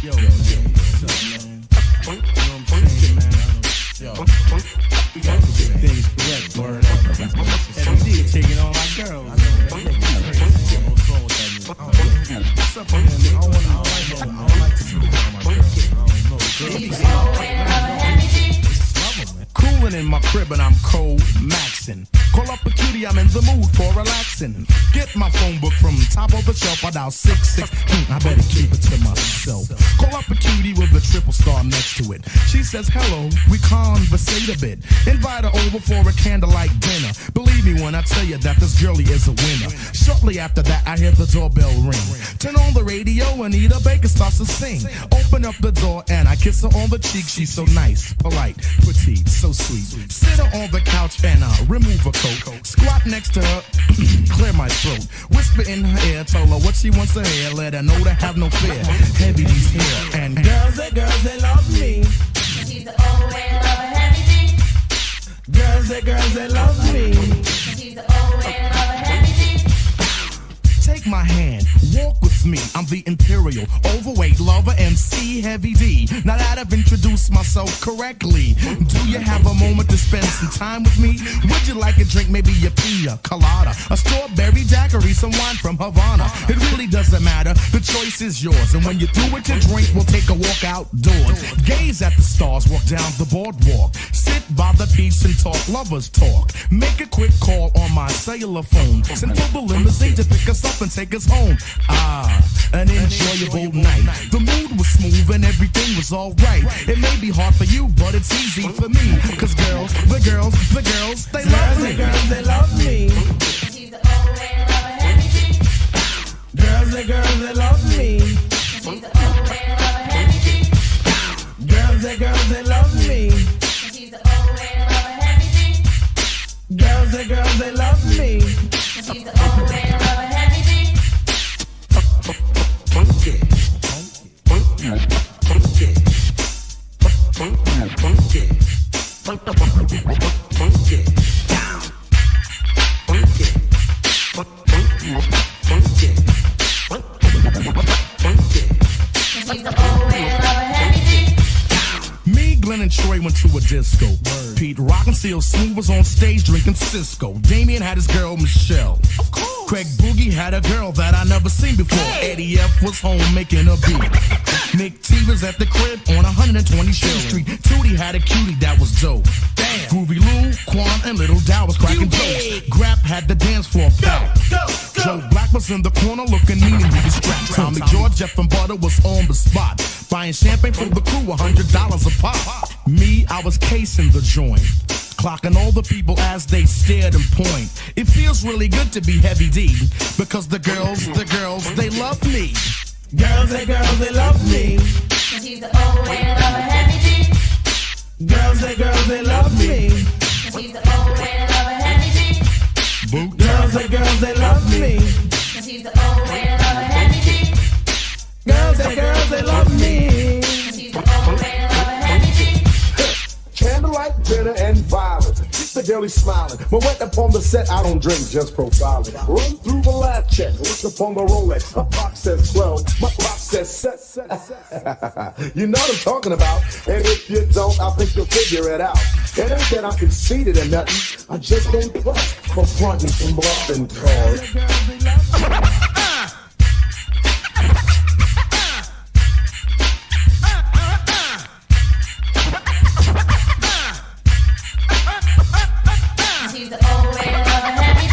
Yo, man, what's up, man? You know what I'm saying, man? Yo, we got to get things correct, word. SYKOPATHeist taking all our girls, man. What's wrong with that, man? What's up, man? I don't like to see all my girls. I don't know. Cooling in my crib and I'm cold maxing. Call up a cutie, I'm in the mood for relaxing. Get my phone book from top of the shelf, I dial 66. I better keep it to myself. Call up a cutie with a triple star next to it. She says hello, we conversate a bit. Invite her over for a candlelight dinner. Believe me when I tell you that this girlie is a winner. Shortly after that, I hear the doorbell ring. Turn on the radio and Anita Baker starts to sing. Open up the door and I kiss her on the cheek. She's so nice, polite, petite, so sweet. Sit her on the couch and remove her coat. Squat next to her, clear my throat. Whisper in her ear, tell her what she wants to hear. Let her know to have no fear. Heavy these hair and girls, they love me. She's the old way of a heavy D. Girls, they love me. She's the old way of a heavy D. Take my hand, walk with me. I'm the imperial, overweight lover, MC Heavy D. Now that I've introduced myself correctly, do you have a moment to spend some time with me? Would you like a drink, maybe a pina colada, a strawberry daiquiri, some wine from Havana? It really doesn't matter, the choice is yours. And when you're through with your drink, we'll take a walk outdoors. Gaze at the stars, walk down the boardwalk. Sit by the beach and talk, lovers talk. Make a quick call on my cellular phone. Send for the limousine to pick us up and take us home. An enjoyable night. The mood was smooth and everything was alright. It may be hard for you, but it's easy for me. Cause girls, the girls, they love me. Girls, they love me. She's the old way of a heavy D. Girls, they love me. She's the old way of a heavy D. Girls, they love me. She's the old way of a heavy D. Girls, they love me. She's the old way of a heavy D. Funky, funky, funky, funky, funky, down, funky, funky, funky. She's the old way of a heavy D. Me, Glenn, and Troy went to a disco. Pete Rockenseal Smooth was on stage drinking Cisco. Damien had his girl Michelle. Craig Boogie had a girl that I never seen before. Eddie F was home making a beat. Nick T was at the crib on 120 Shell Street. Tootie had a cutie that was dope. Damn. Groovy Lou, Quan, and Little Dow was cracking jokes. Grap had the dance floor packed. Joe Black was in the corner looking mean and he was strapped. Tommy George, Jeff and Butter was on the spot, buying champagne for the crew, $100 a pop. Me, I was casing the joint, clocking all the people as they stared and point. It feels really good to be Heavy D, because the girls, they love me. Girls, they love me. She's the old way of a heavy D. Girls, they love me. She's the old way of a heavy D. Boot. Girls, they love me. She's the old way of a heavy D. Girls, they love me. She's the old way of a heavy D. Candlelight dinner and violence. Keep the girlie smiling. But when upon the set, I don't drink, just profiling. Run through the lab check. Look upon the Rolex. My clock says 12. My clock says set. You know what I'm talking about. And if you don't, I think you'll figure it out. It ain't that I'm conceited or nothing. I just don't plus for fronting and bluffing cars. She's the old way of a heavy D.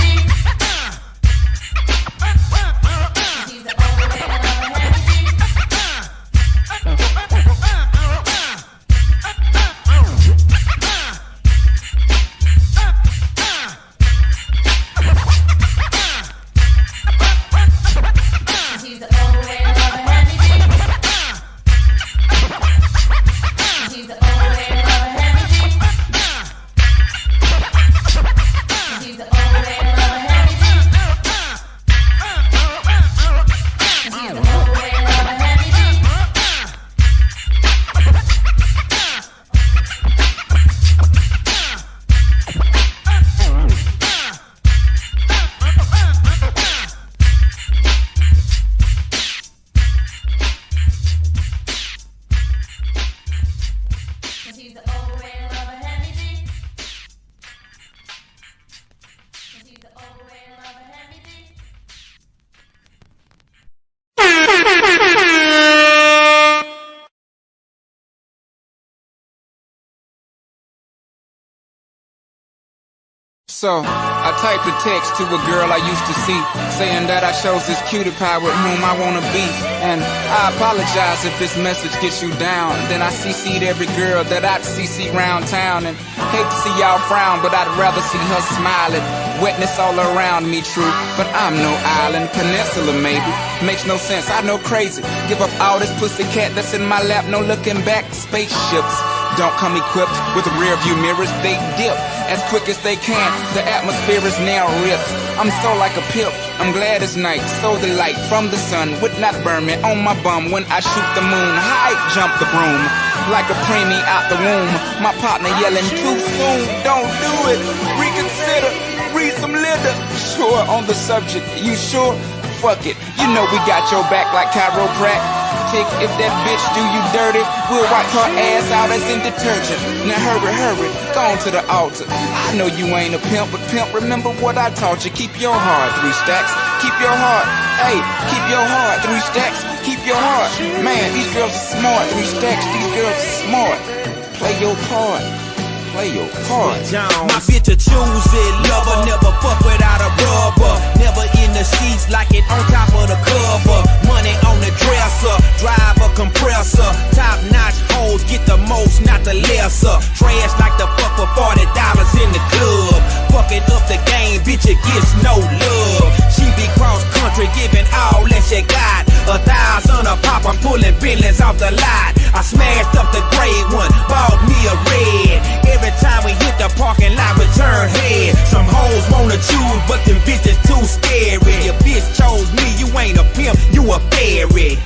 She's the old way of a heavy D. So, I typed a text to a girl I used to see, saying that I chose this cutie pie with whom I wanna be. And I apologize if this message gets you down. Then I CC'd every girl that I'd CC round town. And hate to see y'all frown, but I'd rather see her smiling. Wetness all around me, true, but I'm no island. Peninsula, maybe. Makes no sense, I know crazy. Give up all this pussy cat that's in my lap, no looking back. Spaceships don't come equipped with rear view mirrors, they dip as quick as they can. The atmosphere is now ripped. I'm so like a pimp. I'm glad it's night, so the light from the sun would not burn me on my bum when I shoot the moon. High jump the broom like a preemie out the womb. My partner yelling too soon. Don't do it. Reconsider. Read some litter. Sure on the subject. You sure? Fuck it. You know we got your back like chiropractic. If that bitch do you dirty, we'll wipe her ass out as in detergent. Now hurry, go on to the altar. I know you ain't a pimp, but pimp, remember what I taught you. Keep your heart, 3 stacks. Keep your heart, hey, keep your heart, 3 stacks. Keep your heart, man, these girls are smart. 3 stacks, these girls are smart. Play your part. Play your part. My bitch a choosy lover, never fuck without a rubber. Never in the sheets like it on top of the cover. Money on the dresser, drive a compressor. Top notch hoes get the most, not the lesser. Trash like the fuck for $40 in the club. Fucking up the game, bitch, it gets no love. She be cross country, giving all that she got. 1,000 a pop, I'm pulling billions off the lot. I smashed up the gray one, bought me a red. Every time we hit the parking lot, we turn head. Some hoes wanna choose, but them bitches too scary. Your bitch chose me, you ain't a pimp, you a fairy.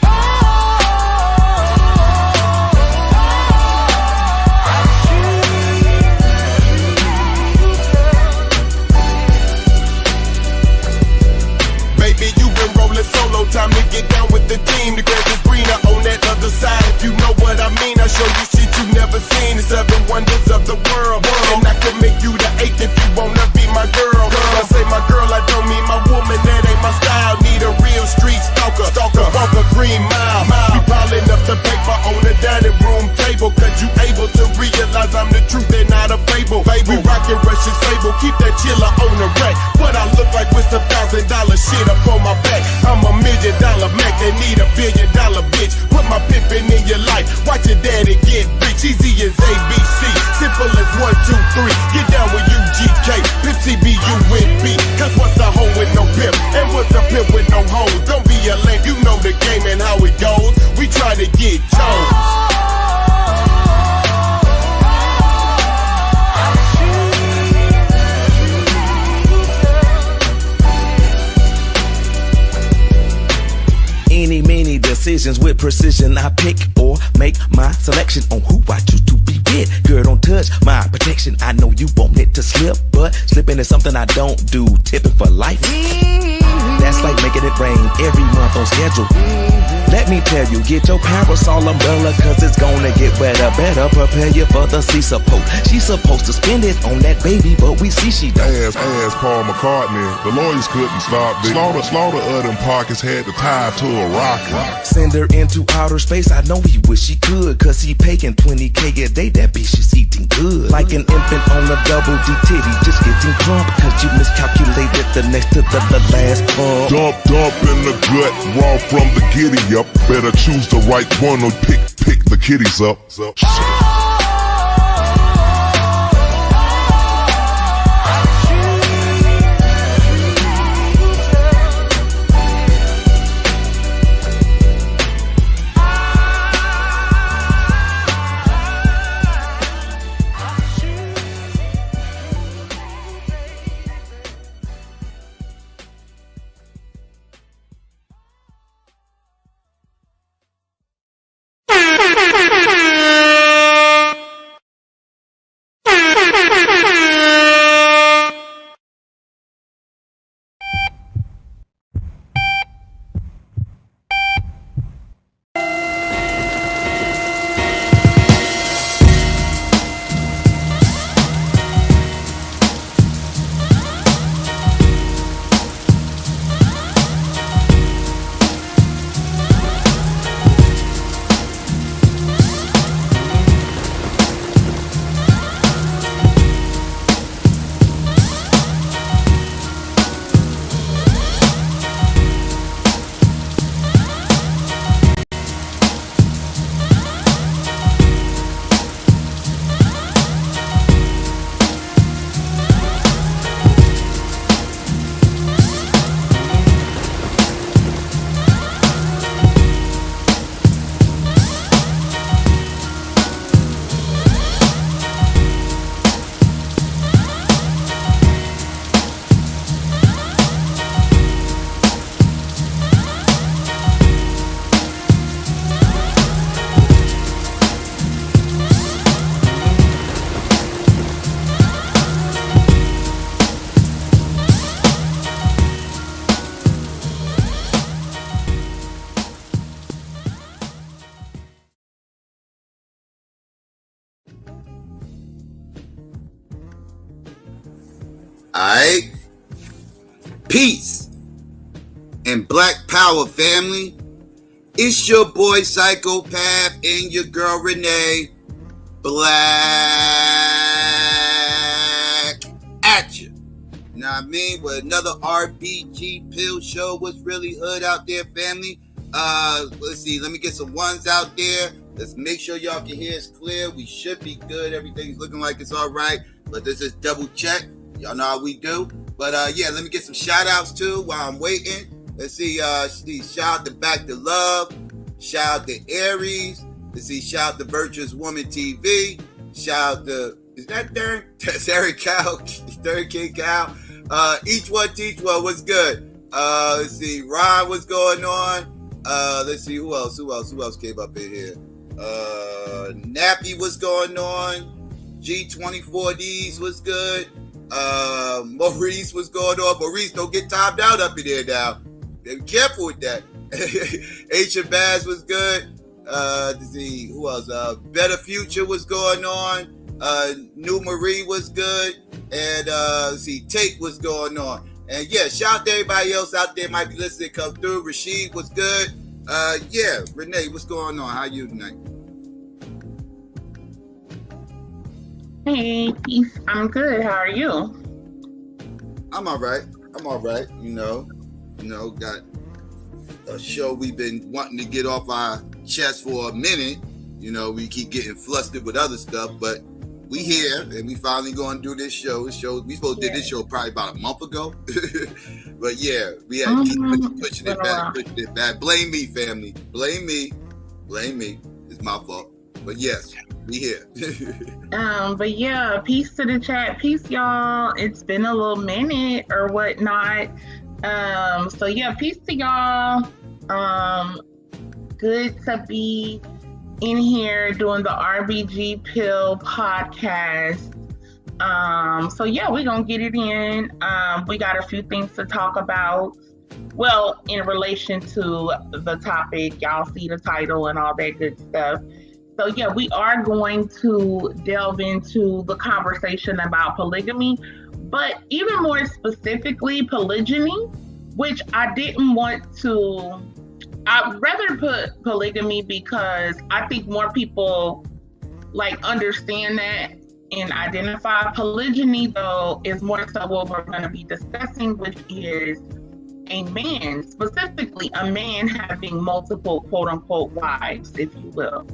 Baby, you been rolling solo, time to get down with the team. The grass is greener on that other side. If you know what I mean, I show you shit you never seen. The 7 wonders of the world. And I can make you the 8th if you wanna be my girl. I say my girl, I don't mean my woman, that ain't my style. Need a real street stalker, walk a green mile. We piling up the paper on the dining room table, cause you able to realize I'm the truth and not a fable. We rockin' Russian sable, keep that chiller on the rack. What I look like with some $1,000 shit up on my back. I'm a $1 million Mac, they need a $1 billion bitch. Put my pimpin' in your life, watch your daddy get rich. Easy as ABC, simple as 1, 2, 3. Get down with UGK, Pimp CBUNB. Cause what's a hoe with no pimp, and what's a pimp with no hoes? Don't be a lame, you know the game and how it goes. We try to get chose. Many decisions with precision. I pick or make my selection on who I choose to be with. Girl, don't touch my protection. I know you want it to slip, but slipping is something I don't do. Tipping for life. That's like making it rain every month on schedule. Let me tell you, get your parasol umbrella, cause it's gonna get wetter. Better prepare you for the sea support. She's supposed to spend it on that baby, but we see she don't. As Paul McCartney, the lawyers couldn't stop this. Slaughter of them pockets had to tie to a rocket. Send her into outer space, I know he wish he could, cause he paying $20K a day, that bitch is eating good. Like an infant on a double D titty, just getting drunk, cause you miscalculated the next to the last pump. Dump in the gut, raw from the giddy up. Better choose the right one or pick the kitties up. Alright? Peace and Black Power family. It's your boy Psychopath and your girl Renee. Black at you. You know what I mean? With another RBG pill show. What's really hood out there, family? Let's see. Let me get some ones out there. Let's make sure y'all can hear us clear. We should be good. Everything's looking like it's all right. But this is double check. Y'all know how we do. But yeah, let me get some shout outs too while I'm waiting. Let's see. Shout out to Back to Love. Shout out to Aries. Let's see. Shout out to Virtuous Woman TV. Shout out to, is that Darren? That's Eric Cow. Third King Cow. Each one teach one. What's good? Let's see. Ron, what's going on? Let's see. Who else came up in here? Nappy, what's going on? G24Ds, what's good? Maurice, what's going on? Maurice, don't get timed out up in there now. Be careful with that. H and Baz was good. Let's see, who else? Better Future was going on. New Marie was good. And let's see, Tate was going on. And yeah, shout out to everybody else out there might be listening come through. Rashid was good. Yeah, Renee, what's going on? How you tonight? Hey, peace. I'm good. How are you? I'm all right. You know, got a show we've been wanting to get off our chest for a minute. You know, we keep getting flustered with other stuff, but we here and we finally going to do this show. We supposed to do this show probably about a month ago. But yeah, we had to keep pushing it back. Blame me, family. Blame me. It's my fault. But yes, we here. But yeah, peace to the chat. Peace, y'all. It's been a little minute or whatnot. So yeah, peace to y'all. Good to be in here doing the RBG Pill podcast. So yeah, we're gonna get it in. We got a few things to talk about. Well, in relation to the topic, y'all see the title and all that good stuff. So yeah, we are going to delve into the conversation about polygamy, but even more specifically, polygyny, which I didn't want to. I'd rather put polygamy because I think more people like understand that and identify. Polygyny, though, is more so what we're going to be discussing, which is a man, specifically a man having multiple quote unquote wives, if you will.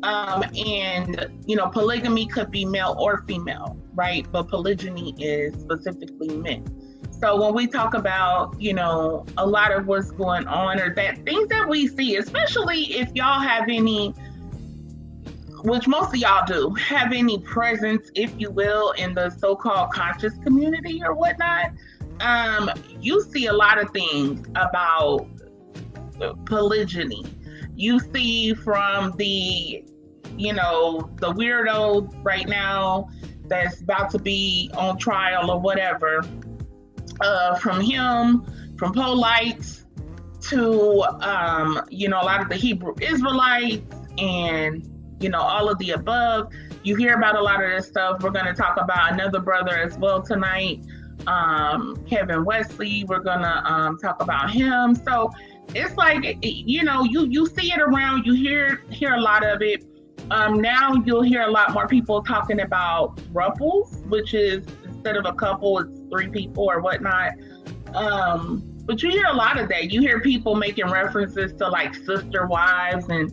And, you know, polygamy could be male or female, right? But polygyny is specifically men. So when we talk about, you know, a lot of what's going on or that things that we see, especially if y'all have any, which most of y'all do, have any presence, if you will, in the so-called conscious community or whatnot, you see a lot of things about polygyny. You see from the, you know, the weirdo right now that's about to be on trial or whatever, from him, from Polites to, you know, a lot of the Hebrew Israelites and, you know, all of the above. You hear about a lot of this stuff. We're going to talk about another brother as well tonight, Kevin Wesley. We're going to talk about him. So it's like, you know, you see it around, you hear a lot of it. Now you'll hear a lot more people talking about throuples, which is instead of a couple, it's 3 people or whatnot. But you hear a lot of that. You hear people making references to like sister wives and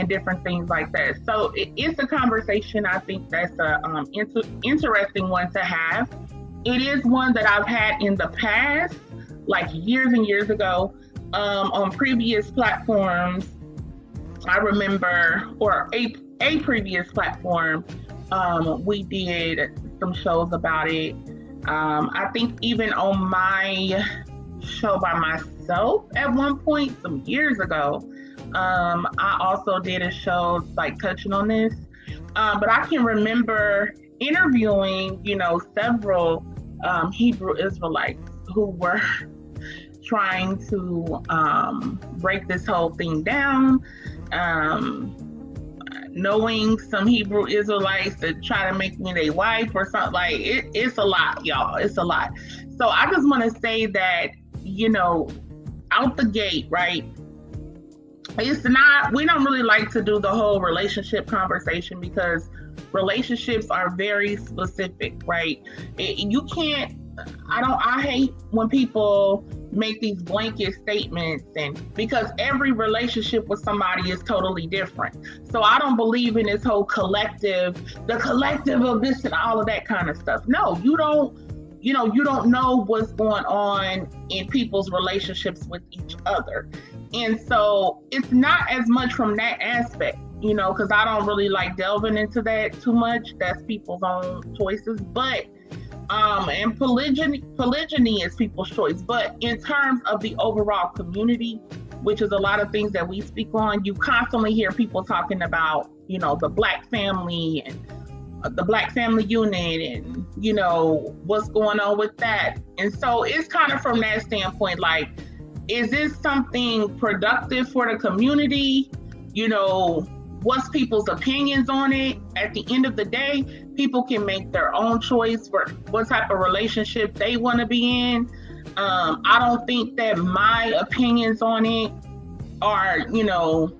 different things like that. So it's a conversation. I think that's a interesting one to have. It is one that I've had in the past, like years and years ago, on previous platforms. I remember, or a previous platform, we did some shows about it. I think even on my show by myself at one point some years ago, I also did a show like touching on this. But I can remember interviewing, you know, several Hebrew Israelites who were trying to break this whole thing down. knowing some Hebrew Israelites to try to make me their wife or something. Like it's a lot, y'all. It's a lot. So I just want to say that, you know, out the gate, right? It's not, we don't really like to do the whole relationship conversation because relationships are very specific, right? You can't, I hate when people make these blanket statements, and because every relationship with somebody is totally different. So I don't believe in this whole collective, the collective of this and all of that kind of stuff. No, you don't know what's going on in people's relationships with each other. And so it's not as much from that aspect, you know, because I don't really like delving into that too much. That's people's own choices. But and polygyny is people's choice. But in terms of the overall community, which is a lot of things that we speak on, you constantly hear people talking about, you know, the Black family and the Black family unit and, you know, what's going on with that. And so it's kind of from that standpoint, like, is this something productive for the community? You know, what's people's opinions on it? At the end of the day, people can make their own choice for what type of relationship they want to be in. I don't think that my opinions on it are, you know,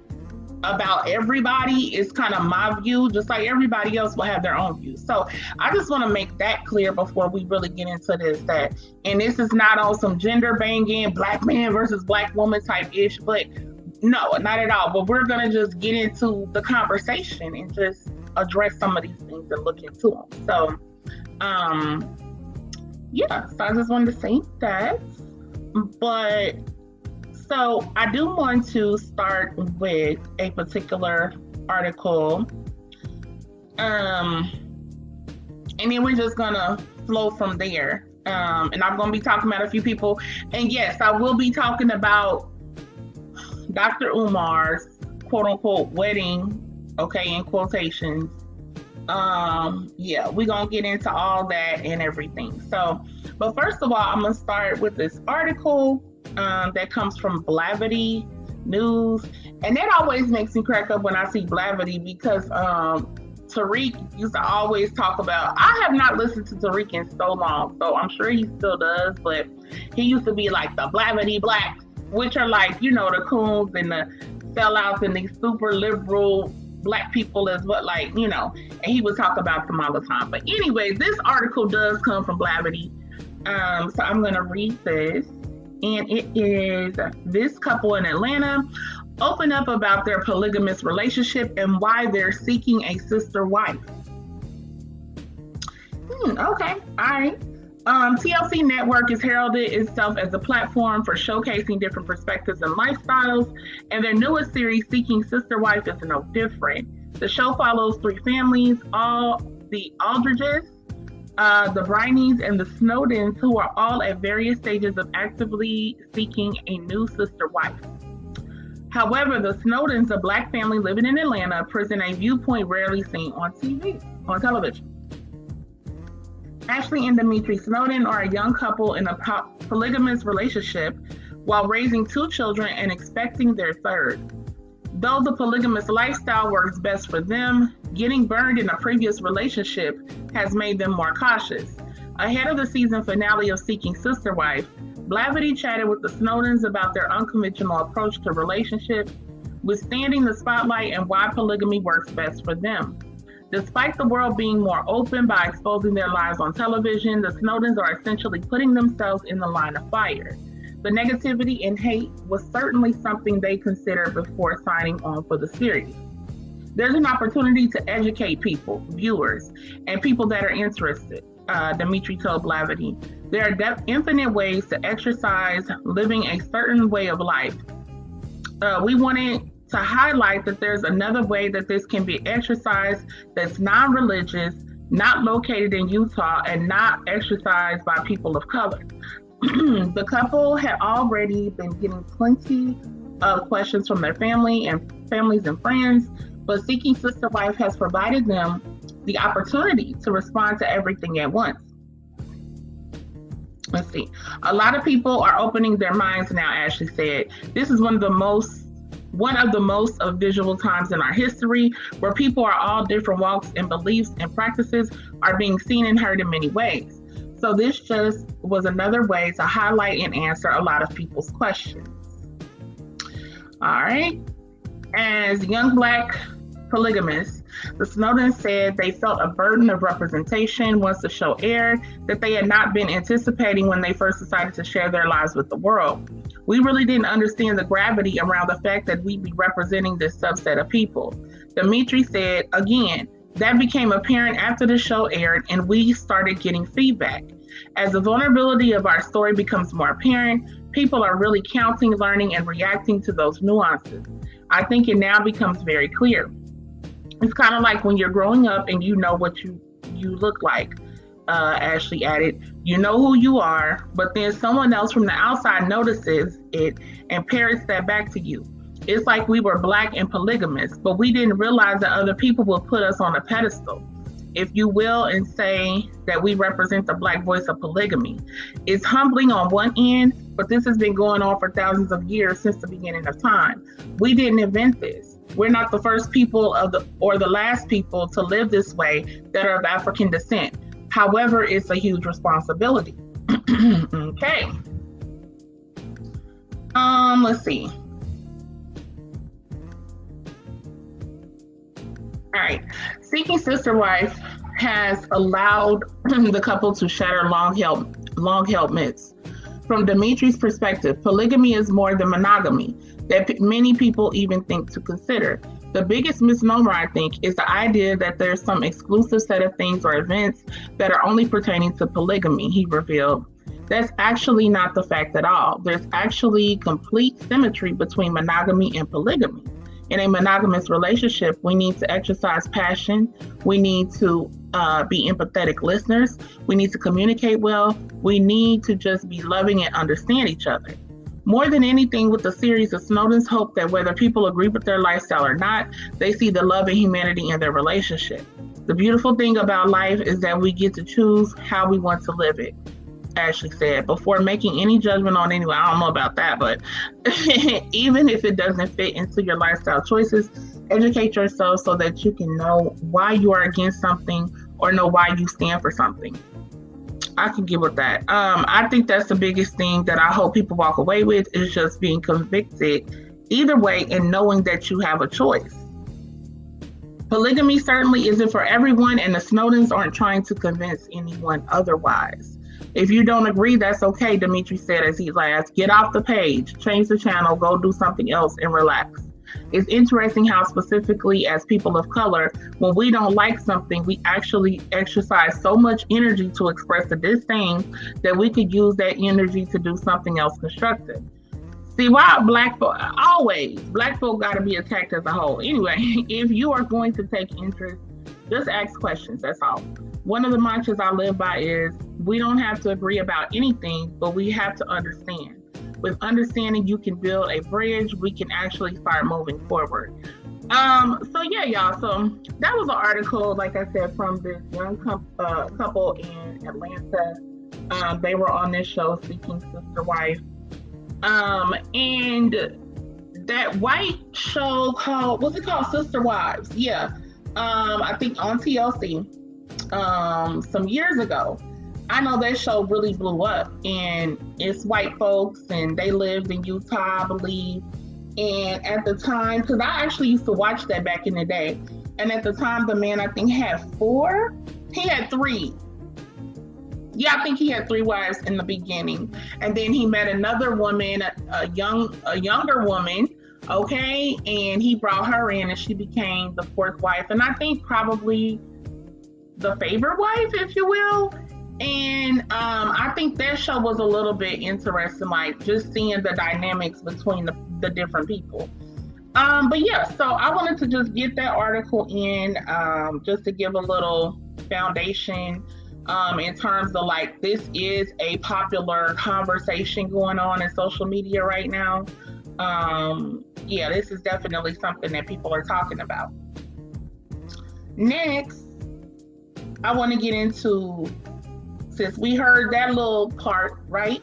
about everybody. It's kind of my view, just like everybody else will have their own views. So I just want to make that clear before we really get into this, and this is not on some gender banging, Black man versus Black woman type ish, but no, not at all. But we're going to just get into the conversation and just address some of these things and look into them. So, yeah, so I just wanted to say that. But so I do want to start with a particular article. And then we're just gonna flow from there. And I'm gonna be talking about a few people. And yes, I will be talking about Dr. Umar's quote unquote wedding, okay, in quotations. Yeah, we're gonna get into all that and everything. So, but first of all, I'm gonna start with this article that comes from D.A.B.A.T.E news, and that always makes me crack up when I see D.A.B.A.T.E because Tariq used to always talk about, I have not listened to Tariq in so long, so I'm sure he still does, but he used to be like the D.A.B.A.T.E blacks, which are like, you know, the coons and the sellouts and these super liberal Black people is what, like, you know, and he would talk about them all the time. But anyway, this article does come from D.A.B.A.T.E. So I'm going to read this. And it is, this couple in Atlanta open up about their polygamous relationship and why they're seeking a sister wife. Okay, all right. TLC Network has heralded itself as a platform for showcasing different perspectives and lifestyles, and their newest series, Seeking Sister Wife, is no different. The show follows three families, all the Aldridges, the Brineys, and the Snowdens, who are all at various stages of actively seeking a new sister wife. However, the Snowdens, a Black family living in Atlanta, present a viewpoint rarely seen on television. Ashley and Dimitri Snowden are a young couple in a polygamous relationship while raising two children and expecting their third. Though the polygamous lifestyle works best for them, getting burned in a previous relationship has made them more cautious. Ahead of the season finale of Seeking Sister Wife, D.A.B.A.T.E chatted with the Snowdens about their unconventional approach to relationships, withstanding the spotlight, and why polygamy works best for them. Despite the world being more open by exposing their lives on television, the Snowdens are essentially putting themselves in the line of fire. The negativity and hate was certainly something they considered before signing on for the series. There's an opportunity to educate people, viewers, and people that are interested, Dimitri told D.A.B.A.T.E. There are infinite ways to exercise living a certain way of life. We wanted to highlight that there's another way that this can be exercised that's non-religious, not located in Utah, and not exercised by people of color. The couple had already been getting plenty of questions from their families and friends, but Seeking Sister Wife has provided them the opportunity to respond to everything at once. Let's see. A lot of people are opening their minds now, Ashley said. This is one of the most one of the most visual times in our history, where people are all different walks and beliefs and practices are being seen and heard in many ways. So this just was another way to highlight and answer a lot of people's questions. All right. As young Black polygamists, the Snowdens said they felt a burden of representation once the show aired that they had not been anticipating when they first decided to share their lives with the world. We really didn't understand the gravity around the fact that we'd be representing this subset of people. Dimitri said, again, that became apparent after the show aired and we started getting feedback. As the vulnerability of our story becomes more apparent, people are really counting, learning, and reacting to those nuances. I think it now becomes very clear. It's kind of like when you're growing up and you know what you look like. Ashley added, you know who you are, but then someone else from the outside notices it and parrots that back to you. It's like we were Black and polygamous, but we didn't realize that other people will put us on a pedestal, if you will, and say that we represent the Black voice of polygamy. It's humbling on one end, but this has been going on for thousands of years since the beginning of time. We didn't invent this. We're not the first people or the last people to live this way that are of African descent. However, it's a huge responsibility. Okay. Let's see. All right. Seeking Sister Wife has allowed the couple to shatter long-held myths. From Dimitri's perspective, polygamy is more than monogamy that many people even think to consider. The biggest misnomer, I think, is the idea that there's some exclusive set of things or events that are only pertaining to polygamy, he revealed. That's actually not the fact at all. There's actually complete symmetry between monogamy and polygamy. In a monogamous relationship, we need to exercise passion. We need to be empathetic listeners. We need to communicate well. We need to just be loving and understand each other. More than anything with the series, the Snowdens hope that whether people agree with their lifestyle or not, they see the love and humanity in their relationship. The beautiful thing about life is that we get to choose how we want to live it, Ashley said, before making any judgment on anyone. I don't know about that, but even if it doesn't fit into your lifestyle choices, educate yourself so that you can know why you are against something or know why you stand for something. I can get with that. I think that's the biggest thing that I hope people walk away with, is just being convicted either way and knowing that you have a choice. Polygamy certainly isn't for everyone, and the Snowdens aren't trying to convince anyone otherwise. If you don't agree, that's okay, Dimitri said as he laughed. Get off the page, change the channel, go do something else and relax. It's interesting how specifically as people of color, when we don't like something, we actually exercise so much energy to express the disdain that we could use that energy to do something else constructive. See, why Black folk, always, Black folk got to be attacked as a whole. Anyway, if you are going to take interest, just ask questions, that's all. One of the mantras I live by is, we don't have to agree about anything, but we have to understand. With understanding, you can build a bridge. We can actually start moving forward. So yeah, y'all. So that was an article, like I said, from this young couple in Atlanta. They were on this show, Seeking Sister Wife. And that white show called, what's it called? Sister Wives. Yeah. I think on TLC some years ago. I know that show really blew up, and it's white folks, and they lived in Utah, I believe. And at the time, because I actually used to watch that back in the day, and at the time, the man, I think, had 4. He had 3. Yeah, I think he had 3 wives in the beginning. And then he met another woman, a younger woman, okay? And he brought her in, and she became the 4th wife. And I think probably the favorite wife, if you will. And I think that show was a little bit interesting, like just seeing the dynamics between the different people. But yeah, so I wanted to just get that article in just to give a little foundation in terms of like, this is a popular conversation going on in social media right now. Yeah, this is definitely something that people are talking about. Next, I want to get into, since we heard that little part, right?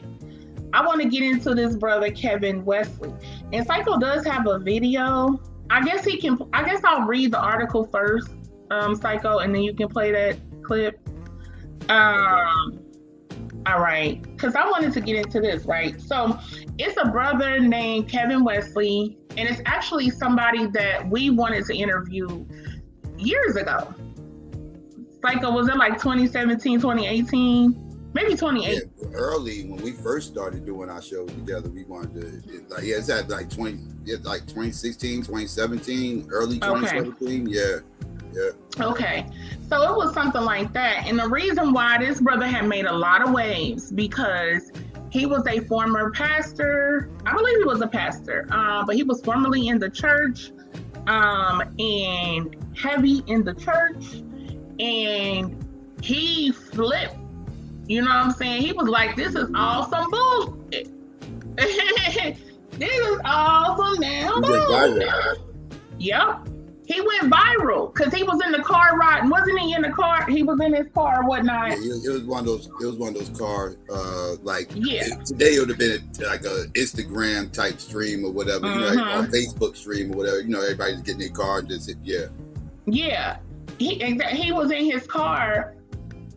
I want to get into this brother, Kevin Wesley. And Psycho does have a video. I guess I'll read the article first, Psycho, and then you can play that clip. All right, because I wanted to get into this, right? So it's a brother named Kevin Wesley, and it's actually somebody that we wanted to interview years ago. Psycho, was it like 2017, 2018? Maybe 2018. Yeah, early when we first started doing our show together, we wanted to, it's at like 2016, 2017, early 2017. Yeah. Okay, so it was something like that. And the reason why this brother had made a lot of waves, because he was a former pastor. I believe he was a pastor, but he was formerly in the church, and heavy in the church. And he flipped, you know what I'm saying? He was like, this is all some bullshit. This is all some damn bullshit. Yep. He went viral because he was in the car riding. Wasn't he in the car? He was in his car or whatnot. Yeah, it was one of those cars. Today it would have been like a Instagram type stream or whatever, you know, like a Facebook stream or whatever. You know, everybody's getting in their car and just Yeah, he was in his car,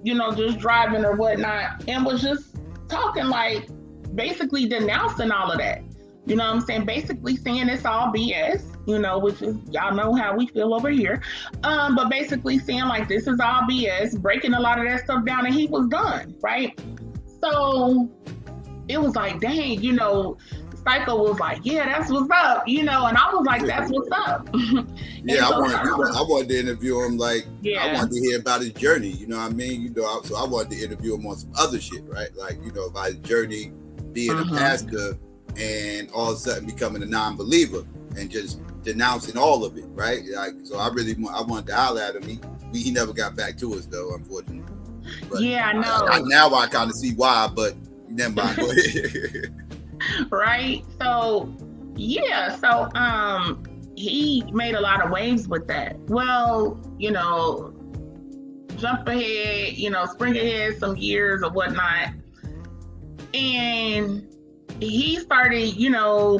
you know, just driving or whatnot, and was just talking like basically denouncing all of that. You know what I'm saying? Basically saying it's all BS, you know, which is, y'all know how we feel over here. But basically saying like, this is all BS, breaking a lot of that stuff down, and he was done, right? So it was like, dang, you know, Psycho was like, yeah, that's what's up, you know, and I was like, that's what's up. Yeah, I wanted to interview him, like, I wanted to hear about his journey, you know what I mean? You know, so I wanted to interview him on some other shit, right? Like, you know, about his journey being a pastor, and all of a sudden becoming a non-believer and just denouncing all of it, right? Like, so I wanted to holler at him. He never got back to us though, unfortunately. But yeah, I know. Now I kind of see why, but never mind. Go ahead. Right. So yeah. So he made a lot of waves with that. Well, you know, jump ahead, you know, spring ahead some years or whatnot, and he started, you know,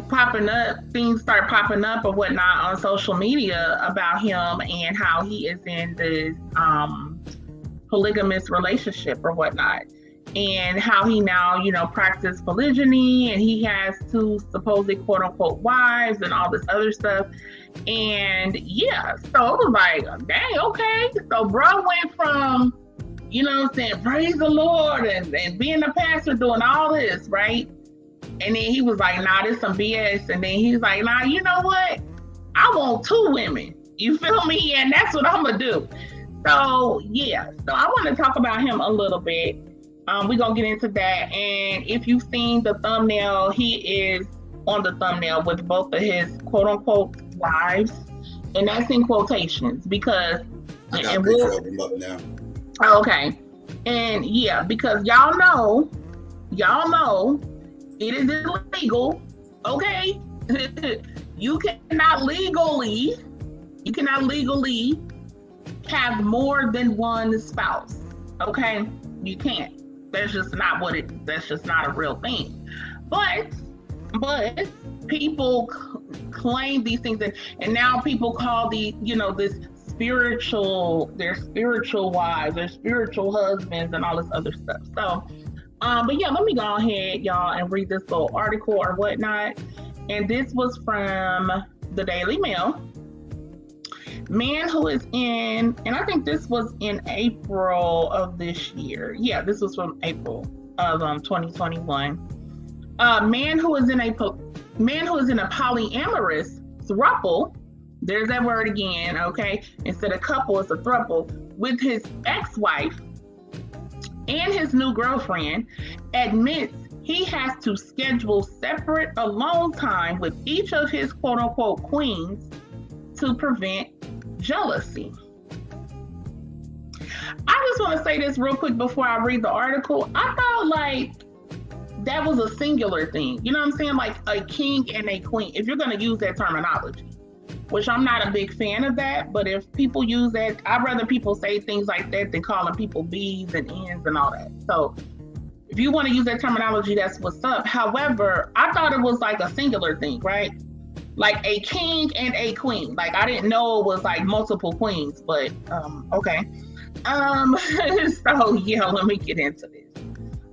things start popping up or whatnot on social media about him and how he is in this polygamist relationship or whatnot, and how he now, you know, practices polygyny, and he has 2 supposed quote unquote wives and all this other stuff. And yeah, so it was like, dang, okay. So bro went from, you know what I'm saying, praise the Lord and being a pastor, doing all this, right? And then he was like, nah, this some BS. And then he's like, nah, you know what? I want 2 women. You feel me? And that's what I'm going to do. So, yeah. So I want to talk about him a little bit. We're going to get into that. And if you've seen the thumbnail, he is on the thumbnail with both of his quote-unquote wives. And that's in quotations because... I got a picture of him up now. Okay. And, yeah, because y'all know, it is illegal, okay? You cannot legally have more than one spouse, okay? You can't. That's just not a real thing. But people claim these things, and now people call their spiritual wives, their spiritual husbands, and all this other stuff. So, but yeah, let me go ahead, y'all, and read this little article or whatnot. And this was from the Daily Mail. Man who is in, and I think this was in April of this year. Yeah, this was from April of 2021. Man who is in a polyamorous throuple. There's that word again, okay? Instead of couple, it's a throuple, with his ex-wife and his new girlfriend, admits he has to schedule separate alone time with each of his quote-unquote queens to prevent jealousy. I just want to say this real quick before I read the article. I thought like that was a singular thing. You know what I'm saying? Like a king and a queen, if you're going to use that terminology, which I'm not a big fan of that. But if people use that, I'd rather people say things like that than calling people B's and N's and all that. So if you want to use that terminology, that's what's up. However, I thought it was like a singular thing, right? Like a king and a queen. Like I didn't know it was like multiple queens, but okay. So yeah, let me get into this.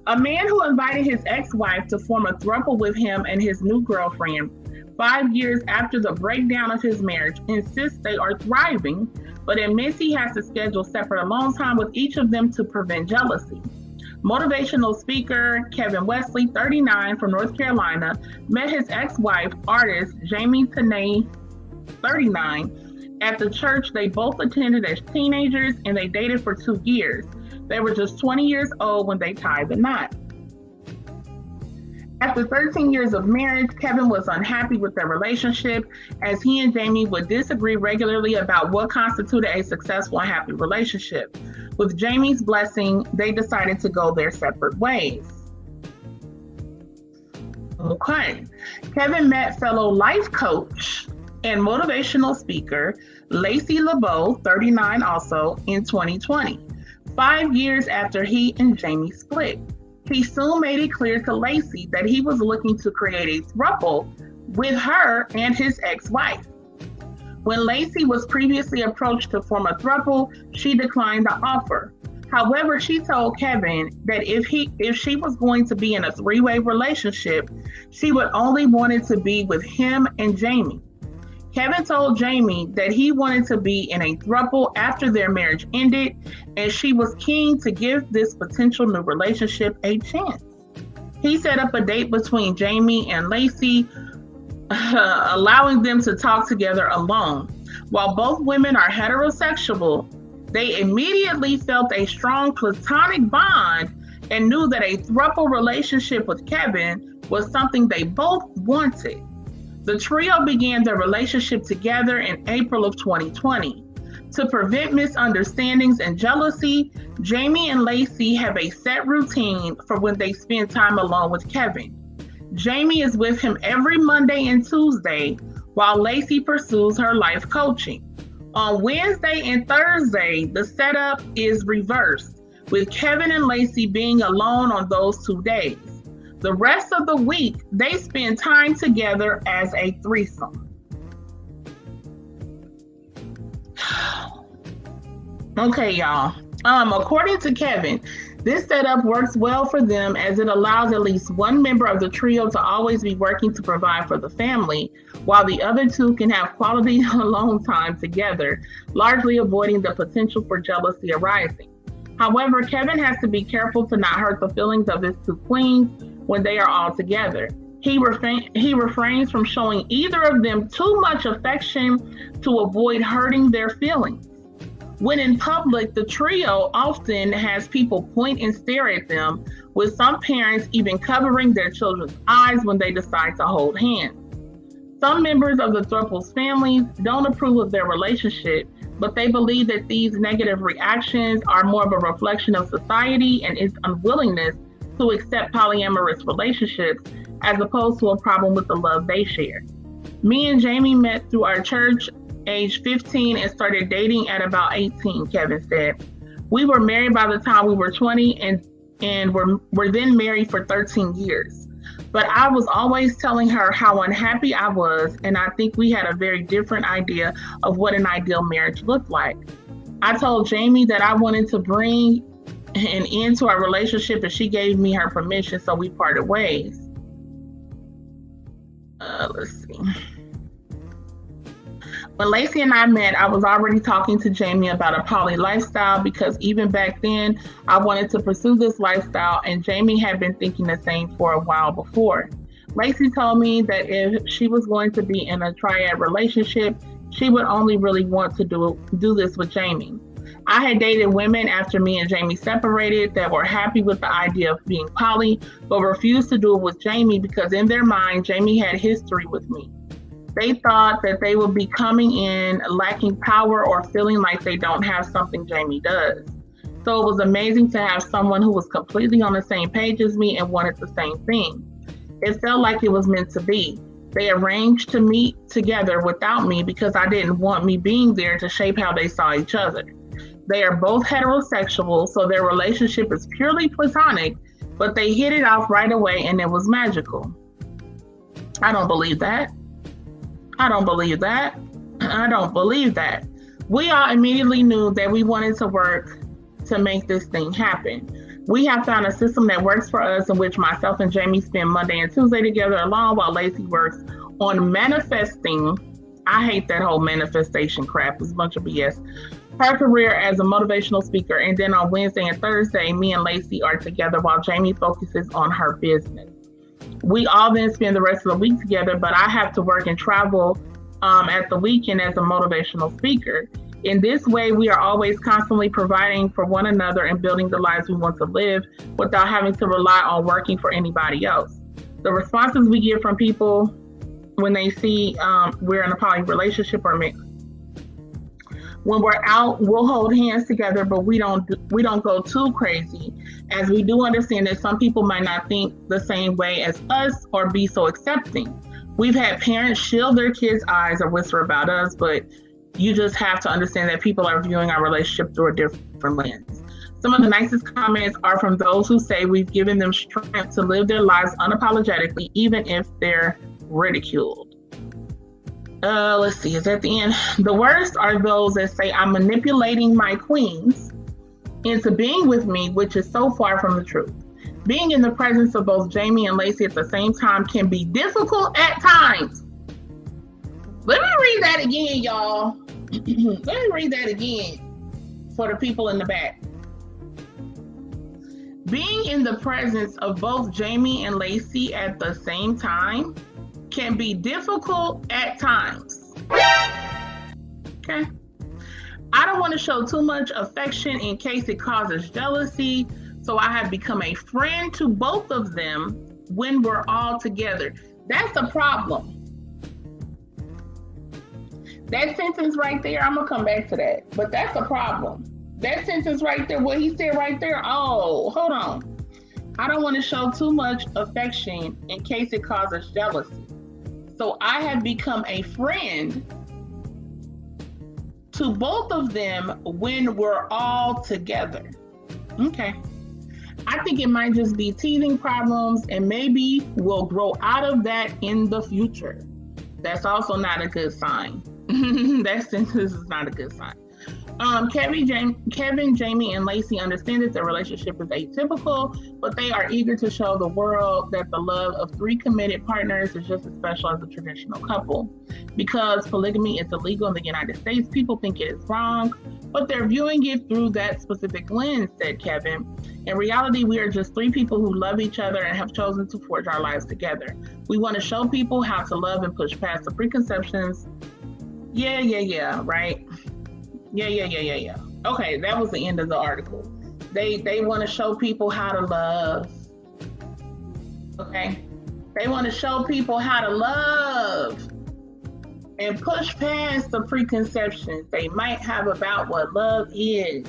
A man who invited his ex-wife to form a throuple with him and his new girlfriend 5 years after the breakdown of his marriage insists they are thriving, but admits he has to schedule separate alone time with each of them to prevent jealousy. Motivational speaker Kevin Wesley, 39, from North Carolina, met his ex-wife, artist Jamie Tenay, 39, at the church they both attended as teenagers, and they dated for 2 years. They were just 20 years old when they tied the knot. After 13 years of marriage, Kevin was unhappy with their relationship, as he and Jamie would disagree regularly about what constituted a successful and happy relationship. With Jamie's blessing, they decided to go their separate ways. Okay. Kevin met fellow life coach and motivational speaker Lacey LeBeau, 39 also, in 2020, 5 years after he and Jamie split. He soon made it clear to Lacey that he was looking to create a throuple with her and his ex-wife. When Lacey was previously approached to form a throuple, she declined the offer. However, she told Kevin that if she was going to be in a three-way relationship, she would only want it to be with him and Jamie. Kevin told Jamie that he wanted to be in a throuple after their marriage ended, and she was keen to give this potential new relationship a chance. He set up a date between Jamie and Lacey, allowing them to talk together alone. While both women are heterosexual, they immediately felt a strong platonic bond and knew that a throuple relationship with Kevin was something they both wanted. The trio began their relationship together in April of 2020. To prevent misunderstandings and jealousy, Jamie and Lacey have a set routine for when they spend time alone with Kevin. Jamie is with him every Monday and Tuesday, while Lacey pursues her life coaching. On Wednesday and Thursday, the setup is reversed, with Kevin and Lacey being alone on those 2 days. The rest of the week, they spend time together as a threesome. Okay, y'all. According to Kevin, this setup works well for them as it allows at least one member of the trio to always be working to provide for the family, while the other two can have quality alone time together, largely avoiding the potential for jealousy arising. However, Kevin has to be careful to not hurt the feelings of his two queens when they are all together. He refrains from showing either of them too much affection to avoid hurting their feelings. When in public, the trio often has people point and stare at them, with some parents even covering their children's eyes when they decide to hold hands. Some members of the throuple's families don't approve of their relationship, but they believe that these negative reactions are more of a reflection of society and its unwillingness to accept polyamorous relationships, as opposed to a problem with the love they share. Me and Jamie met through our church age 15 and started dating at about 18, Kevin said. We were married by the time we were 20 and were then married for 13 years. But I was always telling her how unhappy I was, and I think we had a very different idea of what an ideal marriage looked like. I told Jamie that I wanted to bring an end to our relationship, and she gave me her permission, so we parted ways. Let's see. When Lacey and I met, I was already talking to Jamie about a poly lifestyle, because even back then, I wanted to pursue this lifestyle, and Jamie had been thinking the same for a while before. Lacey told me that if she was going to be in a triad relationship, she would only really want to do this with Jamie. I had dated women after me and Jamie separated that were happy with the idea of being poly, but refused to do it with Jamie because in their mind, Jamie had history with me. They thought that they would be coming in lacking power or feeling like they don't have something Jamie does. So it was amazing to have someone who was completely on the same page as me and wanted the same thing. It felt like it was meant to be. They arranged to meet together without me because I didn't want me being there to shape how they saw each other. They are both heterosexual, so their relationship is purely platonic, but they hit it off right away and it was magical. I don't believe that. I don't believe that. I don't believe that. We all immediately knew that we wanted to work to make this thing happen. We have found a system that works for us, in which myself and Jamie spend Monday and Tuesday together alone, while Lacey works on manifesting. I hate that whole manifestation crap. It's a bunch of BS. Her career as a motivational speaker. And then on Wednesday and Thursday, me and Lacey are together while Jamie focuses on her business. We all then spend the rest of the week together, but I have to work and travel at the weekend as a motivational speaker. In this way, we are always constantly providing for one another and building the lives we want to live without having to rely on working for anybody else. The responses we get from people when they see we're in a poly relationship are mixed. When we're out, we'll hold hands together, but we don't go too crazy, as we do understand that some people might not think the same way as us or be so accepting. We've had parents shield their kids' eyes or whisper about us, but you just have to understand that people are viewing our relationship through a different lens. Some of the nicest comments are from those who say we've given them strength to live their lives unapologetically, even if they're ridiculed. Let's see, is that the end? The worst are those that say I'm manipulating my queens into being with me, which is so far from the truth. Being in the presence of both Jamie and Lacey at the same time can be difficult at times. Let me read that again, y'all. Let me read that again for the people in the back. Being in the presence of both Jamie and Lacey at the same time can be difficult at times. Okay. I don't want to show too much affection in case it causes jealousy, so I have become a friend to both of them when we're all together. That's a problem. That sentence right there, I'm gonna come back to that, but that's a problem. That sentence right there, what he said right there, oh, hold on. I don't want to show too much affection in case it causes jealousy. So I have become a friend to both of them when we're all together. Okay. I think it might just be teething problems, and maybe we'll grow out of that in the future. That's also not a good sign. That sentence is not a good sign. Kevin, Jamie, and Lacey understand that their relationship is atypical, but they are eager to show the world that the love of 3 committed partners is just as special as a traditional couple. Because polygamy is illegal in the United States, people think it is wrong, but they're viewing it through that specific lens, said Kevin. In reality, we are just 3 people who love each other and have chosen to forge our lives together. We want to show people how to love and push past the preconceptions. Yeah, right? Yeah. Okay, that was the end of the article. They want to show people how to love. Okay? They want to show people how to love and push past the preconceptions they might have about what love is.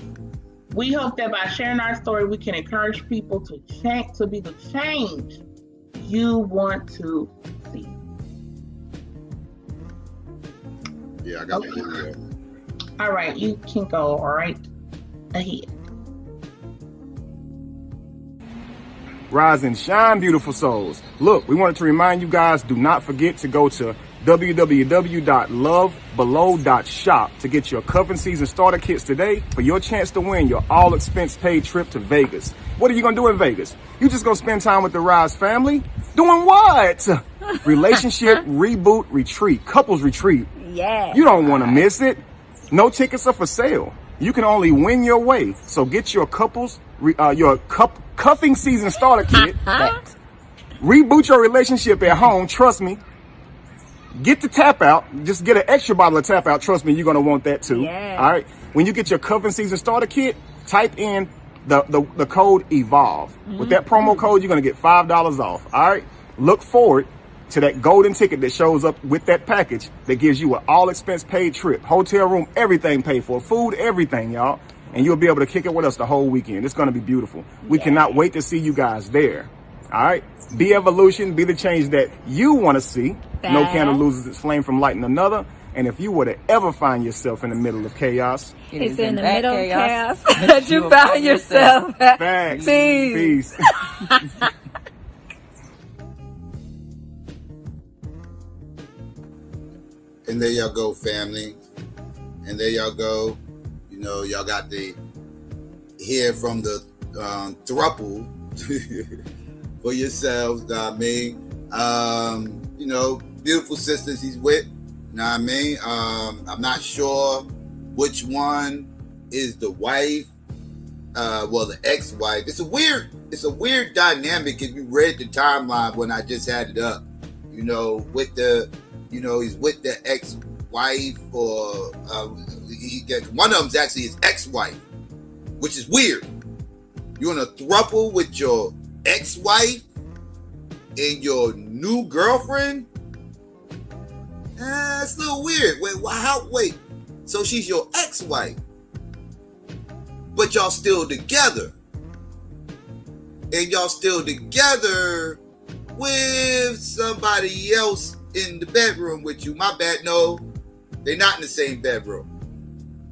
We hope that by sharing our story, we can encourage people to change, to be the change you want to see. Yeah, I got the video. All right, you can go right ahead. Rise and shine, beautiful souls. Look, we wanted to remind you guys, do not forget to go to www.lovebelow.shop to get your cuffing season starter kits today for your chance to win your all expense paid trip to Vegas. What are you going to do in Vegas? You just going to spend time with the Rise family? Doing what? Relationship reboot retreat, couples retreat. Yeah. You don't want to miss it. No tickets are for sale. You can only win your way. So get your cuffing season starter kit. Reboot your relationship at home. Trust me. Get the tap out. Just get an extra bottle of tap out. Trust me, you're going to want that too. Yeah. All right. When you get your cuffing season starter kit, type in the code EVOLVE. Mm-hmm. With that promo code, you're going to get $5 off. All right. Look forward to that golden ticket that shows up with that package that gives you an all expense paid trip, hotel room, everything paid for, food, everything, y'all. And you'll be able to kick it with us the whole weekend. It's going to be beautiful. We cannot wait to see you guys there. All right. Be evolution. Be the change that you want to see. No candle loses its flame from lighting another. And if you were to ever find yourself in the middle of chaos, it's in the middle of chaos that you found yourself. Thanks. Peace. And there y'all go, family. And there y'all go. You know, y'all got to hear from the throuple for yourselves. Know what I mean? You know, beautiful sisters he's with. Know what I mean? I'm not sure which one is the wife. Well, the ex-wife. It's a weird dynamic if you read the timeline when I just had it up. You know, with the, you know, he's with the ex-wife, or one of them's actually his ex-wife, which is weird. You're in a throuple with your ex-wife and your new girlfriend? It's a little weird. Wait. So she's your ex-wife, but y'all still together. And y'all still together with somebody else in the bedroom with you. My bad, no. They're not in the same bedroom.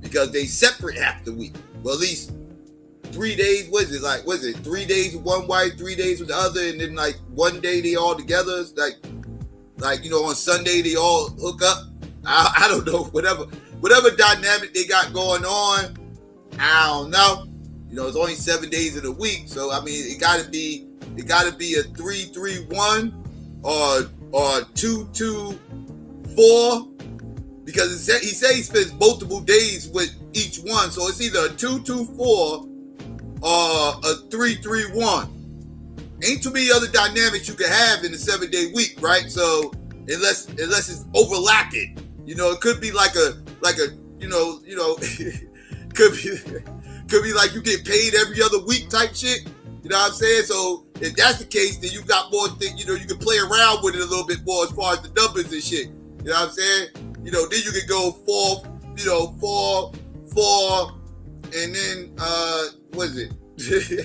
Because they separate half the week. Well, at least 3 days, what is it? 3 days with one wife, 3 days with the other, and then like one day they all together. It's like, you know, on Sunday they all hook up. I don't know, whatever dynamic they got going on, I don't know. You know, it's only 7 days in a week, so I mean, it gotta be a 3-3-1 or 2-2-4, because he said he spends multiple days with each one, so it's either a 2-2-4 or a 3-3-1. Ain't too many other dynamics you can have in a 7-day week, right? So unless it's overlapping, you know, it could be like a you know could be like you get paid every other week type shit. You know what I'm saying? So if that's the case, then you got more things, you know, you can play around with it a little bit more as far as the numbers and shit. You know what I'm saying? You know, then you can go 4, and then what is it?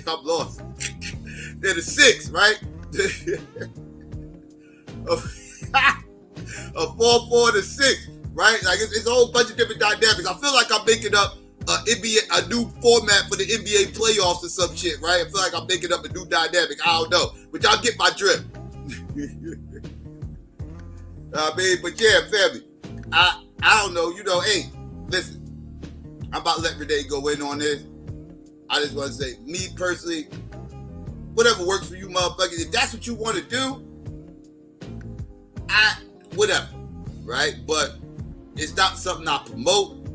I'm lost. Then a 6, right? A 4-4 to 6, right? Like it's a whole bunch of different dynamics. I feel like I'm making up a new format for the NBA playoffs or some shit, right? I feel like I'm making up a new dynamic. I don't know, but y'all get my drift. I mean, but yeah, family. I don't know. You know, hey, listen. I'm about to let Renee go in on this. I just want to say, me personally, whatever works for you, motherfuckers. If that's what you want to do, whatever, right? But it's not something I promote.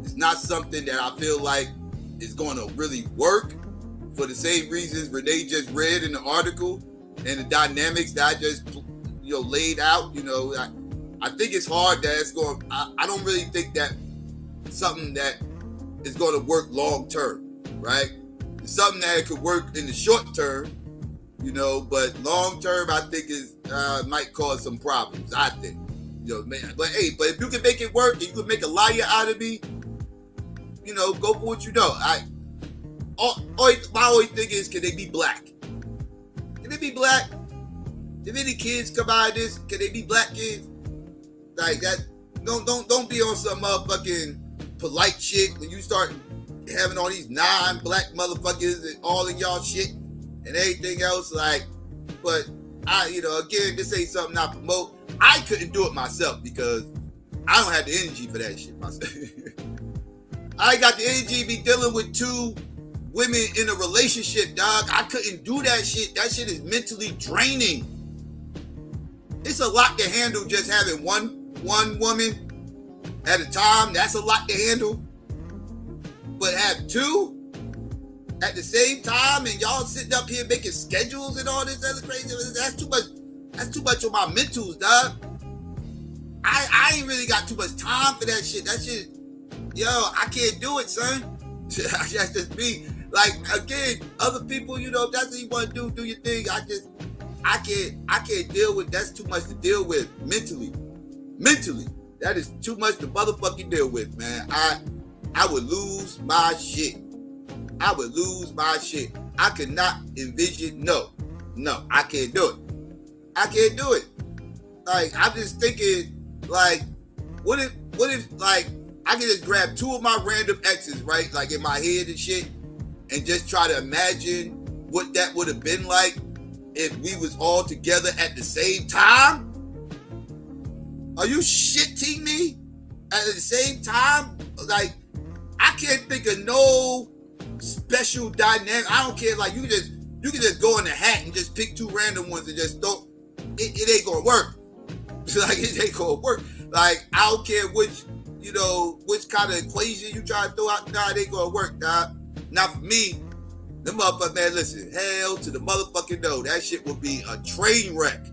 It's not something that I feel like is going to really work for the same reasons Renee just read in the article and the dynamics that I just, you know, laid out. You know, I think it's hard that it's going. I don't really think that something that is going to work long term, right? It's something that could work in the short term, you know, but long term, I think is might cause some problems. I think, you know, man. But hey, but if you can make it work, and you can make a liar out of me, you know, go for what you know. My only thing is, can they be black? Can they be black? If any kids come out of this, can they be black kids? Like that? Don't be on some motherfucking polite shit when you start having all these non-black motherfuckers and all of y'all shit and everything else. Like, but you know, again, this ain't something I promote. I couldn't do it myself because I don't have the energy for that shit myself. I ain't got the energy to be dealing with 2 women in a relationship, dog. I couldn't do that shit. That shit is mentally draining. It's a lot to handle just having one woman at a time. That's a lot to handle. But have 2 at the same time and y'all sitting up here making schedules and all this other crazy. That's too much. That's too much on my mentals, dog. I ain't really got too much time for that shit. That shit, yo, I can't do it, son. That's just me. Like, again, other people, you know, if that's what you want to do your thing. I can't deal with. That's too much to deal with mentally. Mentally, that is too much to motherfucking deal with, man. I would lose my shit. I could not envision. No, I can't do it. Like, I'm just thinking, like, What if like I can just grab two of my random exes, right? Like in my head and shit, and just try to imagine what that would have been like if we was all together at the same time? Are you shitting me? At the same time? Like, I can't think of no special dynamic. I don't care. Like, you can just go in the hat and just pick two random ones and just throw. It ain't gonna work. Like, it ain't gonna work. Like, I don't care which kind of equation you try to throw out. Nah, it ain't gonna work, dog. Not for me. The motherfucker, man, listen, hell to the motherfucking no. That shit would be a train wreck.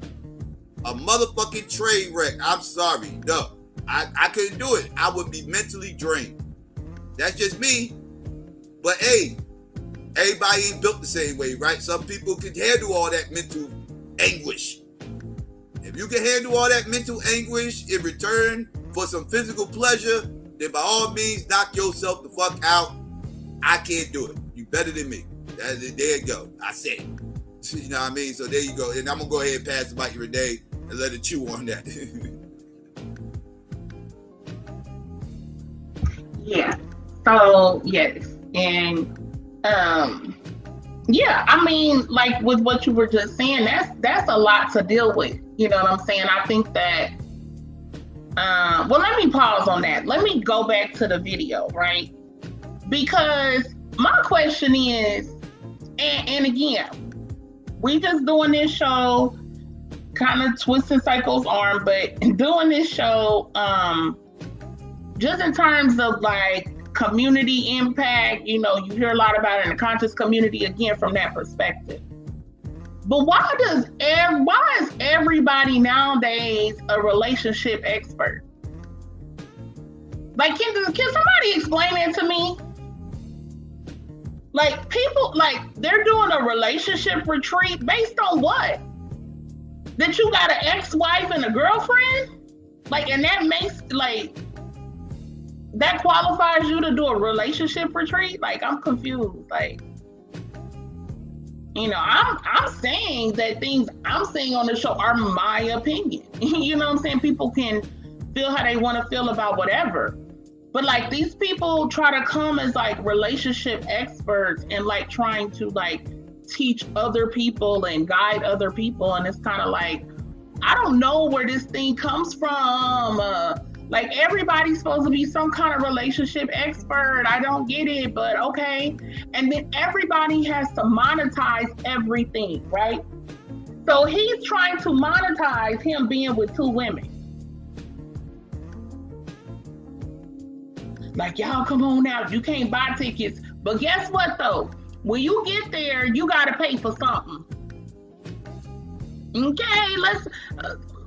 A motherfucking train wreck. I'm sorry. No. I couldn't do it. I would be mentally drained. That's just me. But hey, everybody ain't built the same way, right? Some people can handle all that mental anguish. If you can handle all that mental anguish in return for some physical pleasure, then by all means, knock yourself the fuck out. I can't do it. You better than me. There you go. I said it. You know what I mean? So there you go. And I'm going to go ahead and pass the mic to Renee and let her chew on that. Yeah. So, yes. And, yeah, I mean, like with what you were just saying, that's a lot to deal with. You know what I'm saying? I think that, well, let me pause on that. Let me go back to the video, right? Because my question is, and again, we just doing this show, kind of twisting Psycho's arm, but doing this show, just in terms of like community impact, you know, you hear a lot about it in the conscious community, again, from that perspective. But why is everybody nowadays a relationship expert? Like, can somebody explain that to me? Like, people, like, they're doing a relationship retreat based on what? That you got an ex-wife and a girlfriend? Like, and that makes, like, that qualifies you to do a relationship retreat? Like, I'm confused. Like, you know, I'm saying that things I'm saying on the show are my opinion. You know what I'm saying? People can feel how they want to feel about whatever. But like, these people try to come as like relationship experts and like trying to like teach other people and guide other people. And it's kind of like, I don't know where this thing comes from. Like, everybody's supposed to be some kind of relationship expert. I don't get it, but okay. And then everybody has to monetize everything, right? So he's trying to monetize him being with two women. Like, y'all come on out. You can't buy tickets. But guess what, though? When you get there, you got to pay for something. Okay, let's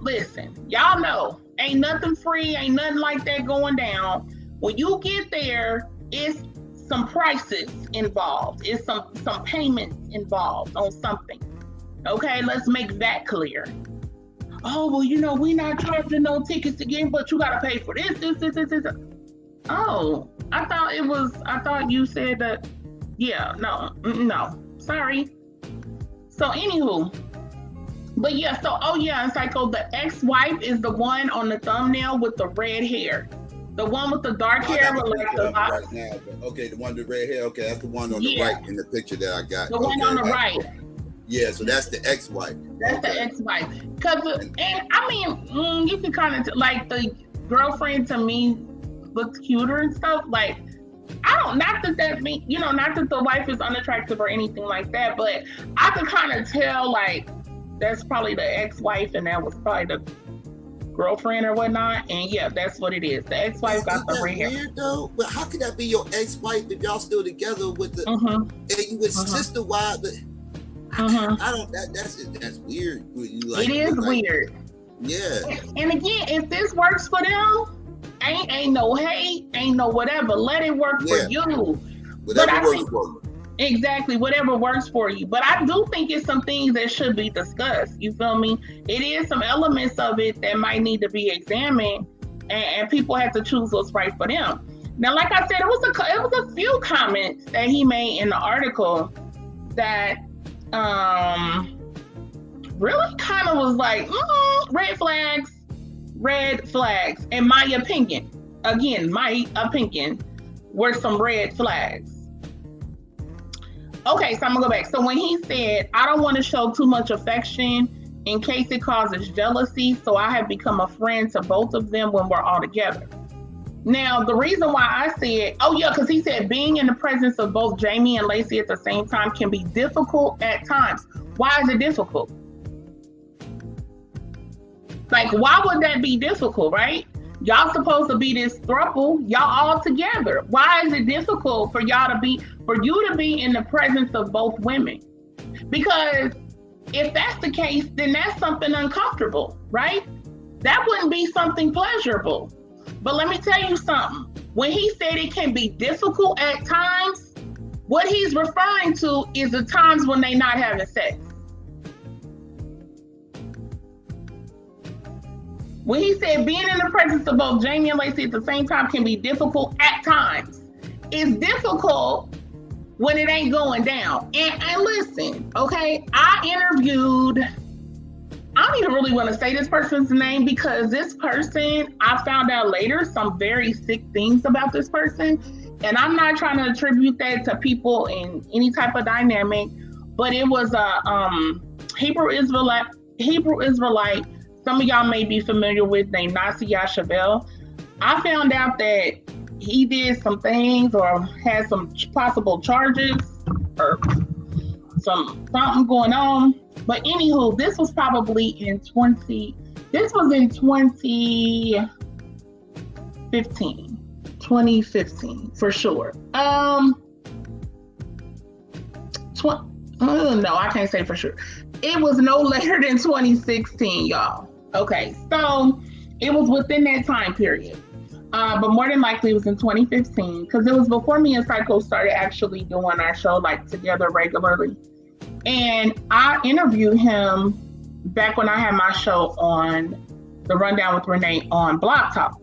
listen. Y'all know, ain't nothing free, ain't nothing like that going down. When you get there, it's some prices involved. It's some payments involved on something. Okay, let's make that clear. Oh, well, you know, we not charging no tickets again, but you got to pay for this. Oh, I thought you said that. Yeah, no, sorry. So anywho, but yeah, so, oh yeah, Psycho, the ex-wife is the one on the thumbnail with the red hair. The one with the dark hair with like the right now, but okay, the one with the red hair, okay, that's the one on the right in the picture that I got. The one on the right. Yeah, so that's the ex-wife. That's the ex-wife. And I mean, you can kind of, like, the girlfriend to me looks cuter and stuff. Like, not that the wife is unattractive or anything like that, but I could kind of tell, like, that's probably the ex-wife and that was probably the girlfriend or whatnot. And yeah, that's what it is. The ex-wife got the red hair. Weird though? But how could that be your ex-wife if y'all still together with the and you with sister wife? But I don't. That's weird. Like, it is weird. Yeah. And again, if this works for them, ain't no hate, ain't no whatever. Let it work for you. Whatever works for you. Exactly, whatever works for you. But I do think it's some things that should be discussed. You feel me? It is some elements of it that might need to be examined, and people have to choose what's right for them. Now, like I said, it was a few comments that he made in the article that really kind of was like red red flags, in my opinion. Again, my opinion, were some red flags. Okay, so I'm gonna go back. So when he said, I don't want to show too much affection in case it causes jealousy, so I have become a friend to both of them when we're all together. Now, the reason why I said, oh yeah, because he said being in the presence of both Jamie and Lacey at the same time can be difficult at times. Why is it difficult? Like, why would that be difficult, right? Y'all supposed to be this throuple, y'all all together. Why is it difficult for you to be in the presence of both women? Because if that's the case, then that's something uncomfortable, right? That wouldn't be something pleasurable. But let me tell you something. When he said it can be difficult at times, what he's referring to is the times when they're not having sex. When he said being in the presence of both Jamie and Lacey at the same time can be difficult at times, it's difficult when it ain't going down. And listen, okay, I don't even really want to say this person's name because this person, I found out later some very sick things about this person. And I'm not trying to attribute that to people in any type of dynamic, but it was a Hebrew Israelite. Some of y'all may be familiar with, named Nasi Yashavel. I found out that he did some things or had some possible charges or something going on. But anywho, this was probably in 2015 for sure. No, I can't say for sure. It was no later than 2016, y'all. Okay, so it was within that time period. But more than likely it was in 2015 because it was before me and Psycho started actually doing our show like together regularly. And I interviewed him back when I had my show on The Rundown with Renee on Blog Talk.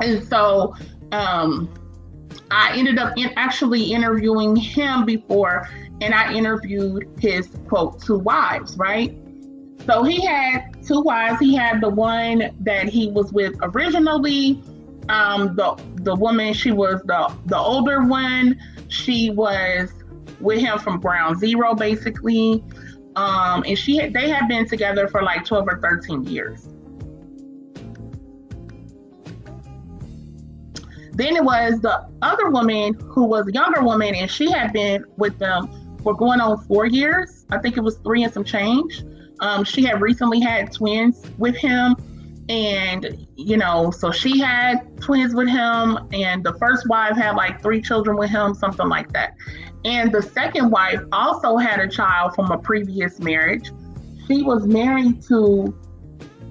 And so I ended up actually interviewing him before, and I interviewed his, quote, 2 wives, right? So he had 2 wives. He had the one that he was with originally. The woman, she was the older one. She was with him from ground zero, basically. And they had been together for like 12 or 13 years. Then it was the other woman who was a younger woman, and she had been with them for going on 4 years. I think it was 3 and some change. She had recently had twins with him. And, so she had twins with him. And the first wife had like 3 children with him, something like that. And the second wife also had a child from a previous marriage. She was married to,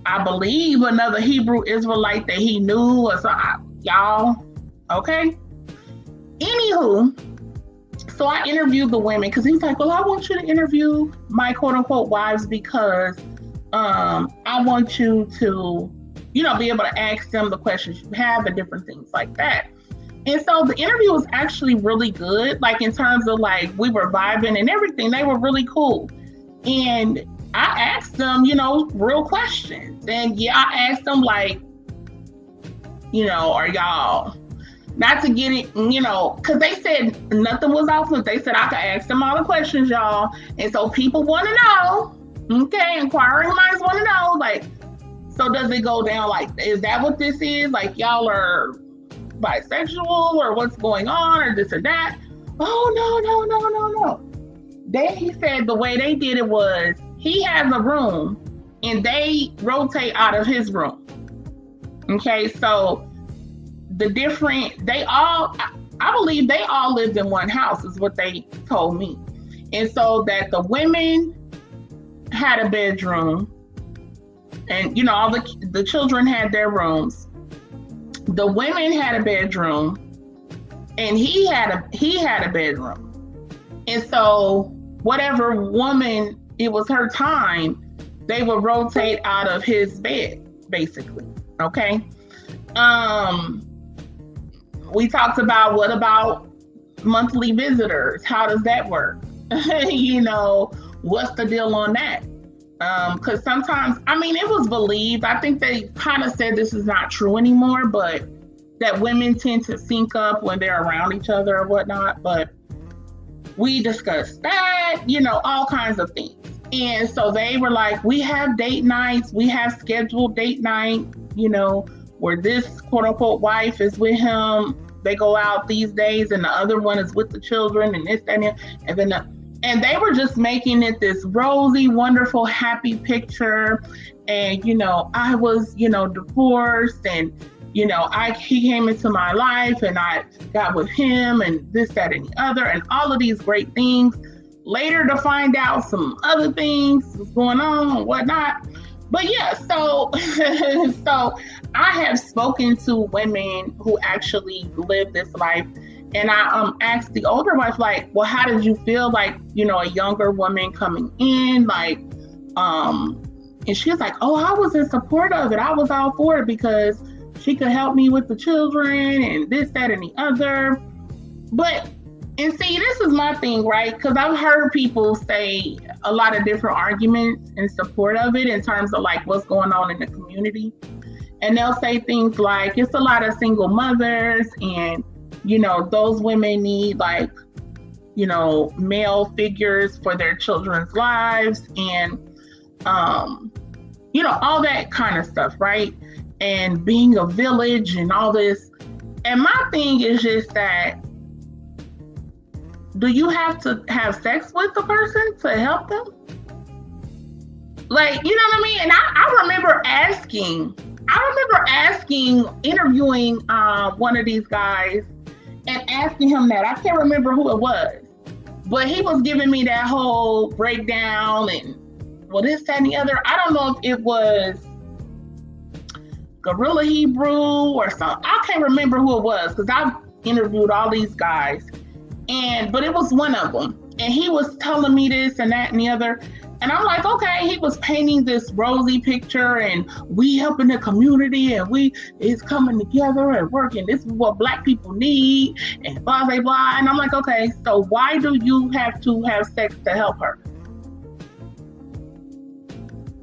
I believe, another Hebrew Israelite that he knew or something. Y'all, okay? Anywho, so I interviewed the women because he's like, well, I want you to interview my quote unquote wives because I want you to, be able to ask them the questions you have and different things like that. And so the interview was actually really good, like in terms of like we were vibing and everything. They were really cool. And I asked them, real questions. And yeah, I asked them like, are y'all, not to get it, because they said nothing was off limits. They said I could ask them all the questions, y'all. And so people want to know, okay, inquiring minds want to know, like, so does it go down like, is that what this is? Like y'all are bisexual or what's going on or this or that? Oh, no. Then he said the way they did it was he has a room and they rotate out of his room. Okay, so I believe they all lived in one house is what they told me. And so that the women had a bedroom and, all the children had their rooms. The women had a bedroom and he had a bedroom. And so whatever woman, it was her time, they would rotate out of his bed, basically. Okay. We talked about what about monthly visitors? How does that work? What's the deal on that? Because sometimes, I mean, it was believed. I think they kind of said this is not true anymore, but that women tend to sync up when they're around each other or whatnot. But we discussed that, you know, all kinds of things. And so they were like, we have date nights, we have scheduled date night, you know, where this quote unquote wife is with him. They go out these days and the other one is with the children and this, that, and then and they were just making it this rosy, wonderful, happy picture. And, you know, I was, you know, divorced and, you know, he came into my life and I got with him and this, that, and the other, and all of these great things. Later to find out some other things was going on and whatnot. But yeah, so so I have spoken to women who actually live this life. And I asked the older wife, like, well, how did you feel like, you know, a younger woman coming in? Like, and she was like, oh, I was in support of it. I was all for it because she could help me with the children and this, that, and the other. But, and see, this is my thing, right? Because I've heard people say a lot of different arguments in support of it in terms of like what's going on in the community. And they'll say things like, it's a lot of single mothers and, you know, those women need like, you know, male figures for their children's lives and, you know, all that kind of stuff, right? And being a village and all this. And my thing is just that, do you have to have sex with the person to help them? Like, you know what I mean? And I remember interviewing one of these guys and asking him that. I can't remember who it was, but he was giving me that whole breakdown and, well, this, that, and the other. I don't know if it was Gorilla Hebrew or something. I can't remember who it was because I've interviewed all these guys. But it was one of them. And he was telling me this and that and the other. And I'm like, okay, he was painting this rosy picture and we helping the community and we is coming together and working. This is what Black people need and blah, blah, blah. And I'm like, okay, so why do you have to have sex to help her?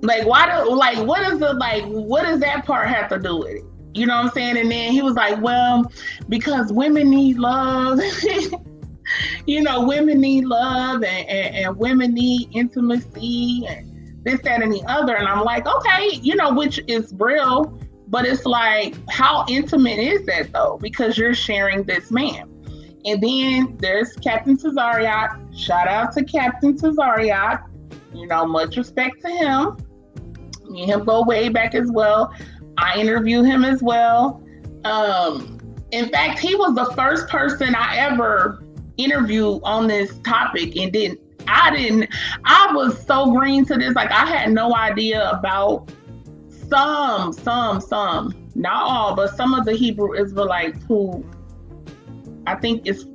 Like, what does that part have to do with it? You know what I'm saying? And then he was like, well, because women need love. You know, women need love and women need intimacy and this, that, and the other. And I'm like, okay, you know, which is real, but it's like, how intimate is that though? Because you're sharing this man. And then there's Captain Tazariot. Shout out to Captain Tazariot. You know, much respect to him. Me and him go way back as well. I interview him as well. In fact, he was the first person I ever interview on this topic and I was so green to this. Like, I had no idea about some, not all, but some of the Hebrew Israelites who I think is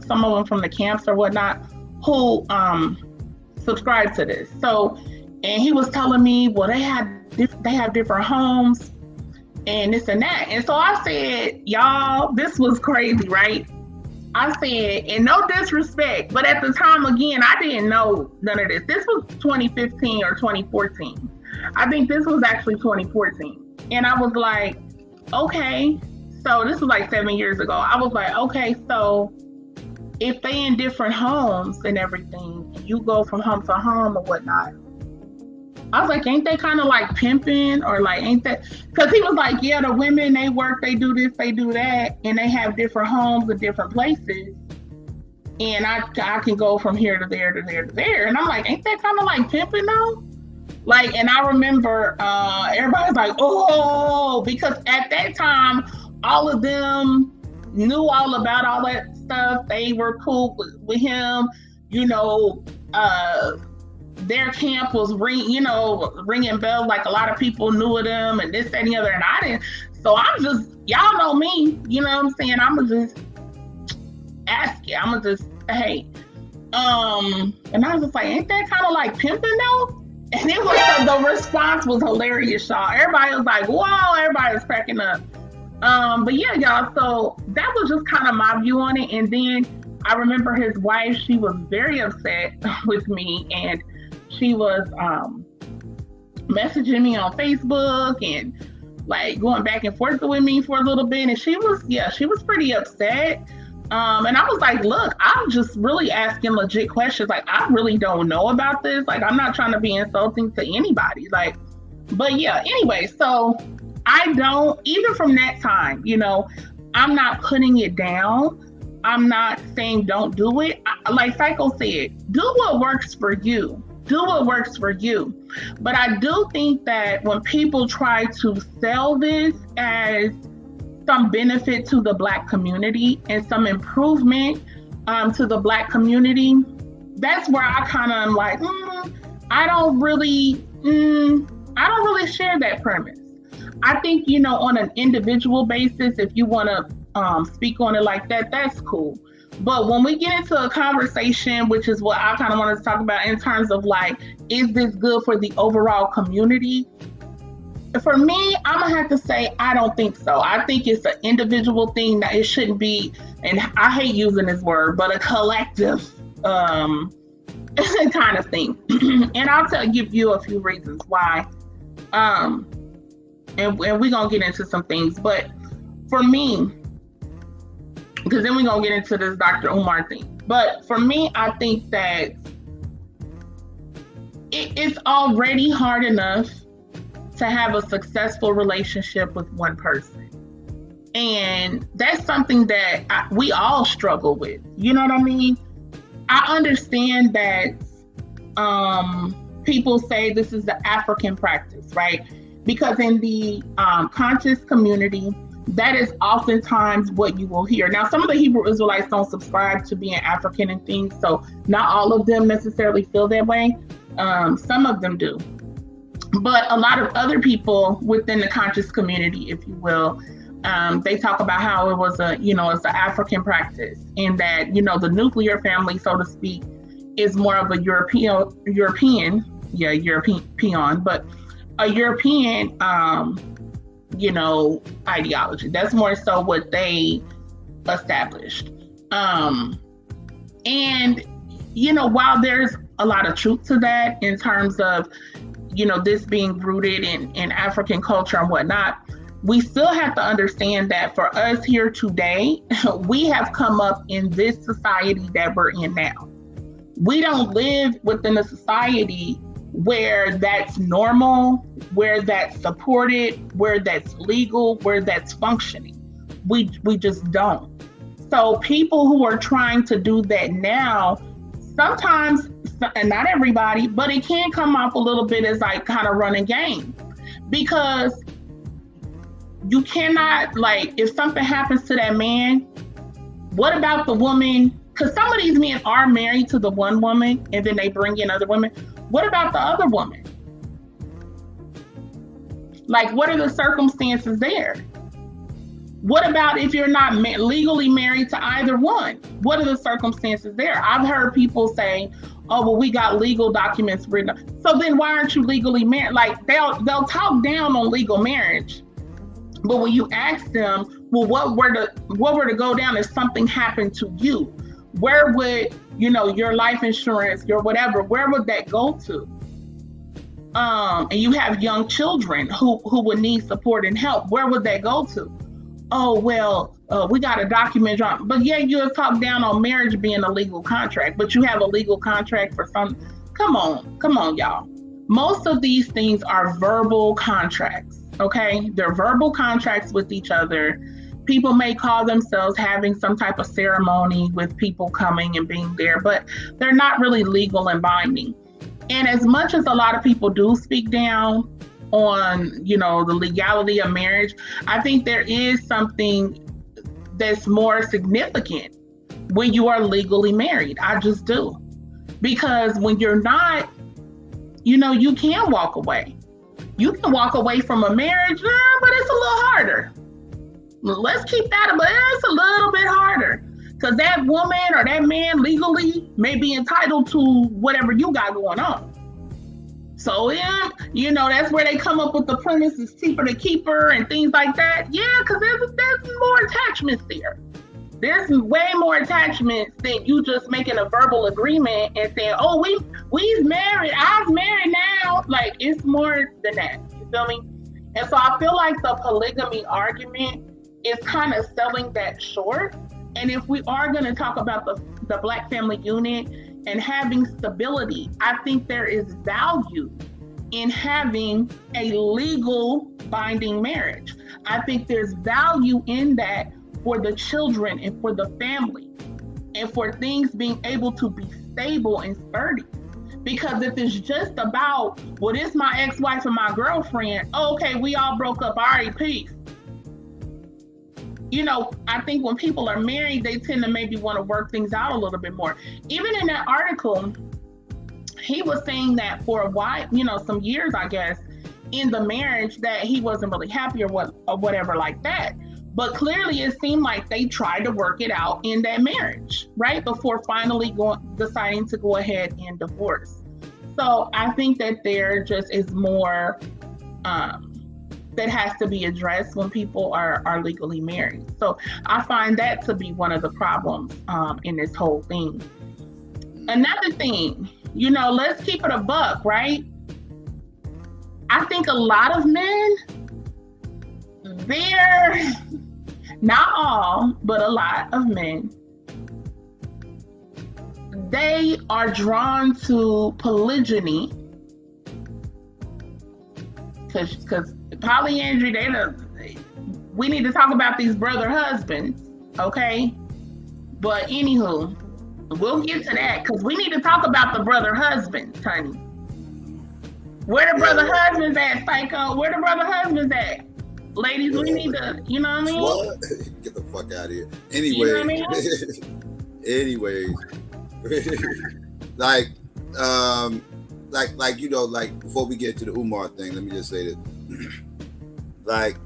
some of them from the camps or whatnot who subscribe to this. So, and he was telling me, well, they have different homes and this and that. And so I said, y'all, this was crazy, right? I said, and no disrespect, but at the time, again, I didn't know none of this. This was 2015 or 2014. I think this was actually 2014. And I was like, okay, so this was like 7 years ago. I was like, okay, so if they in different homes and everything, you go from home to home or whatnot, I was like, ain't they kind of like pimping or like, ain't that? Because he was like, yeah, the women, they work, they do this, they do that, and they have different homes and different places. And I can go from here to there to there to there. And I'm like, ain't that kind of like pimping though? Like, and I remember everybody's like, oh, because at that time, all of them knew all about all that stuff. They were cool with him, you know, their camp was ringing bells, like a lot of people knew of them and this, that, and the other, and I didn't. So I'm just, y'all know me, you know what I'm saying? I'm gonna just ask you. I'm gonna just, hey. And I was just like, ain't that kind of like pimping though? And it was, the response was hilarious, y'all. Everybody was like, whoa, everybody was cracking up. But yeah, y'all, so that was just kind of my view on it. And then I remember his wife, she was very upset with me, and she was messaging me on Facebook and like going back and forth with me for a little bit. And she was pretty upset. And I was like, look, I'm just really asking legit questions. Like, I really don't know about this. Like, I'm not trying to be insulting to anybody. Like, but yeah, anyway, so I don't, even from that time, you know, I'm not putting it down. I'm not saying don't do it. Like Psycho said, do what works for you. Do what works for you. But I do think that when people try to sell this as some benefit to the Black community and some improvement to the Black community, that's where I kind of am like, I don't really share that premise. I think, you know, on an individual basis, if you want to speak on it like that, that's cool. But when we get into a conversation, which is what I kind of wanted to talk about in terms of like, is this good for the overall community? For me, I'm gonna have to say, I don't think so. I think it's an individual thing, that it shouldn't be, and I hate using this word, but a collective kind of thing. And I'll give you a few reasons why. And we're gonna get into some things, but for me, because then we're gonna get into this Dr. Umar thing. But for me, I think that it's already hard enough to have a successful relationship with one person. And that's something that we all struggle with. You know what I mean? I understand that people say this is the African practice, right? Because in the conscious community, that is oftentimes what you will hear. Now, some of the Hebrew Israelites don't subscribe to being African and things, so not all of them necessarily feel that way. Some of them do. But a lot of other people within the conscious community, if you will, they talk about how it was it's an African practice, and that, you know, the nuclear family, so to speak, is more of a European, but a European, ideology. That's more so what they established. And, you know, while there's a lot of truth to that in terms of, you know, this being rooted in African culture and whatnot, we still have to understand that for us here today, we have come up in this society that we're in now. We don't live within a society where that's normal, where that's supported, where that's legal, where that's functioning. We just don't. So people who are trying to do that now, sometimes, and not everybody, but it can come off a little bit as like kind of running game, because you cannot, like, if something happens to that man, what about the woman? Because some of these men are married to the one woman and then they bring in other women. What about the other woman? Like, what are the circumstances there? What about if you're not legally married to either one? What are the circumstances there? I've heard people say, oh, well, we got legal documents written up. So then why aren't you legally married? Like, they'll talk down on legal marriage. But when you ask them, well, what were to go down if something happened to you? Where would, you know, your life insurance, your whatever, where would that go to? And you have young children who would need support and help. Where would that go to? Oh, well, we got a document on, but yeah, you have talked down on marriage being a legal contract, but you have a legal contract for some. Come on, y'all. Most of these things are verbal contracts, okay? They're verbal contracts with each other. People may call themselves having some type of ceremony with people coming and being there, but they're not really legal and binding. And as much as a lot of people do speak down on, you know, the legality of marriage, I think there is something that's more significant when you are legally married. I just do. Because when you're not, you know, you can walk away. You can walk away from a marriage, but it's a little harder. Let's keep that, but it's a little bit harder. Because that woman or that man legally may be entitled to whatever you got going on. So, yeah, you know, that's where they come up with the premise is cheaper to keep her and things like that. Yeah, because there's more attachments there. There's way more attachments than you just making a verbal agreement and saying, "Oh, we's married. I'm married now." Like, it's more than that. You feel me? And so I feel like the polygamy argument is kind of selling that short. And if we are going to talk about the Black family unit and having stability, I think there is value in having a legal binding marriage. I think there's value in that for the children and for the family and for things being able to be stable and sturdy. Because if it's just about, well, this is my ex-wife and my girlfriend, oh, okay, we all broke up, all right, peace. You know, I think when people are married, they tend to maybe want to work things out a little bit more. Even in that article, he was saying that for a while, you know, some years, I guess, in the marriage that he wasn't really happy or whatever like that. But clearly it seemed like they tried to work it out in that marriage, right? Before finally deciding to go ahead and divorce. So I think that there just is more that has to be addressed when people are legally married. So I find that to be one of the problems in this whole thing. Another thing, you know, let's keep it a buck, right? I think a lot of men, they're, not all, but a lot of men, they are drawn to polygyny because polyandry, we need to talk about these brother husbands, okay? But anywho, we'll get to that because we need to talk about the brother husbands, honey. Where the brother husbands at, Psycho? Where the brother husbands at? Ladies, we need to, you know what I mean? What? Get the fuck out of here. Anyway, you know what I mean? like, you know, like before we get to the Umar thing, let me just say this. Like,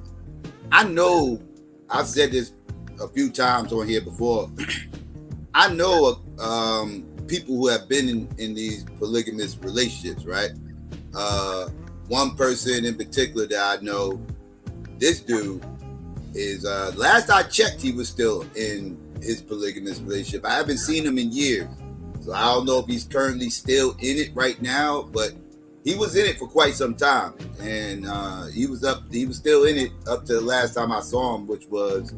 I know I've said this a few times on here before. I know people who have been in these polygamous relationships, right? One person in particular that I know, this dude is, last I checked, he was still in his polygamous relationship. I haven't seen him in years. So I don't know if he's currently still in it right now, but he was in it for quite some time. And he was still in it up to the last time I saw him, which was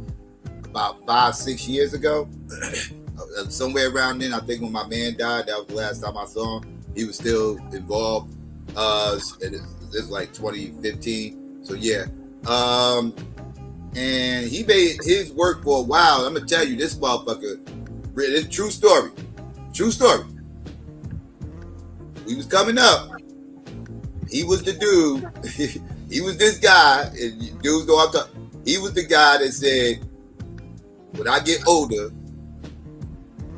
about 5-6 years ago. Somewhere around then, I think when my man died, that was the last time I saw him. He was still involved. This is like 2015. So yeah. And he made his work for a while. I'm gonna tell you, this motherfucker, it's true story. True story. We was coming up. He was the dude. He was this guy. And dudes go up to. He was the guy that said, when I get older,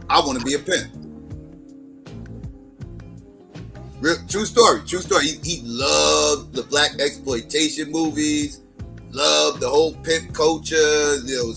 I want to be a pimp. True story. True story. He loved the black exploitation movies. Loved the whole pimp culture. You know,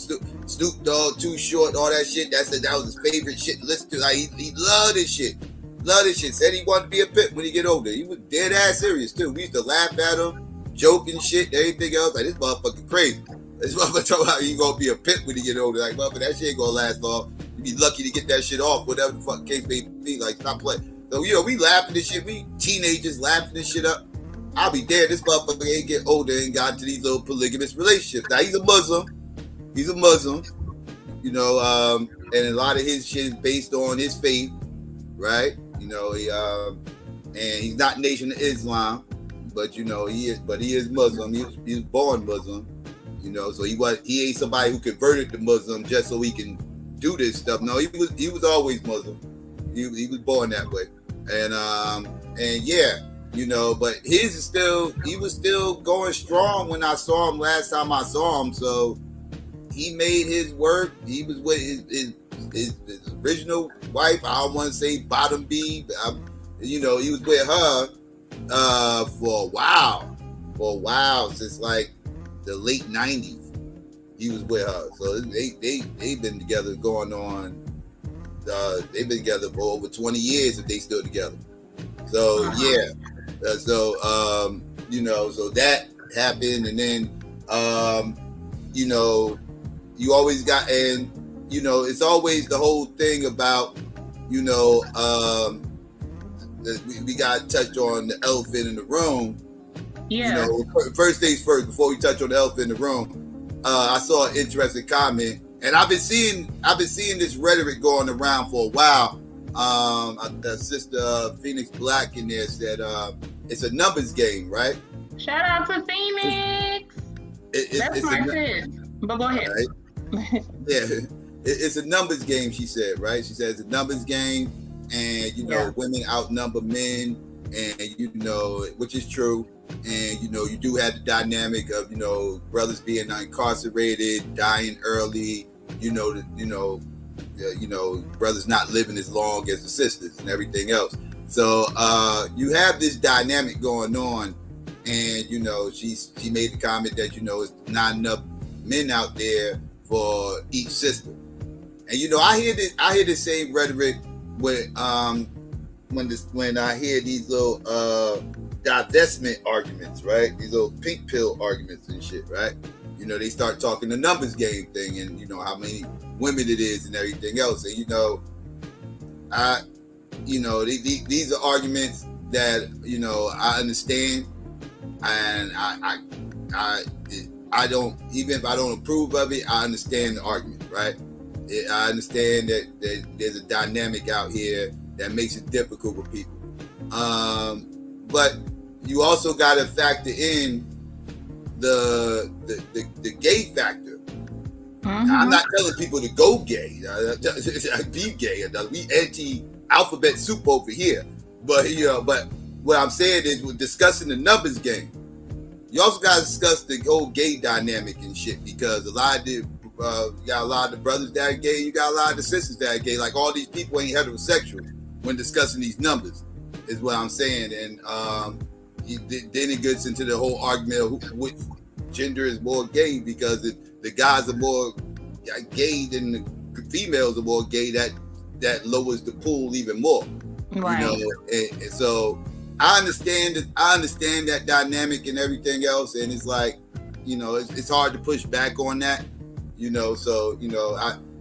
Snoop Dogg, Too Short, all that shit. That was his favorite shit to listen to. Like he loved this shit. Loved this shit. Said he wanted to be a pimp when he get older. He was dead ass serious too. We used to laugh at him, joking shit, everything else. Like, this motherfucker crazy. This motherfucker talking about he gonna be a pimp when he get older. Like, motherfucker, that shit ain't gonna last long. You be lucky to get that shit off, whatever the fuck case may be. Like, stop playing. So, you know, we laughing this shit. We teenagers laughing this shit up. I'll be dead. This motherfucker ain't get older and got into these little polygamous relationships. Now, he's a Muslim. You know, and a lot of his shit is based on his faith, right? You know, and he's not Nation of Islam, but you know, he is Muslim. He was born Muslim, you know, so he ain't somebody who converted to Muslim just so he can do this stuff. No, he was always Muslim. He was born that way. And yeah, you know, but he was still going strong when I saw him last time I saw him. So he made his work. He was with his original wife. I don't want to say bottom B. You know, he was with her for a while, since like the late 90s. He was with her. So they've been together going on. They've been together for over 20 years if they still together. So yeah. You know, so that happened, and then you know, you always got, and you know, it's always the whole thing about, you know, we got to touch on the elephant in the room. Yeah. You know, first things first, before we touch on the elephant in the room, I saw an interesting comment, and I've been seeing this rhetoric going around for a while. Sister Phoenix Black in there said it's a numbers game, right? Shout out to Phoenix. That's my sis. But go ahead. Right? Yeah, it's a numbers game, she said, right? She said it's a numbers game, and you know, women outnumber men, and you know, which is true. And you know, you do have the dynamic of, you know, brothers being incarcerated, dying early. You know, brothers not living as long as the sisters and everything else. So you have this dynamic going on, and you know, she made the comment that, you know, it's not enough men out there for each sister. And you know, I hear the same rhetoric when I hear these little divestment arguments, right? These little pink pill arguments and shit, right? You know, they start talking the numbers game thing, and you know how many women it is and everything else. And you know, these are arguments that, you know, I understand, and I don't, even if I don't approve of it, I understand the argument, right? I understand that there's a dynamic out here that makes it difficult for people. But you also got to factor in the gay factor. Mm-hmm. I'm not telling people to go gay. Be gay. We anti-alphabet soup over here. But you know, but what I'm saying is, we're discussing the numbers game. You also got to discuss the whole gay dynamic and shit, because a lot of you got a lot of the brothers that are gay, you got a lot of the sisters that are gay. Like, all these people ain't heterosexual when discussing these numbers, is what I'm saying. And then it gets into the whole argument of which gender is more gay, because the guys are more gay than the females are more gay, that lowers the pool even more. Right. You know, and so I understand that dynamic and everything else, and it's like, you know, it's hard to push back on that, you know. So, you know,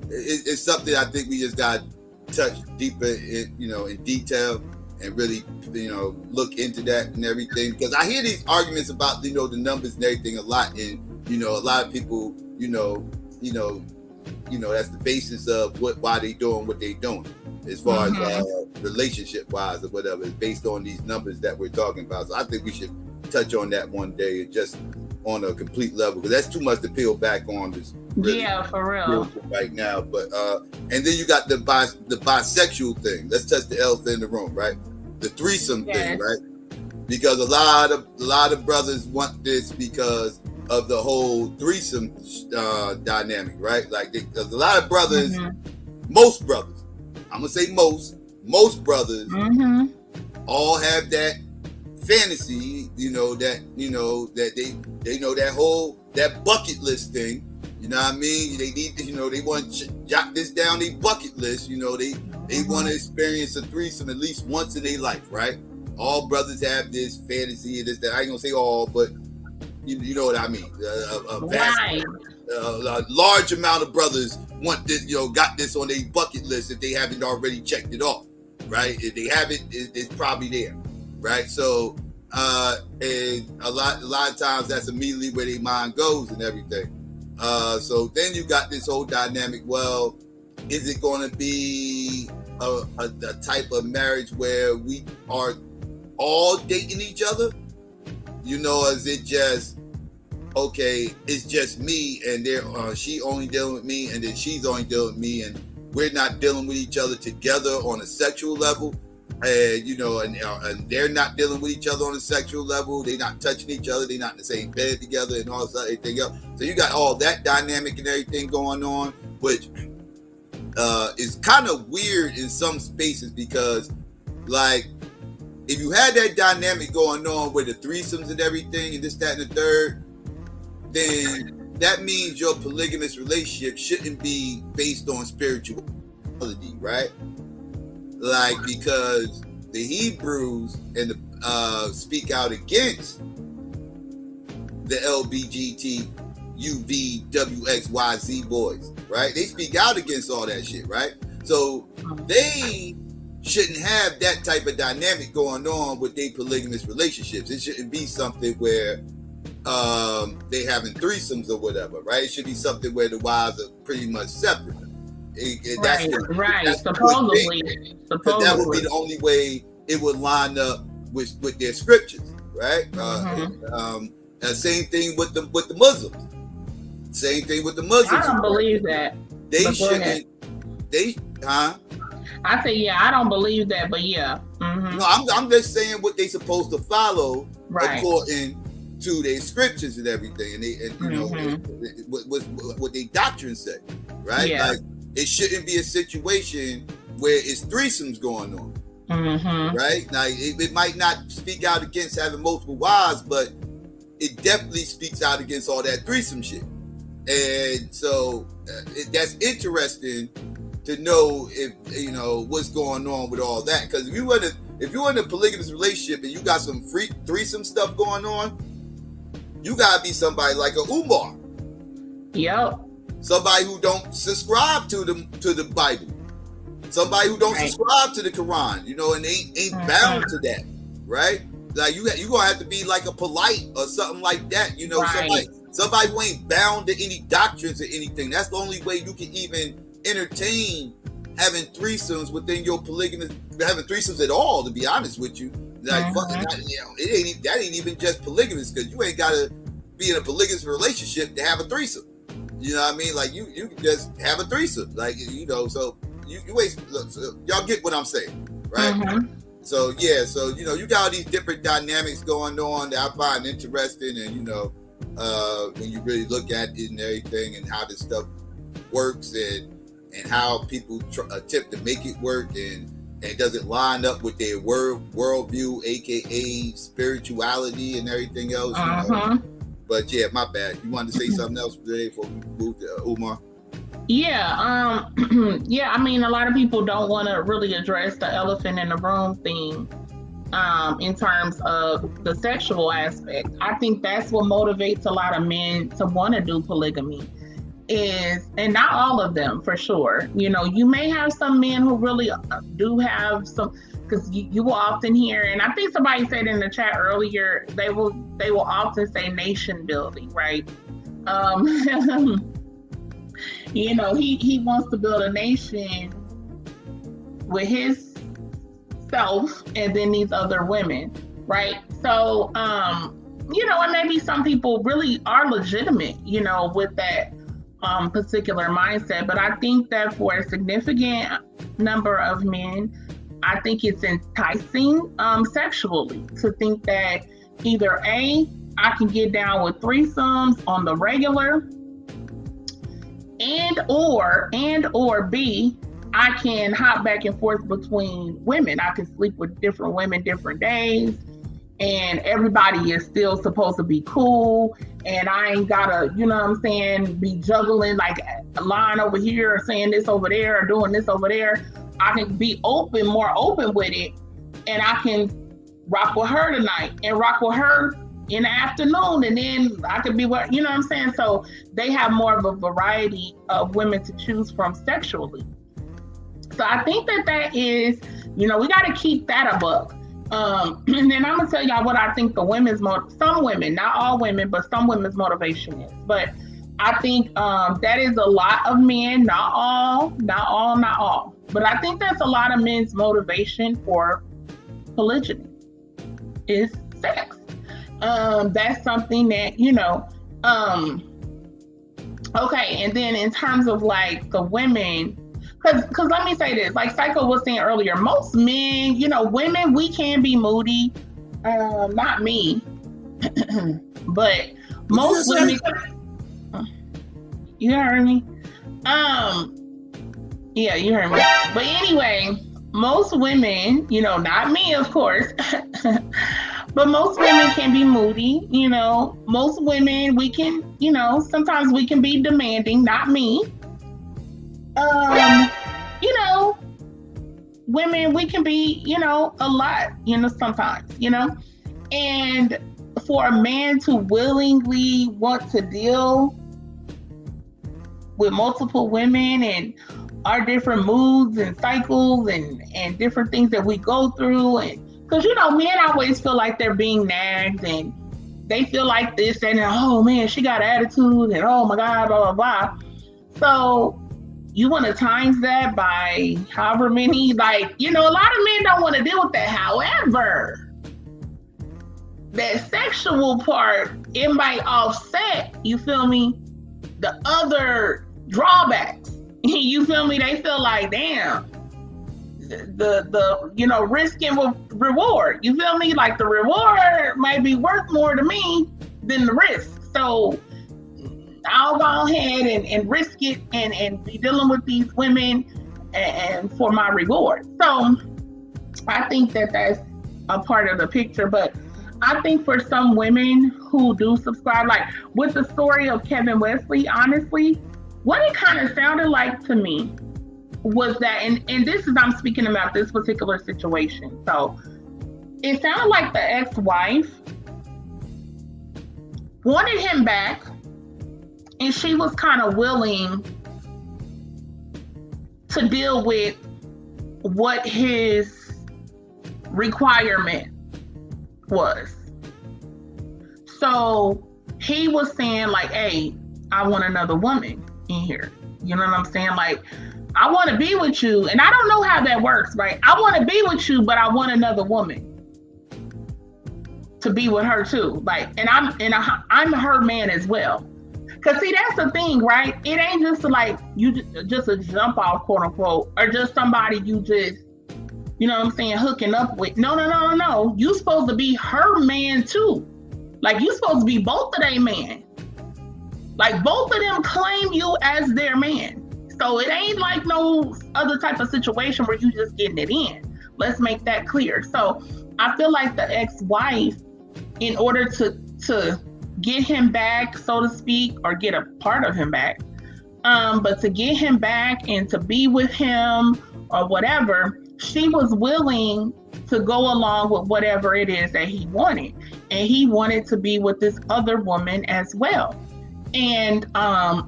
it's something I think we just got to touch deeper in detail, and really, you know, look into that and everything, because I hear these arguments about, you know, the numbers and everything a lot, and you know, a lot of people, you know, that's the basis of why they doing what they doing, as far as relationship wise or whatever. It's based on these numbers that we're talking about. So I think we should touch on that one day, just on a complete level, because that's too much to peel back on. This really, for real right now. But and then you got the bisexual thing. Let's touch the elephant in the room, right? The threesome thing, right? Because a lot of brothers want this because of the whole threesome dynamic, right? Like, because a lot of brothers, most brothers, I'm gonna say most brothers, all have that fantasy, you know, that they know that bucket list thing. You know what I mean? They need, you know, they want to jot this down their bucket list. You know, they want to experience a threesome at least once in their life, right? All brothers have this fantasy, this, that. I ain't gonna say all, but you know what I mean. A large amount of brothers want this, you know, got this on their bucket list if they haven't already checked it off, right? If they haven't, it's probably there, right? So, and a lot of times that's immediately where their mind goes and everything. So then you got this whole dynamic. Well, is it going to be a type of marriage where we are all dating each other? You know, is it just, okay, it's just me, and she only dealing with me, and then she's only dealing with me, and we're not dealing with each other together on a sexual level, and you know, and they're not dealing with each other on a sexual level. They're not touching each other. They're not in the same bed together, and all this everything else. So you got all that dynamic and everything going on, which is kind of weird in some spaces, because, like, if you had that dynamic going on with the threesomes and everything, and this, that, and the third, then that means your polygamous relationship shouldn't be based on spirituality, right? Like, because the Hebrews and the speak out against the LBGT, UVWXYZ boys, right? They speak out against all that shit, right? So they shouldn't have that type of dynamic going on with their polygamous relationships. It shouldn't be something where they having threesomes or whatever, right? It should be something where the wives are pretty much separate. That's supposedly. That would be the only way it would line up with their scriptures, right? Same thing with the Muslims. Same thing with the Muslims. I don't believe that. They shouldn't. I say, yeah, I don't believe that, but yeah. No, I'm just saying what they supposed to follow according to their scriptures and everything, and you know what they doctrine say, right? Yeah. Like it shouldn't be a situation where it's threesomes going on, right? Like it might not speak out against having multiple wives, but it definitely speaks out against all that threesome shit, and so that's interesting to know if you know what's going on with all that. Because if you're in a polygamous relationship and you got some free threesome stuff going on, you gotta be somebody like a Umar. Yep. Somebody who don't subscribe to the Bible. Somebody who don't subscribe to the Quran. You know, and ain't bound to that, right? Like you gonna have to be like a polite or something like that. You know, somebody who ain't bound to any doctrines or anything. That's the only way you can even entertain having threesomes within your polygamous, having threesomes at all, to be honest with you. Like that ain't even just polygamous, because you ain't gotta be in a polygamous relationship to have a threesome. You know what I mean? Like you can just have a threesome, like you know. So you y'all get what I'm saying, right? So yeah, so you know, you got all these different dynamics going on that I find interesting, and you know, when you really look at it and everything, and how this stuff works, and how people attempt to make it work, and does it line up with their worldview, aka spirituality and everything else. You know? But yeah, my bad. You wanted to say something else today before we move to Umar? Yeah, yeah. I mean, a lot of people don't want to really address the elephant in the room thing in terms of the sexual aspect. I think that's what motivates a lot of men to want to do polygamy. And not all of them, for sure. You know, you may have some men who really do have some, because you will often hear, and I think somebody said in the chat earlier, they will often say nation building, right? You know, he wants to build a nation with his self and then these other women, right? So, you know, and maybe some people really are legitimate, you know, with that particular mindset. But I think that for a significant number of men, I think it's enticing sexually to think that either A, I can get down with threesomes on the regular, and or B, I can hop back and forth between women. I can sleep with different women different days, and everybody is still supposed to be cool, and I ain't gotta, you know what I'm saying, be juggling like a line over here or saying this over there or doing this over there. I can be more open with it, and I can rock with her tonight and rock with her in the afternoon, and then I could be what, you know what I'm saying? So they have more of a variety of women to choose from sexually. So I think that is, you know, we got to keep that a buck. And then I'm gonna tell y'all what I think some women, not all women, but some women's motivation is. But I think that is a lot of men, not all. But I think that's a lot of men's motivation for polygyny is sex. That's something that, you know, okay. And then in terms of like the women, because let me say this, like Psycho was saying earlier, most men, you know, women, we can be moody. Not me, but most women, you heard me? Yeah, you heard me. But anyway, most women, you know, not me, of course, but most women can be moody, you know. Most women, we can, you know, sometimes we can be demanding, not me. You know, women, we can be, you know, a lot, you know, sometimes, you know. And for a man to willingly want to deal with multiple women and our different moods and cycles and different things that we go through. And because, you know, men always feel like they're being nagged and they feel like this and, oh man, she got attitude and oh my God, blah, blah, blah. So you want to times that by however many, like, you know, a lot of men don't want to deal with that. However, that sexual part, it might offset, you feel me, the other drawbacks. You feel me? They feel like, damn, the you know, risk and reward. You feel me? Like the reward might be worth more to me than the risk. So I'll go ahead and risk it and be dealing with these women and for my reward. So I think that that's a part of the picture. But I think for some women who do subscribe, like with the story of Kevin Wesley, honestly, what it kind of sounded like to me was that, and this is, I'm speaking about this particular situation. So it sounded like the ex-wife wanted him back, and she was kind of willing to deal with what his requirement was. So he was saying like, hey, I want another woman in here. You know what I'm saying? Like, I want to be with you. And I don't know how that works, right? I want to be with you, but I want another woman to be with her too. Like, and I'm her man as well. Cause see, that's the thing, right? It ain't just like you just a jump off, quote unquote, or just somebody you just, you know what I'm saying, hooking up with. No. You supposed to be her man too. Like, you supposed to be both of their man. Like, both of them claim you as their man. So it ain't like no other type of situation where you just getting it in. Let's make that clear. So I feel like the ex-wife, in order to get him back, so to speak, or get a part of him back, but to get him back and to be with him or whatever, she was willing to go along with whatever it is that he wanted. And he wanted to be with this other woman as well. And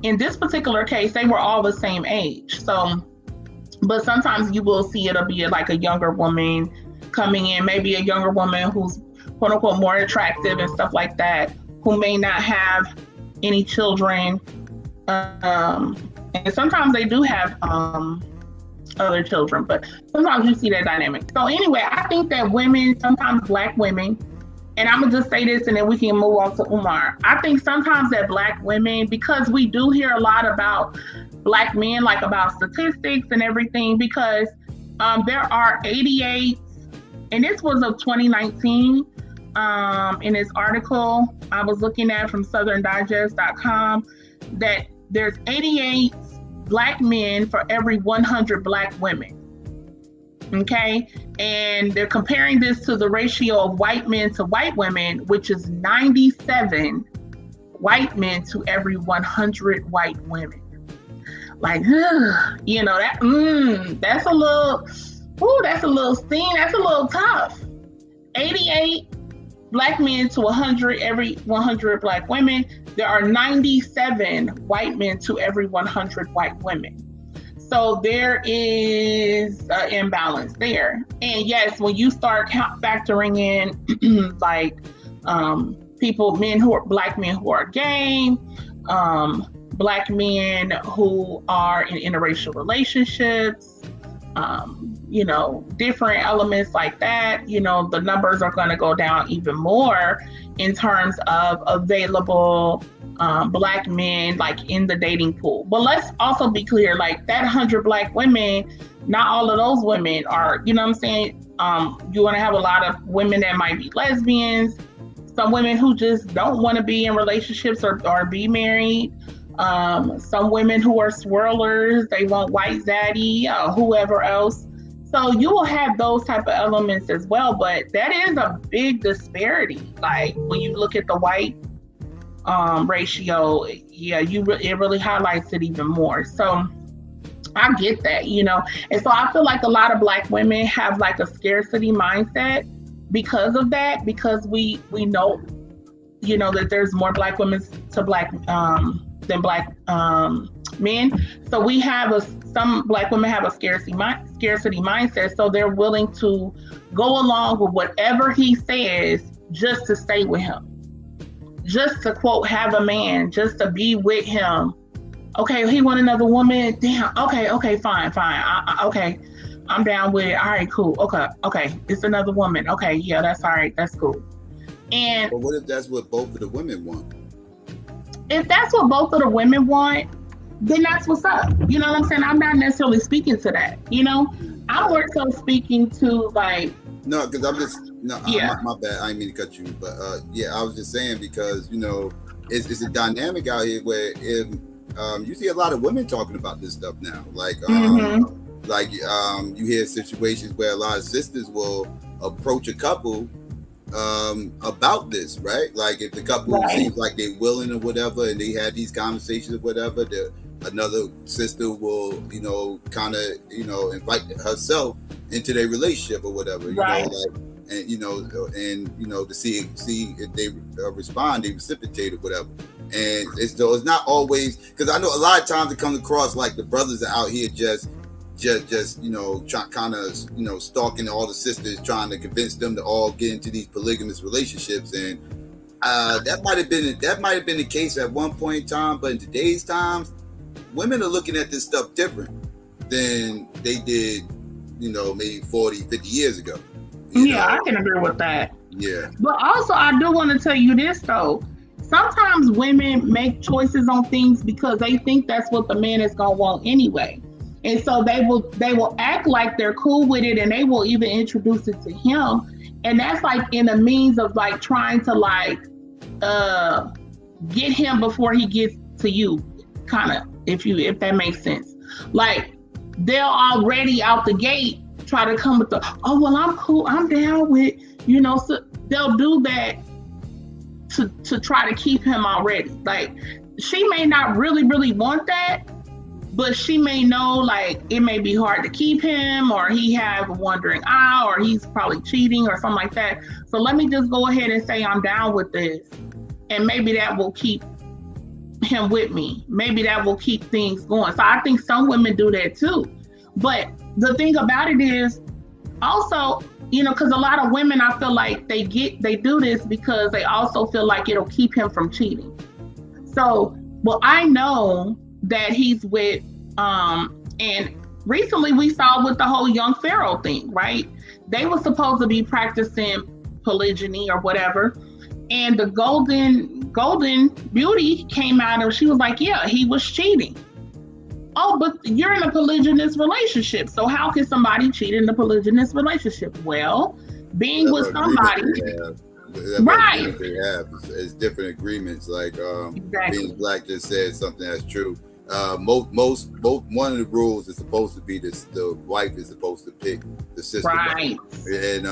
in this particular case, they were all the same age. So, but sometimes you will see it'll be like a younger woman coming in, maybe a younger woman who's quote unquote more attractive and stuff like that, who may not have any children. And sometimes they do have other children, but sometimes you see that dynamic. So anyway, I think that women, sometimes Black women, and I'm gonna just say this and then we can move on to Umar. I think sometimes that Black women, because we do hear a lot about Black men, like about statistics and everything, because there are 88, and this was of 2019, in this article I was looking at from southerndigest.com, that there's 88 Black men for every 100 Black women. Okay, and they're comparing this to the ratio of white men to white women, which is 97 white men to every 100 white women. Like, you know, that's a little, that's a little sting, that's a little tough. 88 Black men to 100 every 100 Black women. There are 97 white men to every 100 white women. So there is an imbalance there. And yes, when you start factoring in like people, men who are Black men who are gay, Black men who are in interracial relationships, you know, different elements like that, you know, the numbers are going to go down even more in terms of available Black men, like in the dating pool. But let's also be clear, like that 100 Black women, not all of those women are, you know what I'm saying? You want to have a lot of women that might be lesbians, some women who just don't want to be in relationships or be married. Some women who are swirlers, they want white zaddy, whoever else. So you will have those type of elements as well, but that is a big disparity. Like when you look at the white ratio, yeah, it really highlights it even more. So I get that, you know, and so I feel like a lot of Black women have like a scarcity mindset because of that, because we know, you know, that there's more Black women to Black than Black men. So we have some Black women have a scarcity mindset, so they're willing to go along with whatever he says just to stay with him, just to quote have a man, just to be with him. Okay, he want another woman. Damn. Okay, fine. Okay, I'm down with it. All right, cool. Okay, it's another woman. Okay, yeah, that's all right. That's cool. And but what if that's what both of the women want? If that's what both of the women want, then that's what's up. You know what I'm saying? I'm not necessarily speaking to that. You know, I'm more so speaking to like. No, because I'm just my bad. I didn't mean to cut you, but I was just saying because it's a dynamic out here where if you see a lot of women talking about this stuff now, like you hear situations where a lot of sisters will approach a couple about this, right? Like if the couple seems like they're willing or whatever, and they have these conversations or whatever, another sister will, kind of, invite herself into their relationship or whatever, to see if they respond, they reciprocate or whatever. And it's not always, because I know a lot of times it comes across like the brothers are out here just stalking all the sisters, trying to convince them to all get into these polygamous relationships, and that might have been the case at one point in time, but in today's times, women are looking at this stuff different than they did, maybe 40, 50 years ago. I can agree with that. Yeah. But also, I do want to tell you this though. Sometimes women make choices on things because they think that's what the man is gonna want anyway. And so they will act like they're cool with it, and they will even introduce it to him. And that's like in a means of like trying to like get him before he gets to you, kind of, if that makes sense. Like they'll already out the gate try to come with the, oh well, I'm cool, I'm down with, so they'll do that to try to keep him already. Like she may not really want that, but she may know like it may be hard to keep him, or he have a wandering eye, or he's probably cheating or something like that. So let me just go ahead and say I'm down with this, and maybe that will keep him with me. Maybe that will keep things going. So I think some women do that too. But the thing about it is also, because a lot of women, I feel like they do this because they also feel like it'll keep him from cheating. So, well, I know that he's with, and recently we saw with the whole young Pharaoh thing, right? They were supposed to be practicing polygyny or whatever. And the golden beauty came out and she was like, yeah, he was cheating. Oh, but you're in a polygynous relationship. So how can somebody cheat in a polygynous relationship? Well, being with somebody. Right. They have it's different agreements. Like being Black just said something that's true. Most one of the rules is supposed to be this: the wife is supposed to pick the sister, right? And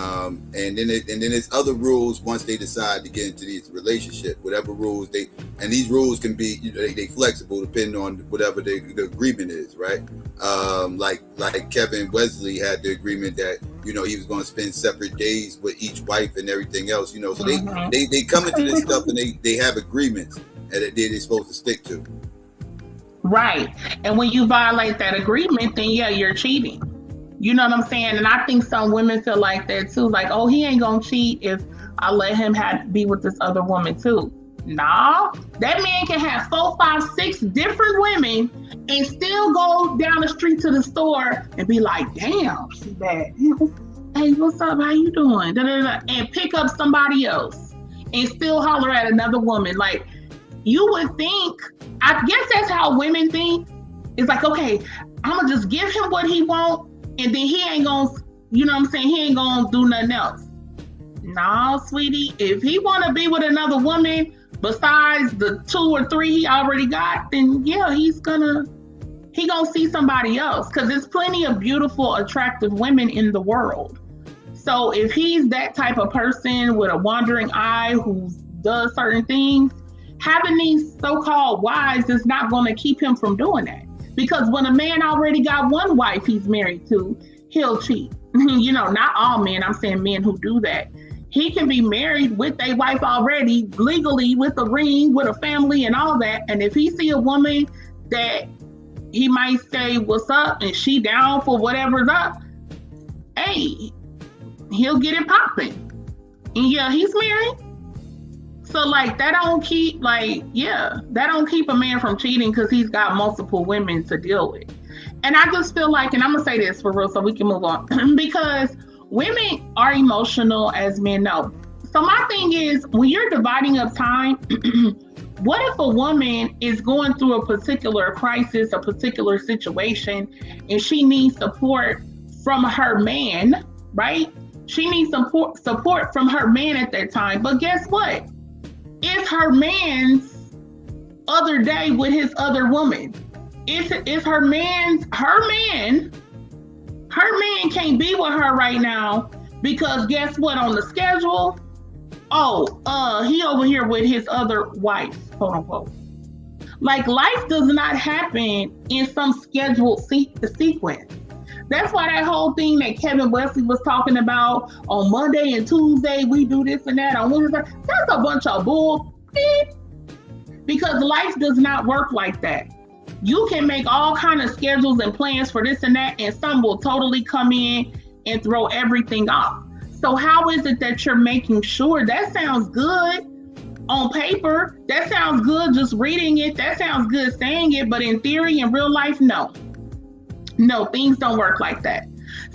then there's other rules once they decide to get into these relationship. Whatever rules these rules can be they flexible depending on whatever the agreement is, right? Like Kevin Wesley had the agreement that he was going to spend separate days with each wife and everything else. So they come into this stuff and they have agreements that they're supposed to stick to. Right. And when you violate that agreement, then yeah, you're cheating. You know what I'm saying? And I think some women feel like that too. Like, oh, he ain't gonna cheat if I let him be with this other woman too. Nah, that man can have 4, 5, 6 different women and still go down the street to the store and be like, damn, she bad. Hey, what's up? How you doing? Da-da-da. And pick up somebody else and still holler at another woman. Like, you would think, I guess that's how women think. It's like, okay, I'm gonna just give him what he wants, and then he ain't gonna, he ain't gonna do nothing else. Nah, sweetie, if he wanna be with another woman besides the 2 or 3 he already got, then yeah, he gonna see somebody else, because there's plenty of beautiful, attractive women in the world. So if he's that type of person with a wandering eye who does certain things, having these so-called wives is not going to keep him from doing that. Because when a man already got one wife he's married to, he'll cheat. Not all men, I'm saying men who do that. He can be married with a wife already, legally, with a ring, with a family and all that. And if he see a woman that he might say what's up and she down for whatever's up. Hey, he'll get it popping. And yeah, he's married. So like that don't keep a man from cheating because he's got multiple women to deal with. And I just feel like, and I'm gonna say this for real so we can move on, because women are emotional as men know. So my thing is, when you're dividing up time, what if a woman is going through a particular crisis, a particular situation, and she needs support from her man, right? She needs support from her man at that time. But guess what? It's her man's other day with his other woman. It's her man can't be with her right now because guess what? On the schedule, he over here with his other wife, quote unquote. Like life does not happen in some scheduled sequence. That's why that whole thing that Kevin Wesley was talking about on Monday and Tuesday, we do this and that on Wednesday, that's a bunch of bull. Because life does not work like that. You can make all kind of schedules and plans for this and that, and some will totally come in and throw everything off. So how is it that you're making sure? That sounds good on paper. That sounds good just reading it. That sounds good saying it, but in theory, in real life, no. No, things don't work like that.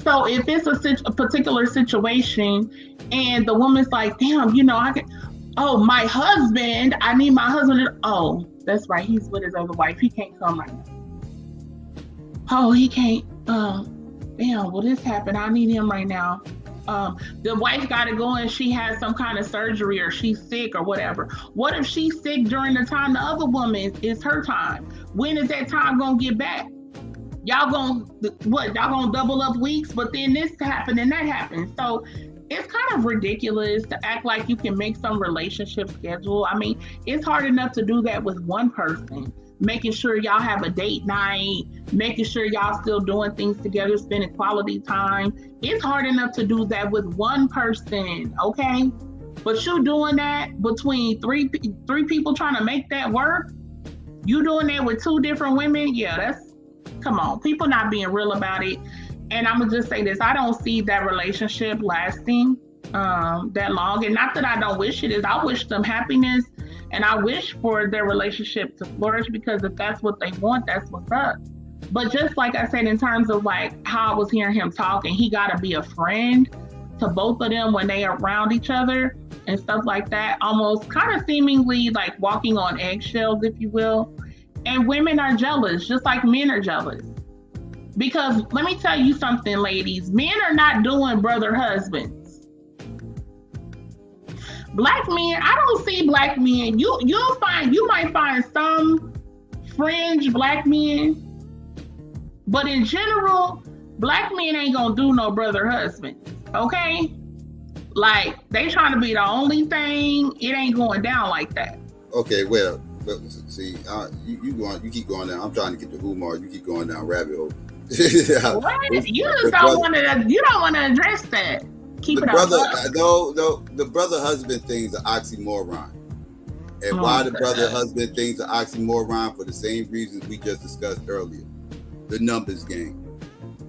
So if it's a particular situation and the woman's like, damn, my husband, I need my husband. Oh, that's right. He's with his other wife. He can't come right now. Oh, he can't. Damn, well, this happened. I need him right now. The wife got to go and she has some kind of surgery or she's sick or whatever. What if she's sick during the time the other woman is her time? When is that time going to get back? Y'all gonna double up weeks, but then this happened and that happened. So it's kind of ridiculous to act like you can make some relationship schedule. I mean, it's hard enough to do that with one person, making sure y'all have a date night, making sure y'all still doing things together, spending quality time. It's hard enough to do that with one person, okay? But you doing that between three people trying to make that work? You doing that with two different women? Yeah, come on, people not being real about it. And I'm gonna just say this, I don't see that relationship lasting that long. And not that I don't wish it is, I wish them happiness and I wish for their relationship to flourish, because if that's what they want, that's what's up. But just like I said, in terms of like how I was hearing him talk, and he gotta be a friend to both of them when they are around each other and stuff like that, almost kind of seemingly like walking on eggshells, if you will. And women are jealous, just like men are jealous. Because let me tell you something, ladies, men are not doing brother husbands. Black men, I don't see black men. You might find some fringe black men, but in general, black men ain't gonna do no brother husbands, okay? Like, they trying to be the only thing, it ain't going down like that. Okay, well, see, you keep going down. I'm trying to get to Umar. You keep going down rabbit hole. What? You just don't want to. You don't want to address that. Keep it up. The brother husband thing's an oxymoron. And why the brother husband thing's an oxymoron? For the same reasons we just discussed earlier. The numbers game.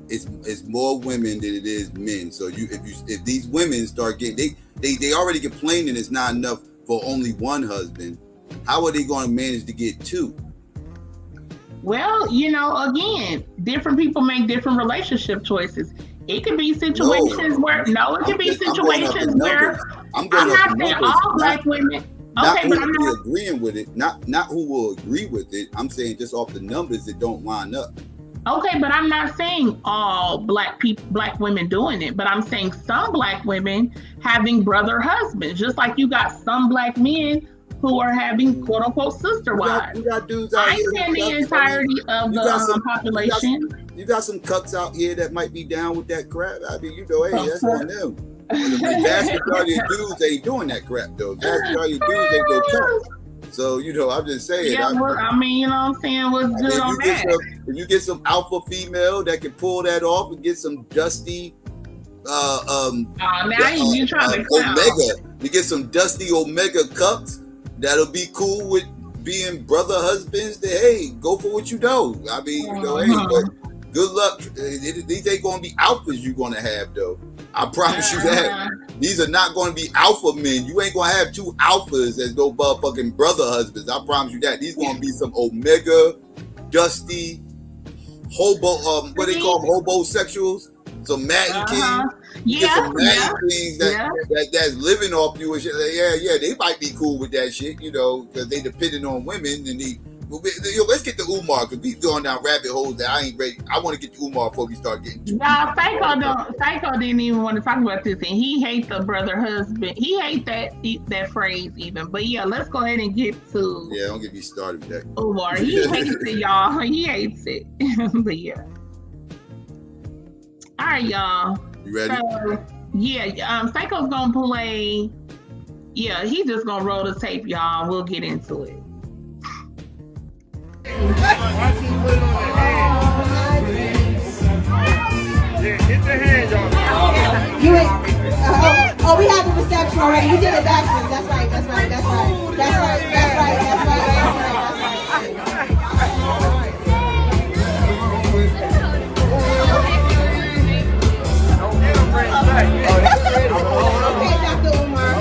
It's more women than it is men. So if these women start getting they already complaining it's not enough for only one husband. How are they going to manage to get two? Well, again, different people make different relationship choices. It could be situations where I'm not saying all black women. Not who will be agreeing with it, not who will agree with it. I'm saying just off the numbers that don't line up. Okay, but I'm not saying all black women doing it, but I'm saying some black women having brother husbands, just like you got some black men who are having quote unquote sister wives. You got dudes out here. I the entirety of the population. You got some cucks out here that might be down with that crap. I mean, hey, that's on them. The vast majority of dudes ain't doing that crap though. The vast majority of dudes ain't go talk. So, I'm just saying. Yeah, I mean, you know what I'm saying? What's good on that? If you get some alpha female that can pull that off and get some dusty you trying to Omega. You get some dusty Omega cups that'll be cool with being brother husbands, then hey, go for what you know. I mean, you know, hey, but good luck. These ain't gonna be alphas you're gonna have though. I promise you that. These are not gonna be alpha men. You ain't gonna have two alphas as no motherfucking brother husbands. I promise you that. These gonna be some omega, dusty, hobo, what they call them, hobosexuals. Some Madden King. Some Madden Kings that's living off you and shit. Yeah, they might be cool with that shit, you know, because they depending on women and let's get to Umar because we going down rabbit holes that I ain't ready. I want to get to Umar before we start getting to Psycho didn't even want to talk about this, and he hates the brother husband. He hates that phrase even. But yeah, let's go ahead and get to. Yeah, don't get me started with that. Umar, he hates it, y'all. He hates it. But yeah. All right, y'all. You ready? So, Psycho's gonna play. Yeah, he's just gonna roll the tape, y'all. We'll get into it. We have the reception already. We did it backwards. That's right. Okay, Dr. Umar.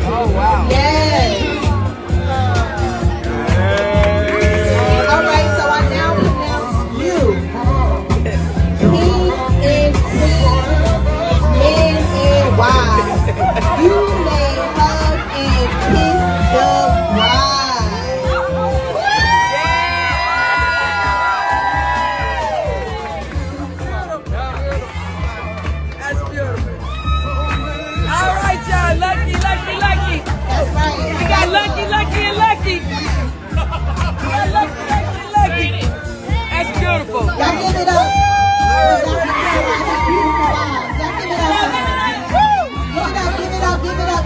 Oh, wow. Yes. All right, so I now pronounce you King and Queen, men and wives. You may hug and kiss the bride. That's beautiful. All right, y'all. Lucky. That's right. We got lucky. That's beautiful. Y'all give it up.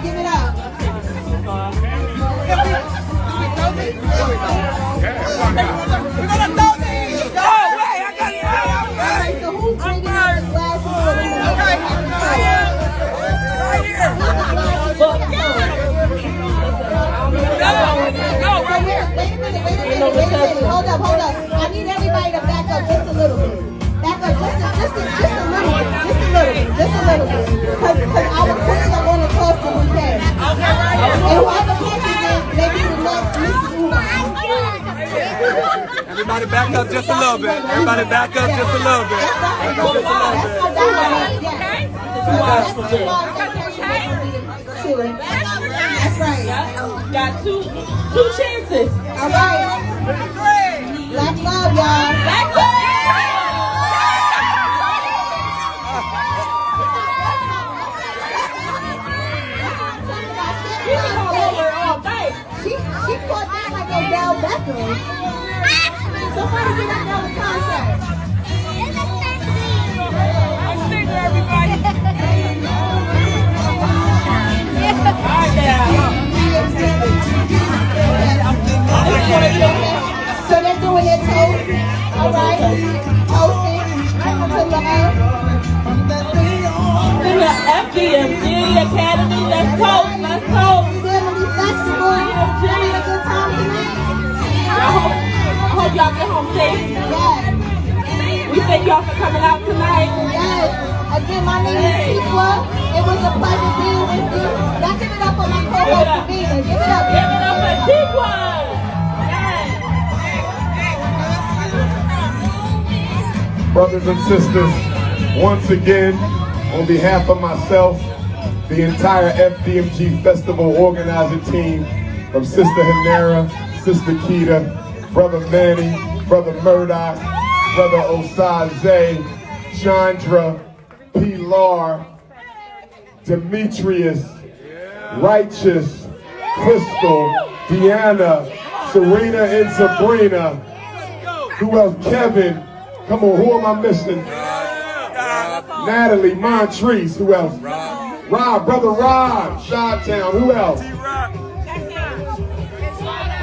Give it up. We're gonna throw these. Oh, wait, I got it. Alright, so who's bringing out the glasses? Right here. No, right here. Wait a minute. Hold up. I need everybody to back up just a little bit. Back up just a little bit. Because our queens are going to toss the bouquet. And whoever catches it, they be the next Mrs. Umar. Everybody back up just a little bit. That's right. Got two chances. All right. Black love, y'all. Black love. She caught that like D.A.B.A.T.E. Somebody get that on the contract. I'm singing, everybody. So they're doing their toast. All right. Toasting to love. In the FDMG Academy, let's toast. Family festival. Having a good time tonight. I hope y'all get home safe. Yes. We thank y'all for coming out tonight. Yes. Again, my name is Tikwa. It was a pleasure being with you. Y'all give it up for my co-host, Davina. Give it up. Give it up for Tikwa. Brothers and sisters, once again, on behalf of myself, the entire FDMG Festival organizing team, from Sister Hanera, Sister Keita, Brother Manny, Brother Murdoch, Brother Osaze, Chandra, Pilar, Demetrius, Righteous, Crystal, Deanna, Serena and Sabrina. Who else? Kevin. Come on, who am I missing? Natalie, Montrese. Who else? Rob, Brother Rob, Chi-Town. Who else?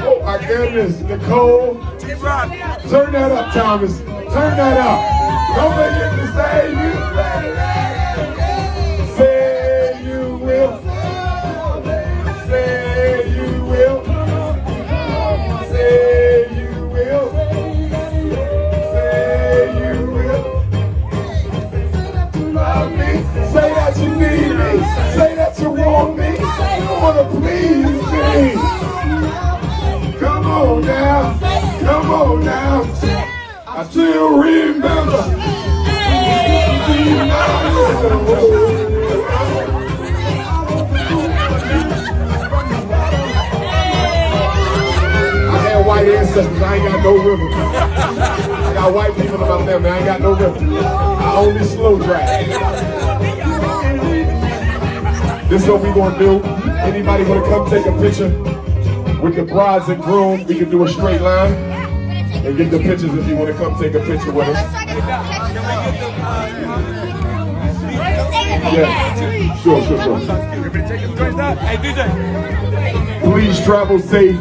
Oh my goodness, Nicole. Turn that up, Thomas. Turn that up. Don't forget to say you say you will. Say you will. I still remember. White ancestors, I ain't got no river. I got white people in my family, I ain't got no river. I only slow drive. This is what we gonna do. Anybody wanna come take a picture with the brides and groom? We can do a straight line and get the pictures if you wanna come take a picture with us. Yeah, sure. Please travel safe.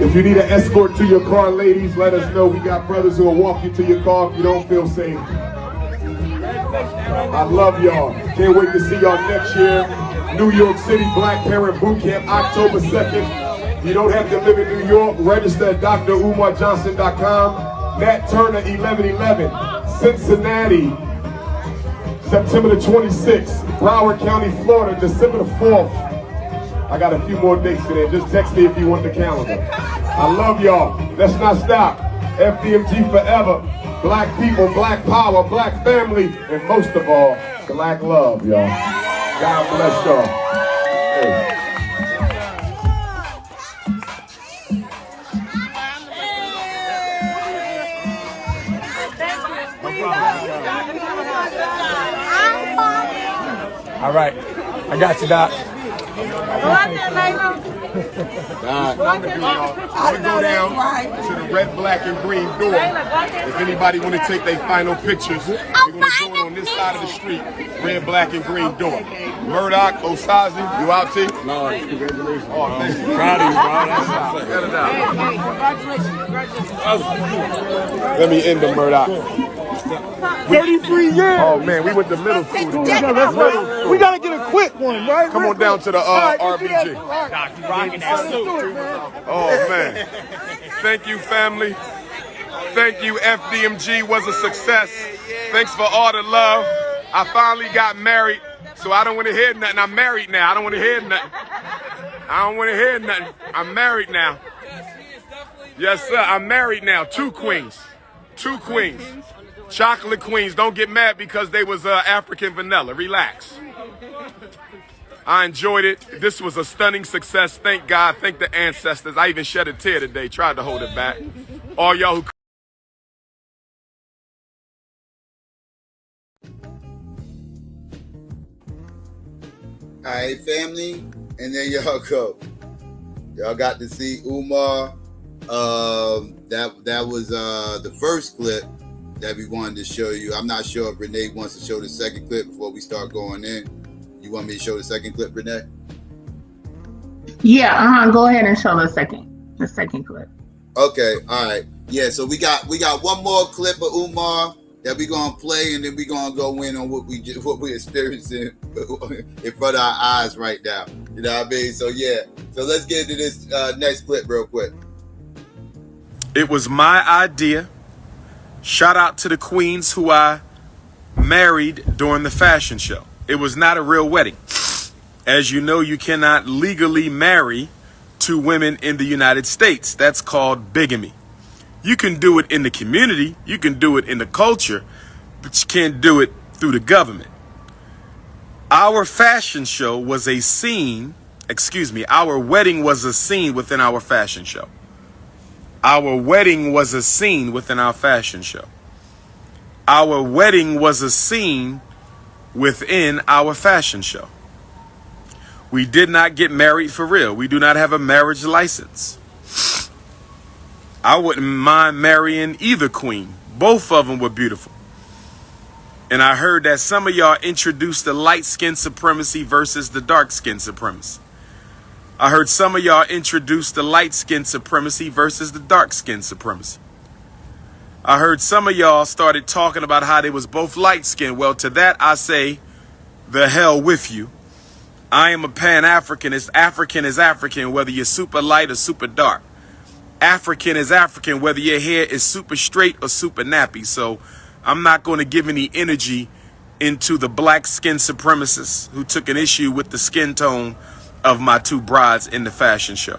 If you need an escort to your car, ladies, let us know. We got brothers who will walk you to your car if you don't feel safe. I love y'all. Can't wait to see y'all next year. New York City Black Parent Boot Camp, October 2nd. You don't have to live in New York. Register at drumarjohnson.com. Nat Turner, 1111. Cincinnati, September the 26th. Broward County, Florida, December the 4th. I got a few more dates today. Just text me if you want the calendar. I love y'all. Let's not stop. FDMG forever. Black people, black power, black family, and most of all, black love, y'all. God bless y'all. Hey. All right. I got you, Doc. We go down to the red, black, and green door. If anybody want to take their final pictures, we're going to do it on this side of the street. Red, black, and green door. Murdoch, Osazi, you out, T? No, congratulations. Oh, thank you. Proud of you, bro. Congratulations. Let me end the Murdoch. 33 years. Oh man, we went to middle school together. We gotta get a quick one, right? Come on down to the RBG. Doc, you rocking that suit. Oh man. Thank you, family. Thank you, FDMG was a success. Thanks for all the love. I finally got married, so I don't want to hear nothing. I'm married now. I don't want to hear nothing. I'm married now. Yes, sir. I'm married now. Two queens. Chocolate queens. Don't get mad because they was African vanilla. Relax. I enjoyed it. This was a stunning success. Thank God. Thank the ancestors. I even shed a tear today. Tried to hold it back. All y'all who... All right, family, and there y'all go. Y'all got to see Umar. That was the first clip that we wanted to show you. I'm not sure if Renee wants to show the second clip before we start going in. You want me to show the second clip, Renee? Yeah, go ahead and show the second clip. Okay, all right. Yeah, so we got one more clip of Umar that we're gonna play, and then we're gonna go in on what we're experiencing in front of our eyes right now. You know what I mean? So yeah. So let's get into this next clip real quick. It was my idea. Shout out to the queens who I married during the fashion show. It was not a real wedding. As you know, you cannot legally marry two women in the United States. That's called bigamy. You can do it in the community, you can do it in the culture, but you can't do it through the government. Our fashion show was a scene, our wedding was a scene within our fashion show. Our wedding was a scene within our fashion show. Our wedding was a scene within our fashion show. We did not get married for real. We do not have a marriage license. I wouldn't mind marrying either queen. Both of them were beautiful. And I heard that some of y'all introduced the light skin supremacy versus the dark skin supremacy. I heard some of y'all introduce the light skin supremacy versus the dark skin supremacy. I heard some of y'all started talking about how they was both light skinned. Well, to that I say, the hell with you. I am a Pan-Africanist. African is African, whether you're super light or super dark. African is African, whether your hair is super straight or super nappy. So I'm not going to give any energy into the black skin supremacists who took an issue with the skin tone of my two brides in the fashion show.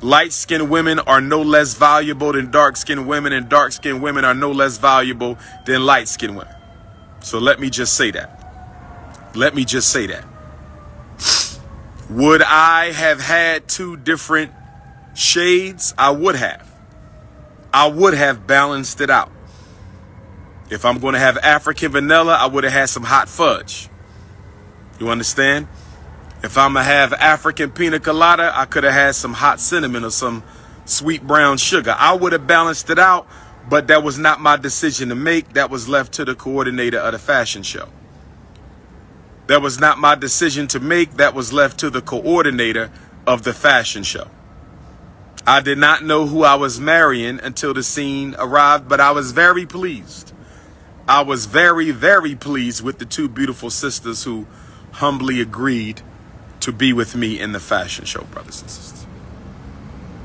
Light-skinned women are no less valuable than dark-skinned women, and dark-skinned women are no less valuable than light-skinned women. So let me just say that. Let me just say that. Would I have had two different shades? I would have. I would have balanced it out. If I'm going to have African vanilla, I would have had some hot fudge. You understand? If I'm going to have African pina colada, I could have had some hot cinnamon or some sweet brown sugar. I would have balanced it out, but that was not my decision to make. That was left to the coordinator of the fashion show. That was not my decision to make. That was left to the coordinator of the fashion show. I did not know who I was marrying until the scene arrived, but I was very pleased. I was very, very pleased with the two beautiful sisters who humbly agreed to be with me in the fashion show, brothers and sisters.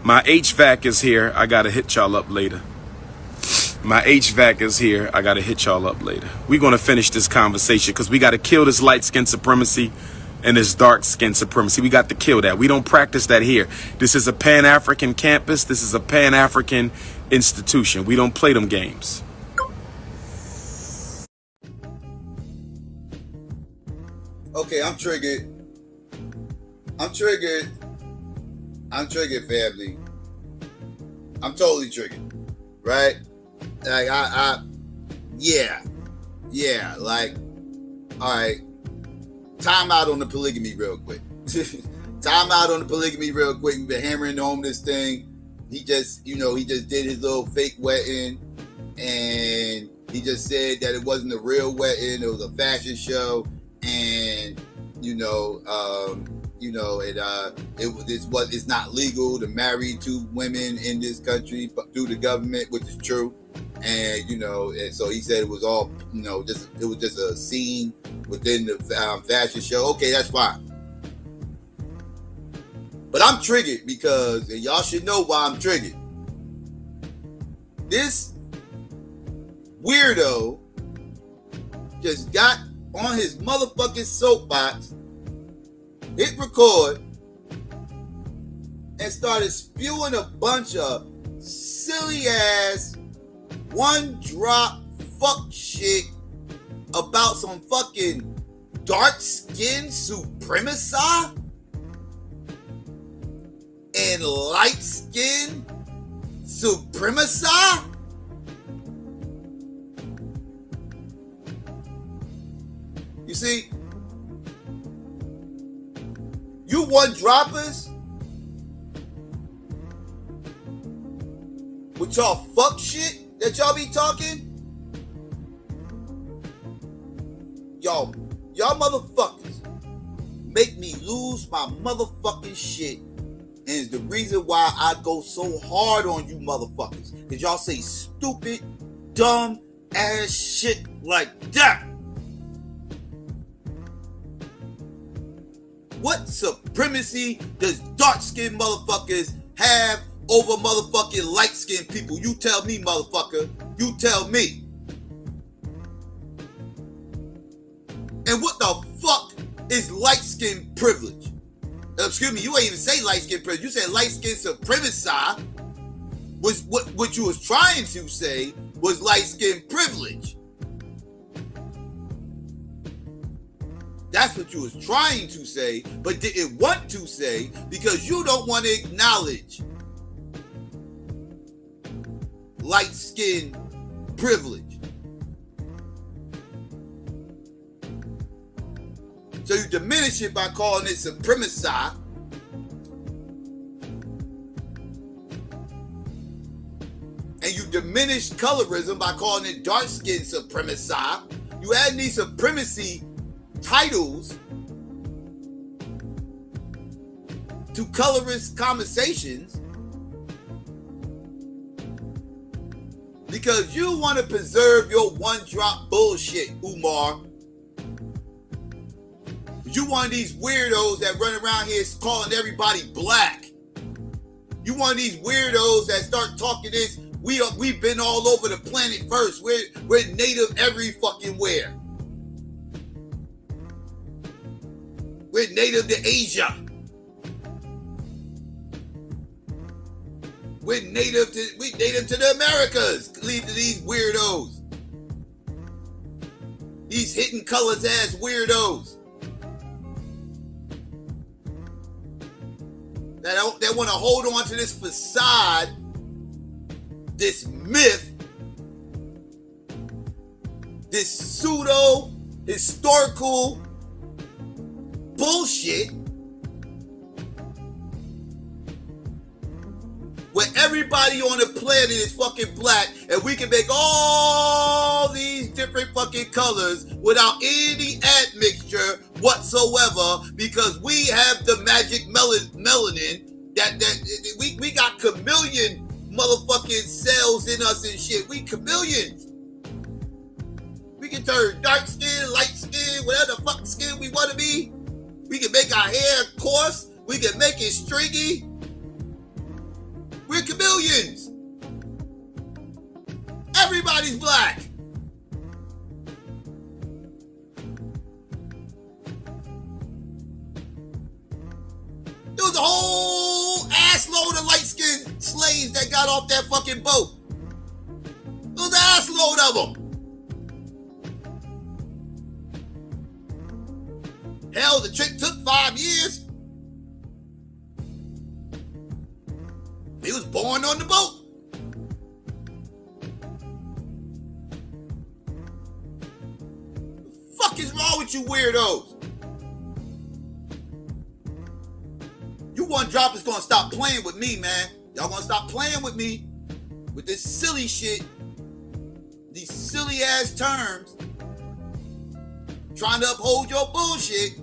My HVAC is here. I got to hit y'all up later. My HVAC is here. I got to hit y'all up later. We're going to finish this conversation because we got to kill this light skin supremacy and this dark skin supremacy. We got to kill that. We don't practice that here. This is a Pan-African campus. This is a Pan-African institution. We don't play them games. Okay, I'm triggered. I'm triggered, family. I'm totally triggered, right? Like, yeah, like, all right, time out on the polygamy real quick. We've been hammering home this thing. He just did his little fake wedding, and he just said that it wasn't a real wedding, it was a fashion show, and, it's not legal to marry two women in this country through the government, which is true. And and so he said it was all it was just a scene within the fashion show. Okay, that's fine. But I'm triggered because, and y'all should know why I'm triggered. This weirdo just got on his motherfucking soapbox, hit record, and started spewing a bunch of silly ass one drop fuck shit about some fucking dark skin supremacy and light skin supremacy. You see, you one droppers with y'all fuck shit that y'all be talking, y'all motherfuckers make me lose my motherfucking shit, and it's the reason why I go so hard on you motherfuckers, because y'all say stupid, dumb ass shit like that. What supremacy does dark-skinned motherfuckers have over motherfucking light-skinned people? You tell me, motherfucker. You tell me. And what the fuck is light-skinned privilege? Excuse me, you ain't even say light-skinned privilege. You said light-skinned supremacy. Was what you was trying to say was light-skinned privilege. That's what you was trying to say, but didn't want to say because you don't want to acknowledge light-skinned privilege. So you diminish it by calling it supremacy. And you diminish colorism by calling it dark-skinned supremacy. You add these supremacy titles to colorist conversations because you want to preserve your one-drop bullshit, Umar. You one of these weirdos that run around here calling everybody black. You one of these weirdos that start talking this. We've been all over the planet first. We're native every fucking where. We're native to Asia. we native to the Americas. Lead to these weirdos. These hitting colors ass weirdos. That want to hold on to this facade, this myth, this pseudo historical bullshit where everybody on the planet is fucking black and we can make all these different fucking colors without any admixture whatsoever because we have the magic melanin that we got chameleon motherfucking cells in us and shit. We chameleons. We can turn dark skin, light skin, whatever the fuck skin we want to be. We can make our hair coarse. We can make it stringy. We're chameleons. Everybody's black. There was a whole ass load of light-skinned slaves that got off that fucking boat. There was an ass load of them. Hell, the trick took 5 years. He was born on the boat. The fuck is wrong with you weirdos? You one drop is gonna stop playing with me, man. Y'all gonna stop playing with me with this silly shit, these silly ass terms, trying to uphold your bullshit.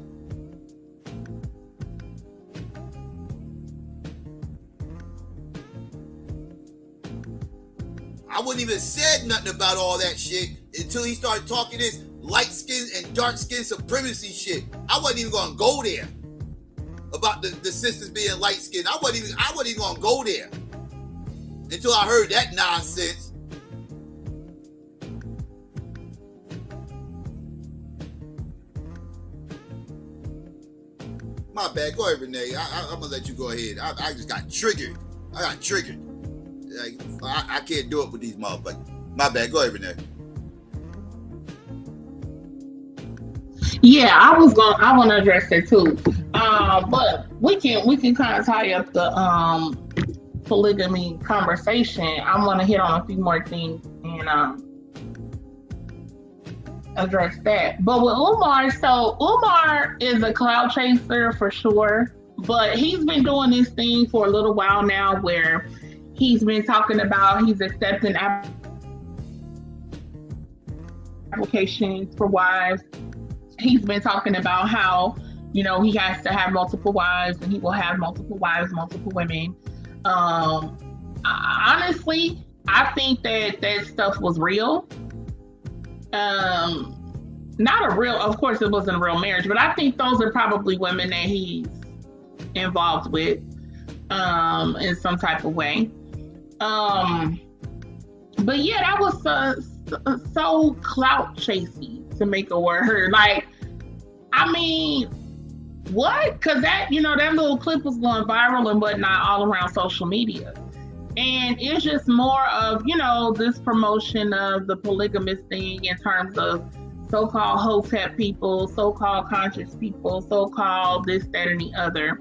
I wouldn't even said nothing about all that shit until he started talking this light skin and dark skin supremacy shit. I wasn't even gonna go there about the sisters being light skinned. I wasn't even gonna go there until I heard that nonsense. My bad. Go ahead, Renee. I'm gonna let you go ahead. I just got triggered. I got triggered. Like, I can't do it with these motherfuckers. My bad. Go ahead, Renee. Yeah, I want to address it too. But we can kind of tie up the polygamy conversation. I want to hit on a few more things and address that. But with Umar, so Umar is a cloud chaser for sure, but he's been doing this thing for a little while now where he's been talking about he's accepting applications for wives. He's been talking about how, you know, he has to have multiple wives and he will have multiple wives, multiple women. Honestly, I think that stuff was real. Not a real, of course it wasn't a real marriage, but I think those are probably women that he's involved with in some type of way. But yeah, that was so clout chasing, to make a word. Like, I mean, what? Because that, you know, that little clip was going viral and whatnot all around social media. And it's just more of, you know, this promotion of the polygamist thing in terms of so-called hotep people, so-called conscious people, so-called this, that, and the other.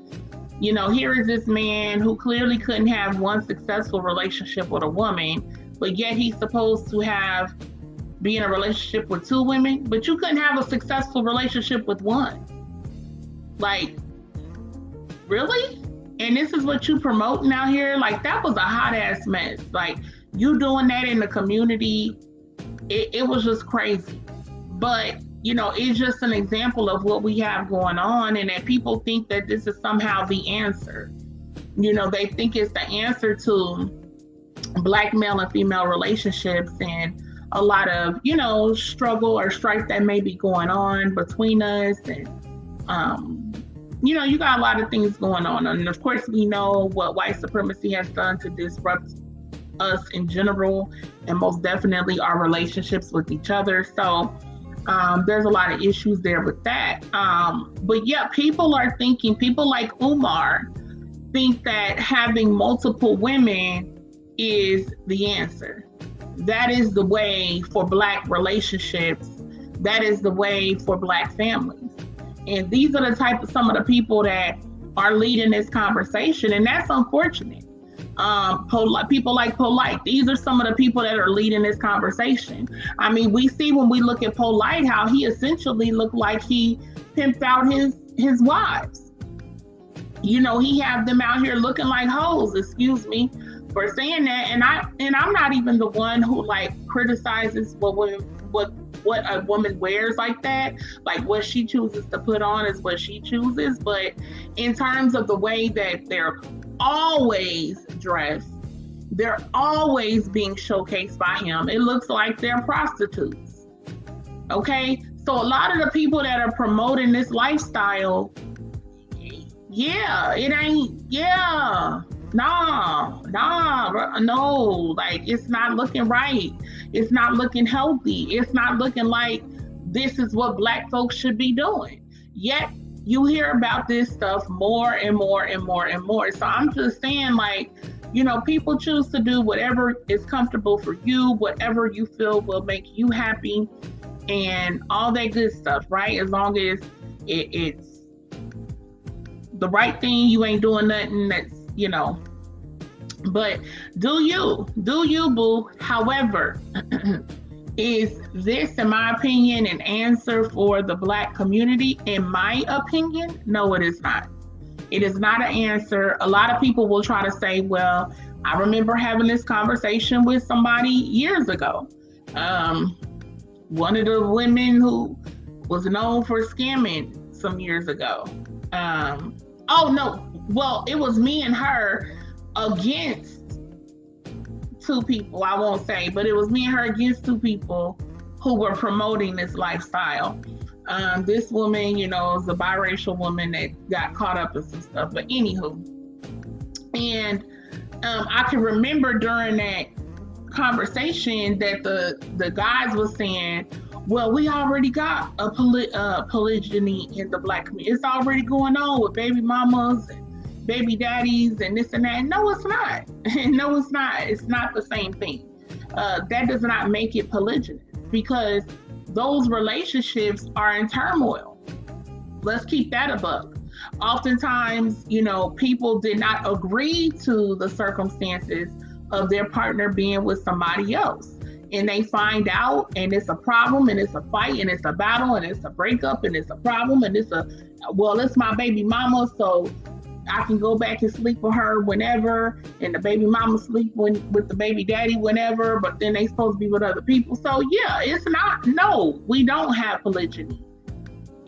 You know, here is this man who clearly couldn't have one successful relationship with a woman, but yet he's supposed to be in a relationship with two women, but you couldn't have a successful relationship with one. Like, really? And this is what you promoting out here? Like, that was a hot ass mess. Like, you doing that in the community, it was just crazy. But, you know, it's just an example of what we have going on, and that people think that this is somehow the answer. You know, they think it's the answer to Black male and female relationships and a lot of, you know, struggle or strife that may be going on between us. And, you know, you got a lot of things going on. And of course, we know what white supremacy has done to disrupt us in general, and most definitely our relationships with each other. So there's a lot of issues there with that. But yeah, people like Umar think that having multiple women is the answer. That is the way for Black relationships. That is the way for Black families. And these are some of the people that are leading this conversation, and that's unfortunate. People like Polite, these are some of the people that are leading this conversation. I mean, we see when we look at Polite how he essentially looked like he pimped out his wives. You know, he have them out here looking like hoes, excuse me for saying that. And I'm not even the one who like criticizes what a woman wears like that. Like what she chooses to put on is what she chooses. But in terms of the way that they're always dressed, they're always being showcased by him. It looks like they're prostitutes. Okay? So a lot of the people that are promoting this lifestyle, no, like it's not looking right. It's not looking healthy. It's not looking like this is what Black folks should be doing. Yet you hear about this stuff more and more and more and more. So I'm just saying, like, you know, people choose to do whatever is comfortable for you, whatever you feel will make you happy and all that good stuff, right? As long as it's the right thing, you ain't doing nothing that's, you know, but do you, boo. However, is this, in my opinion, an answer for the Black community? In my opinion, no, it is not. It is not an answer. A lot of people will try to say, well, I remember having this conversation with somebody years ago. One of the women who was known for scamming some years ago. It was me and her against two people, I won't say, but it was me and her against two people who were promoting this lifestyle. This woman, you know, is a biracial woman that got caught up in some stuff, but anywho. And I can remember during that conversation that the guys were saying, well, we already got a polygyny in the Black community. It's already going on with baby mamas and baby daddies and this and that. No, it's not. No, it's not. It's not the same thing. That does not make it polygynous because those relationships are in turmoil. Let's keep that a buck. Oftentimes, you know, people did not agree to the circumstances of their partner being with somebody else. And they find out and it's a problem and it's a fight and it's a battle and it's a breakup and it's a problem and it's my baby mama, so I can go back and sleep with her whenever, and the baby mama sleep with the baby daddy whenever, but then they supposed to be with other people. So yeah, it's not, no, we don't have polygyny.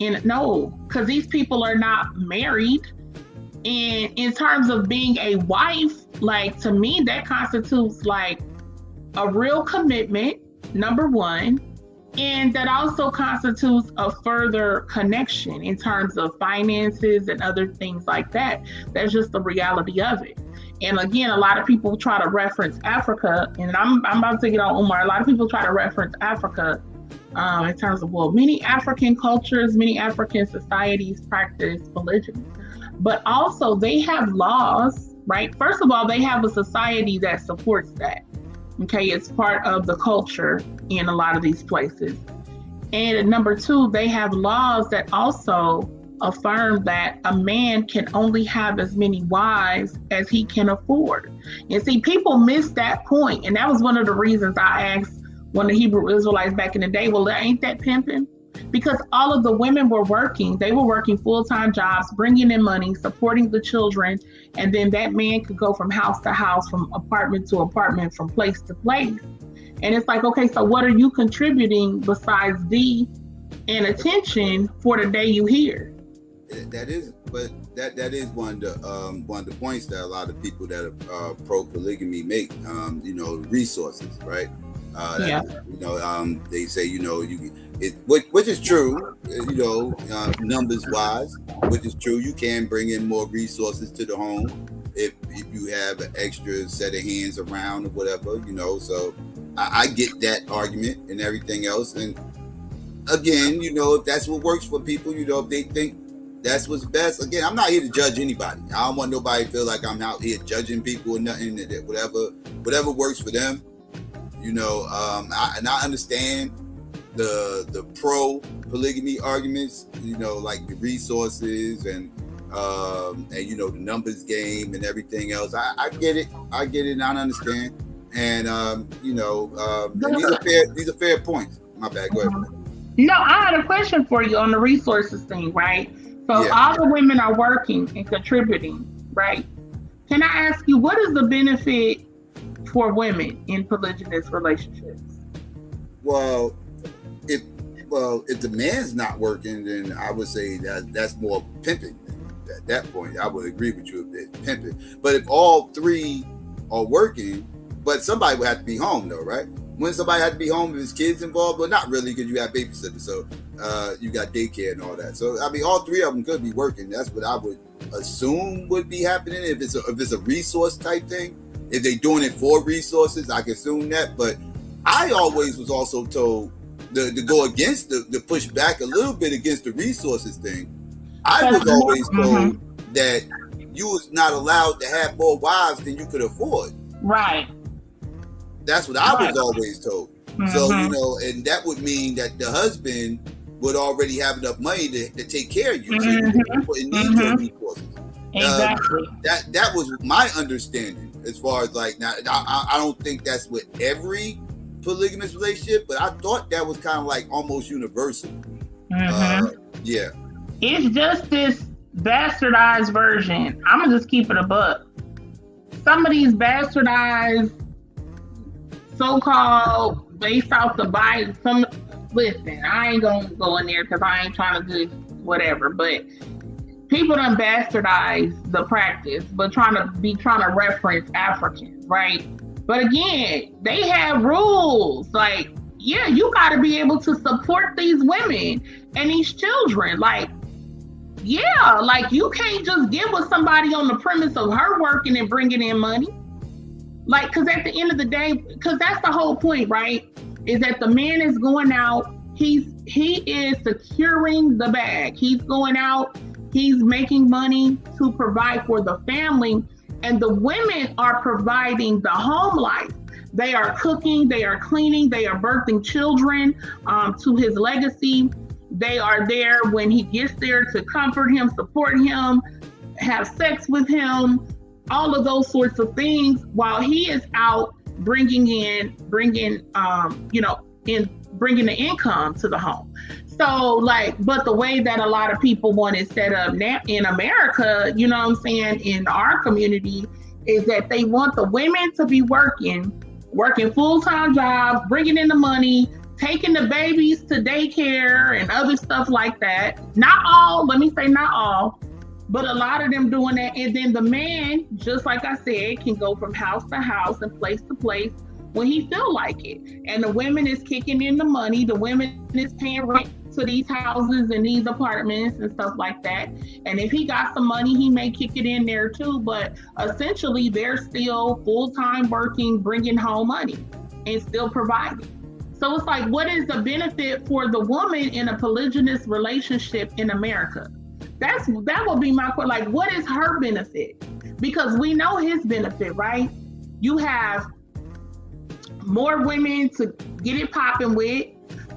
And no, because these people are not married. And in terms of being a wife, like to me, that constitutes like a real commitment, number one, and that also constitutes a further connection in terms of finances and other things like that. That's just the reality of it. And again, a lot of people try to reference Africa, and I'm about to get on Umar. A lot of people try to reference Africa in terms of, well, many African cultures, many African societies practice polygyny, but also they have laws, right? First of all, they have a society that supports that. Okay, it's part of the culture in a lot of these places. And number two, they have laws that also affirm that a man can only have as many wives as he can afford. And see, people miss that point. And that was one of the reasons I asked one of the Hebrew Israelites back in the day, well, ain't that pimping? Because all of the women were working. They were working full-time jobs, bringing in money, supporting the children. And then that man could go from house to house, from apartment to apartment, from place to place. And it's like, okay, so what are you contributing besides D and attention for the day you here? That is one of the points that a lot of people that are pro polygamy make. Resources, right? They say, which is true, numbers wise, which is true. You can bring in more resources to the home if you have an extra set of hands around or whatever, so I get that argument and everything else. And again, if that's what works for people, if they think That's what's best. Again, I'm not here to judge anybody. I don't want nobody to feel like I'm out here judging people or nothing. Whatever works for them. You know, I understand the pro polygamy arguments. You know, like the resources and you know, the numbers game and everything else. I get it. And I understand. And you know, and these are fair points. My bad. Go ahead. No, I had a question for you on the resources thing, right? So all the women are working and contributing, right? Can I ask you, what is the benefit for women in polygynous relationships? Well, if the man's not working, then I would say that's more pimping. At that point, I would agree with you a bit, pimping. But if all three are working, but somebody would have to be home though, right? When somebody had to be home, if his kids involved, but not really because you have babysitters, so you got daycare and all that. So I mean, all three of them could be working. That's what I would assume would be happening if it's a resource type thing. If they're doing it for resources, I can assume that. But I always was also told to go against the push back a little bit against the resources thing. I was always told that you was not allowed to have more wives than you could afford. Right. That's what I was always told. So, you know, and that would mean that the husband would already have enough money to take care of you. So you wouldn't need your resources. Exactly. That was my understanding as far as like, now, I don't think that's with every polygamous relationship, but I thought that was kind of like almost universal. Yeah. It's just this bastardized version. I'm going to just keep it a buck. Some of these bastardized so-called based off the Bible. Listen, I ain't gonna go in there because I ain't trying to do whatever. But people done bastardize the practice, but trying to reference Africans, right? But again, they have rules. Like, yeah, you got to be able to support these women and these children. Like, yeah, like you can't just get with somebody on the premise of her working and bringing in money. Like, because at the end of the day, because that's the whole point, right? Is that the man is going out, he is securing the bag. He's going out, he's making money to provide for the family, and the women are providing the home life. They are cooking, they are cleaning, they are birthing children to his legacy. They are there when he gets there to comfort him, support him, have sex with him, all of those sorts of things, while he is out bringing the income to the home. So like, but the way that a lot of people want it set up now in America, you know what I'm saying, in our community, is that they want the women to be working full-time jobs, bringing in the money, taking the babies to daycare and other stuff like that. Not all, let me say not all, but a lot of them doing that. And then the man, just like I said, can go from house to house and place to place when he feel like it. And the women is kicking in the money. The women is paying rent to these houses and these apartments and stuff like that. And if he got some money, he may kick it in there too. But essentially, they're still full-time working, bringing home money and still providing. So it's like, what is the benefit for the woman in a polygynous relationship in America? That would be my question. Like, what is her benefit? Because we know his benefit, right? You have more women to get it popping with.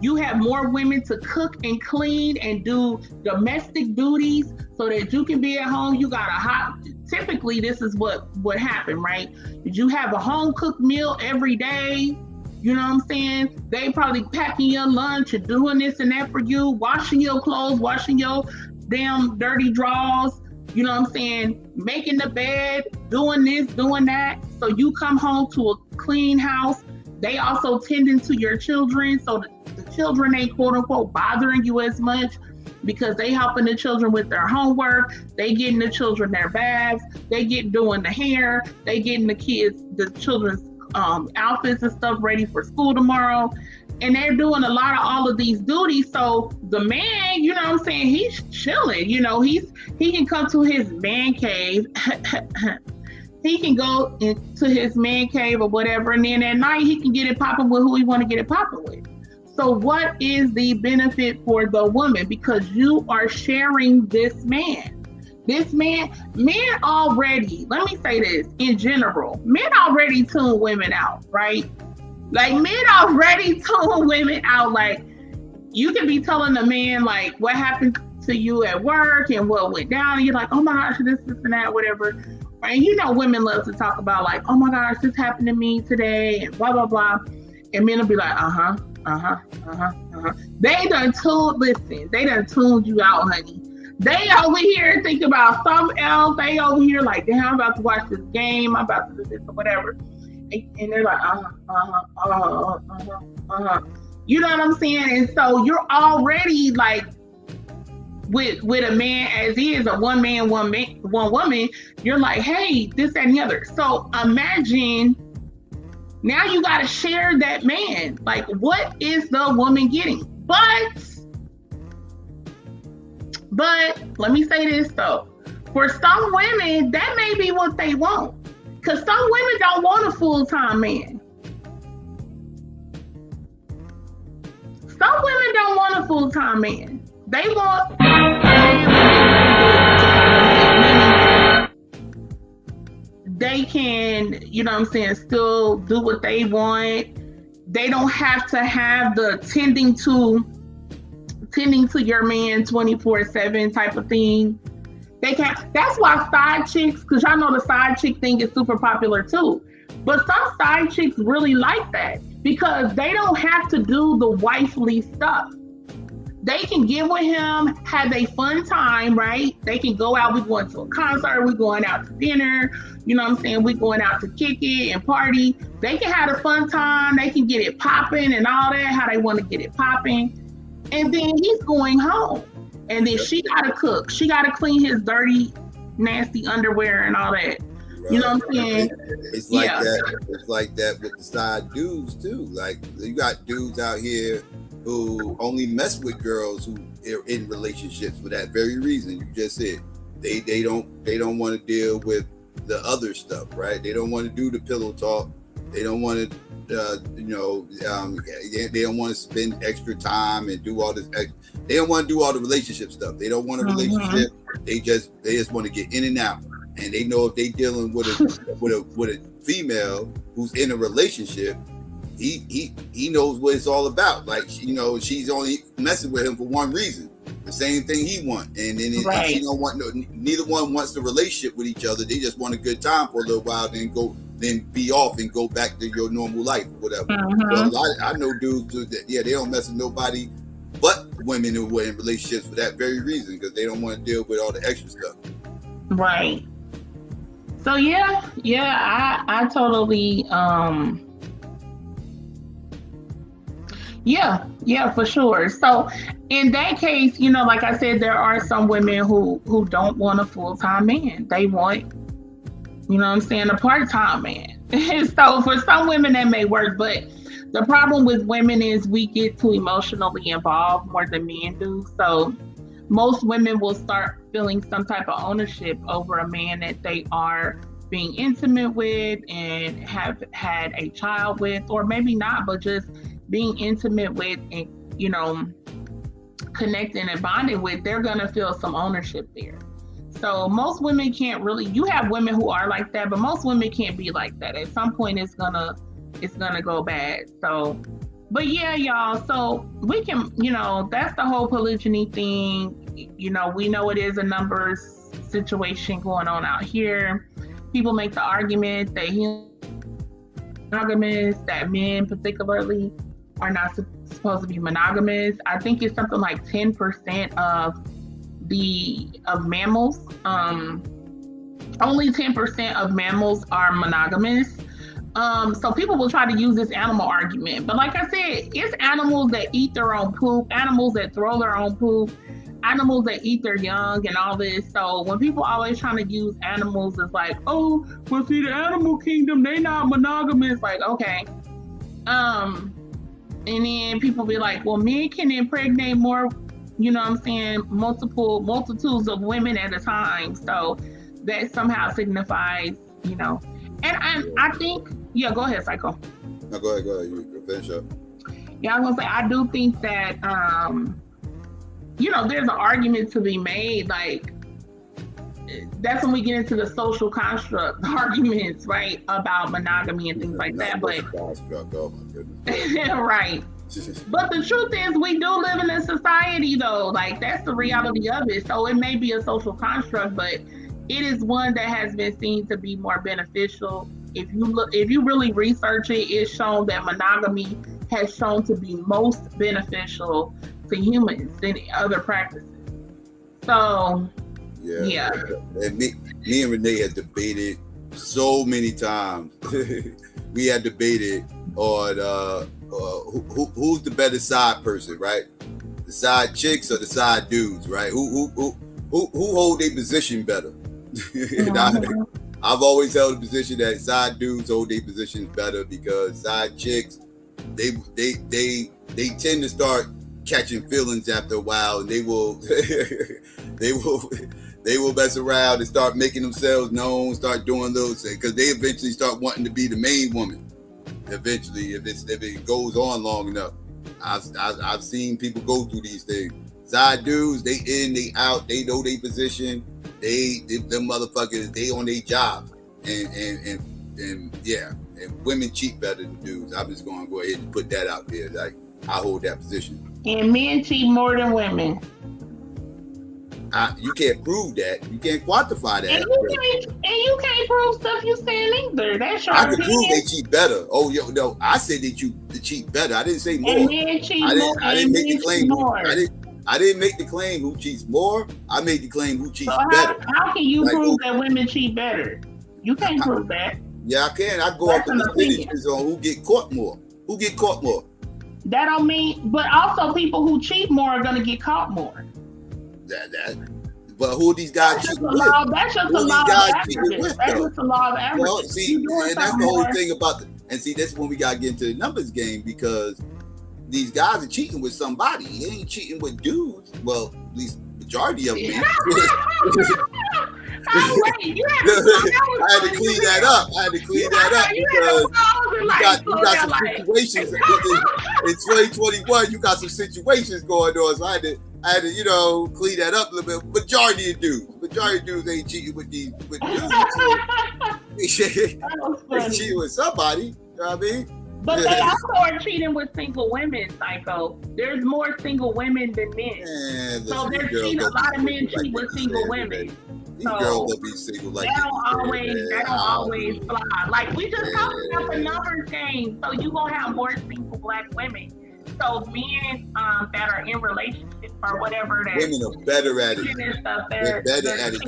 You have more women to cook and clean and do domestic duties so that you can be at home. You got typically this is what happened, right? You have a home cooked meal every day. You know what I'm saying? They probably packing your lunch and doing this and that for you, washing your clothes, washing your damn dirty drawers, you know what I'm saying? Making the bed, doing this, doing that. So you come home to a clean house. They also tending to your children. So the children ain't quote unquote bothering you as much because they helping the children with their homework. They getting the children their baths. They doing the hair. They getting the children's outfits and stuff ready for school tomorrow. And they're doing a lot of all of these duties. So the man, you know what I'm saying, he's chilling. You know, he can come to his man cave. He can go into his man cave or whatever. And then at night he can get it popping with who he want to get it popping with. So what is the benefit for the woman? Because you are sharing this man. Men already, let me say this, in general, men already tune women out, right? Like, men already tune women out. Like, you can be telling a man, like, what happened to you at work and what went down, and you're like, oh my gosh, this and that, whatever. And you know women love to talk about, like, oh my gosh, this happened to me today, and blah, blah, blah. And men will be like, They done tuned you out, honey. They over here thinking about something else. They over here like, damn, I'm about to watch this game. I'm about to do this or whatever. And they're like, You know what I'm saying? And so you're already like, with a man as is, a one man, one woman, you're like, hey, this, that, and the other. So imagine now you got to share that man. Like, what is the woman getting? But let me say this though. For some women, that may be what they want. Because some women don't want a full-time man. Some women don't want a full-time man. They want they can, you know what I'm saying, still do what they want. They don't have to have the tending to your man 24/7 type of thing. They can't. That's why side chicks, because y'all know the side chick thing is super popular too. But some side chicks really like that because they don't have to do the wifely stuff. They can get with him, have a fun time, right? They can go out, we're going to a concert, we're going out to dinner, you know what I'm saying? We're going out to kick it and party. They can have a fun time, they can get it popping and all that, how they want to get it popping. And then he's going home. And then she got to cook. She got to clean his dirty, nasty underwear and all that. Right. You know what I'm saying? It's like that. It's like that with the side dudes too. Like, you got dudes out here who only mess with girls who are in relationships for that very reason. You just said they don't want to deal with the other stuff, right? They don't want to do the pillow talk. They don't want to, they don't want to spend extra time and do all this. They don't want to do all the relationship stuff. They don't want a relationship. They just want to get in and out. And they know if they dealing with a female who's in a relationship, he knows what it's all about. Like, you know, she's only messing with him for one reason, the same thing he wants. And then he don't want neither one wants the relationship with each other. They just want a good time for a little while, then be off and go back to your normal life or whatever. So I know dudes that they don't mess with nobody but women who are in relationships for that very reason, because they don't want to deal with all the extra stuff. Right. So I totally yeah, for sure. So in that case, you know, like I said, there are some women who don't want a full-time man. They want, you know what I'm saying, a part-time man. So for some women that may work, but the problem with women is we get too emotionally involved more than men do. So most women will start feeling some type of ownership over a man that they are being intimate with and have had a child with, or maybe not, but just being intimate with and, you know, connecting and bonding with. They're going to feel some ownership there. So most women can't really, you have women who are like that, but most women can't be like that. At some point it's gonna go bad. So, but yeah, y'all, so we can, you know, that's the whole polygyny thing. You know, we know it is a numbers situation going on out here. People make the argument that monogamous, that men particularly are not supposed to be monogamous. I think it's something like 10% of mammals. Only 10% of mammals are monogamous. So people will try to use this animal argument, but like I said, it's animals that eat their own poop, animals that throw their own poop, animals that eat their young and all this. So when people always trying to use animals, it's like, oh, well, see, the animal kingdom, they not monogamous. Like, okay. And then people be like, well, men can impregnate more, you know what I'm saying, multitudes of women at a time. So that somehow signifies, you know. And I think, yeah, go ahead, Psycho. No, go ahead. You finish up. Yeah, I was gonna say I do think that there's an argument to be made. Like that's when we get into the social construct arguments, right, about monogamy and things like that. But oh my goodness. right. But the truth is, we do live in a society, though. Like that's the reality of it. So it may be a social construct, but it is one that has been seen to be more beneficial. If you really research it, it's shown that monogamy has shown to be most beneficial to humans than other practices. So, yeah. And me and Renee had debated so many times. We had debated on who's the better side person, right? The side chicks or the side dudes, right? Who hold their position better? I've always held the position that side dudes hold their positions better because side chicks, they tend to start catching feelings after a while, and they will mess around and start making themselves known, start doing those things because they eventually start wanting to be the main woman. Eventually, if it goes on long enough, I've seen people go through these things. Side dudes, they in, they out, they know their position. Them motherfuckers, they on their job, and women cheat better than dudes. I'm just going to go ahead and put that out there. Like I hold that position. And men cheat more than women. You can't prove that. You can't quantify that. And you can't prove stuff you saying either. That's your opinion. I can prove they cheat better. Oh, no, I said they cheat better. I didn't say more. And men cheat more. I didn't make the claim. I didn't make the claim who cheats more. I made the claim who cheats better. How can you prove that women cheat better? You can't prove that. Yeah, I can. I go off the percentages on who get caught more. Who get caught more? That don't mean, but also people who cheat more are going to get caught more. But who are these guys cheating with? That's just a law of averages. That's just a law of averages. Well, see, and that's the whole thing about that's when we got to get into the numbers game because these guys are cheating with somebody. They ain't cheating with dudes. Well, at least majority of them. I had to clean that up. Because you got some situations in 2021. You got some situations going on. So I had to clean that up a little bit. Majority of dudes ain't cheating with dudes. They cheating with somebody. You know what I mean? But they also are cheating with single women, Psycho. There's more single women than men. So they're cheating. A lot of men cheat with single women. These girls that be single like that don't always fly. Like we just talked about the numbers game. So you gonna have more single black women. So men that are in relationships or whatever that women are better at it. They're better at it.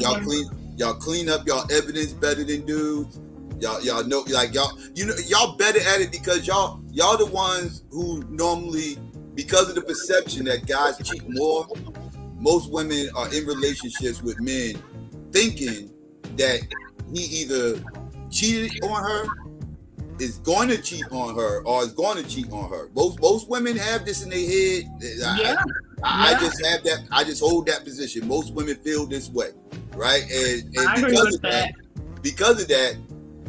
Y'all clean up y'all evidence better than dudes. Y'all know y'all better at it because y'all the ones who normally, because of the perception that guys cheat more, most women are in relationships with men thinking that he either cheated on her, is going to cheat on her, or is going to cheat on her. Most women have this in their head. I just have that. I just hold that position. Most women feel this way, right? And because of that,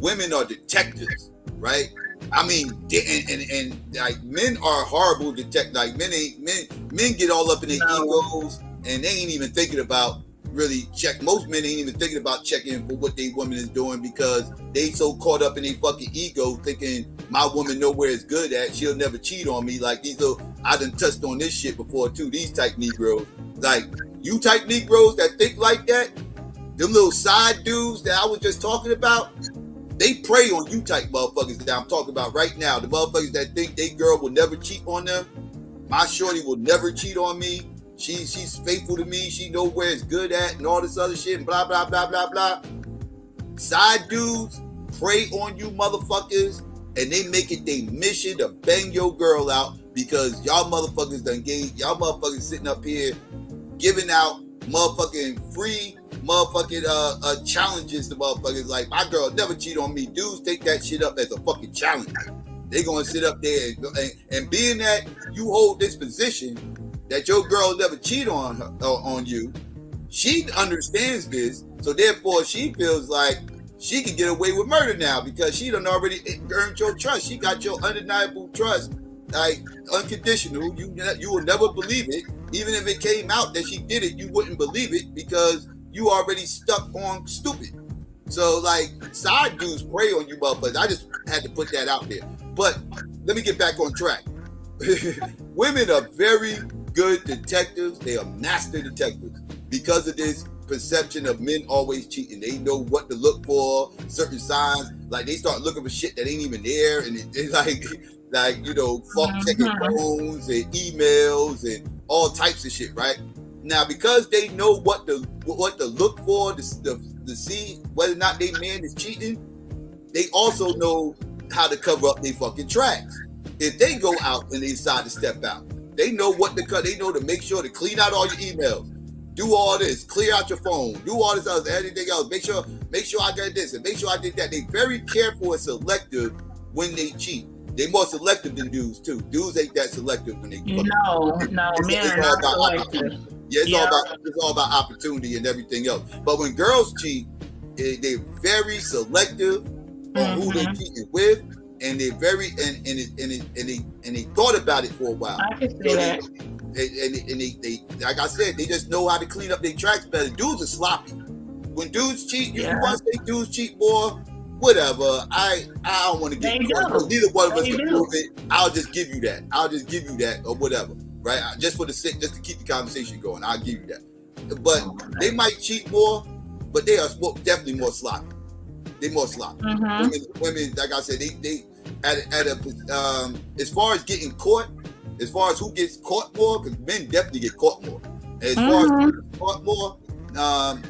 women are detectives, right? I mean, and like men are horrible detectives. Like men get all up in their egos, and they ain't even thinking about really check. Most men ain't even thinking about checking for what their woman is doing because they so caught up in their fucking ego, thinking my woman know where it's good at. She'll never cheat on me. Like these little, I done touched on this shit before too. These type Negroes, like you type Negroes that think like that, them little side dudes that I was just talking about. They prey on you type motherfuckers that I'm talking about right now. The motherfuckers that think they girl will never cheat on them. My shorty will never cheat on me. She's faithful to me. She know where it's good at and all this other shit and blah, blah, blah, blah, blah. Side dudes prey on you motherfuckers and they make it their mission to bang your girl out because y'all motherfuckers done gave, y'all motherfuckers sitting up here giving out motherfucking free motherfucking challenges to motherfuckers like my girl never cheat on me. Dudes take that shit up as a fucking challenge. They gonna sit up there and being that you hold this position that your girl never cheat on her, on you, she understands this, so therefore she feels like she can get away with murder now because she done already earned your trust. She got your undeniable trust like unconditional. You will never believe it. Even if it came out that she did it, you wouldn't believe it because you already stuck on stupid. So like side dudes prey on you motherfuckers. I just had to put that out there. But let me get back on track. Women are very good detectives. They are master detectives because of this perception of men always cheating. They know what to look for, certain signs. Like they start looking for shit that ain't even there, and it's like you know, fuck checking phones and emails and all types of shit, right? Now because they know what to look for to see whether or not their man is cheating, they also know how to cover up their fucking tracks. If they go out and they decide to step out, they know what to cut. They know to make sure to clean out all your emails, do all this, clear out your phone, do all this other, anything else. Make sure I got this and make sure I did that. They're very careful and selective when they cheat. They're more selective than dudes too. Dudes ain't that selective when they men are not selective. Yeah, it's all about opportunity and everything else. But when girls cheat, they're very selective on who they're cheating with, and they're very and they thought about it for a while. I can see that. They like I said, they just know how to clean up their tracks better. Dudes are sloppy. When dudes cheat, you want to say dudes cheat more, whatever. I don't want to get neither one of us can prove it. I'll just give you that or whatever. Right, just for the sake, just to keep the conversation going, I'll give you that. But they might cheat more, but they are definitely more sloppy. They're more sloppy. Women, like I said, they as far as getting caught, as far as who gets caught more, because men definitely get caught more. As far as who gets caught more,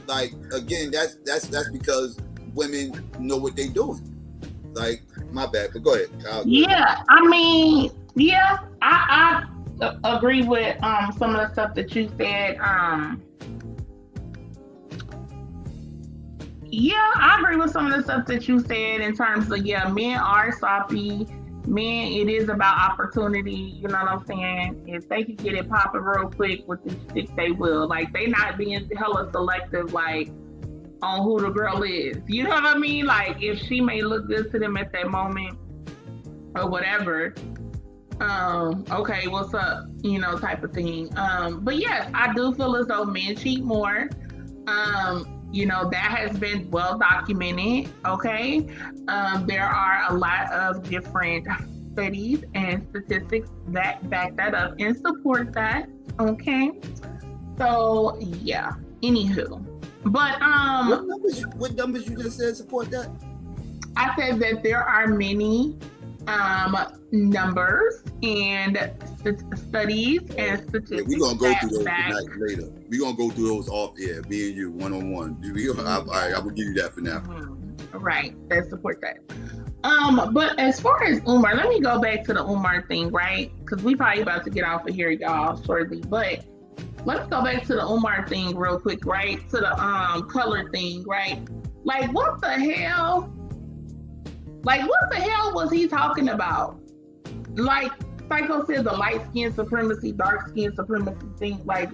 like again, that's because women know what they're doing. Like my bad, but go ahead. I agree with some of the stuff that you said. I agree with some of the stuff that you said in terms of men are sloppy. Men, it is about opportunity. You know what I'm saying? If they can get it popping real quick with the stick, they will. Like they not being hella selective, like on who the girl is. You know what I mean? Like if she may look good to them at that moment or whatever. Okay, what's up? You know, type of thing. But yes, I do feel as though men cheat more. You know, that has been well documented. Okay. There are a lot of different studies and statistics that back that up and support that. Okay. So yeah. Anywho. But what numbers you just said support that? I said that there are many numbers and studies and statistics. We're gonna go through those tonight later. We're gonna go through those off air, me and you, one-on-one. All right, I will give you that for now. Right, that support that. But as far as Umar, let me go back to the Umar thing, right? Because we probably about to get off of here, y'all, shortly. But let's go back to the Umar thing real quick, right? To the color thing, right? Like, what the hell? Like, what the hell was he talking about? Like, Psycho said the light skin supremacy, dark skin supremacy thing. Like,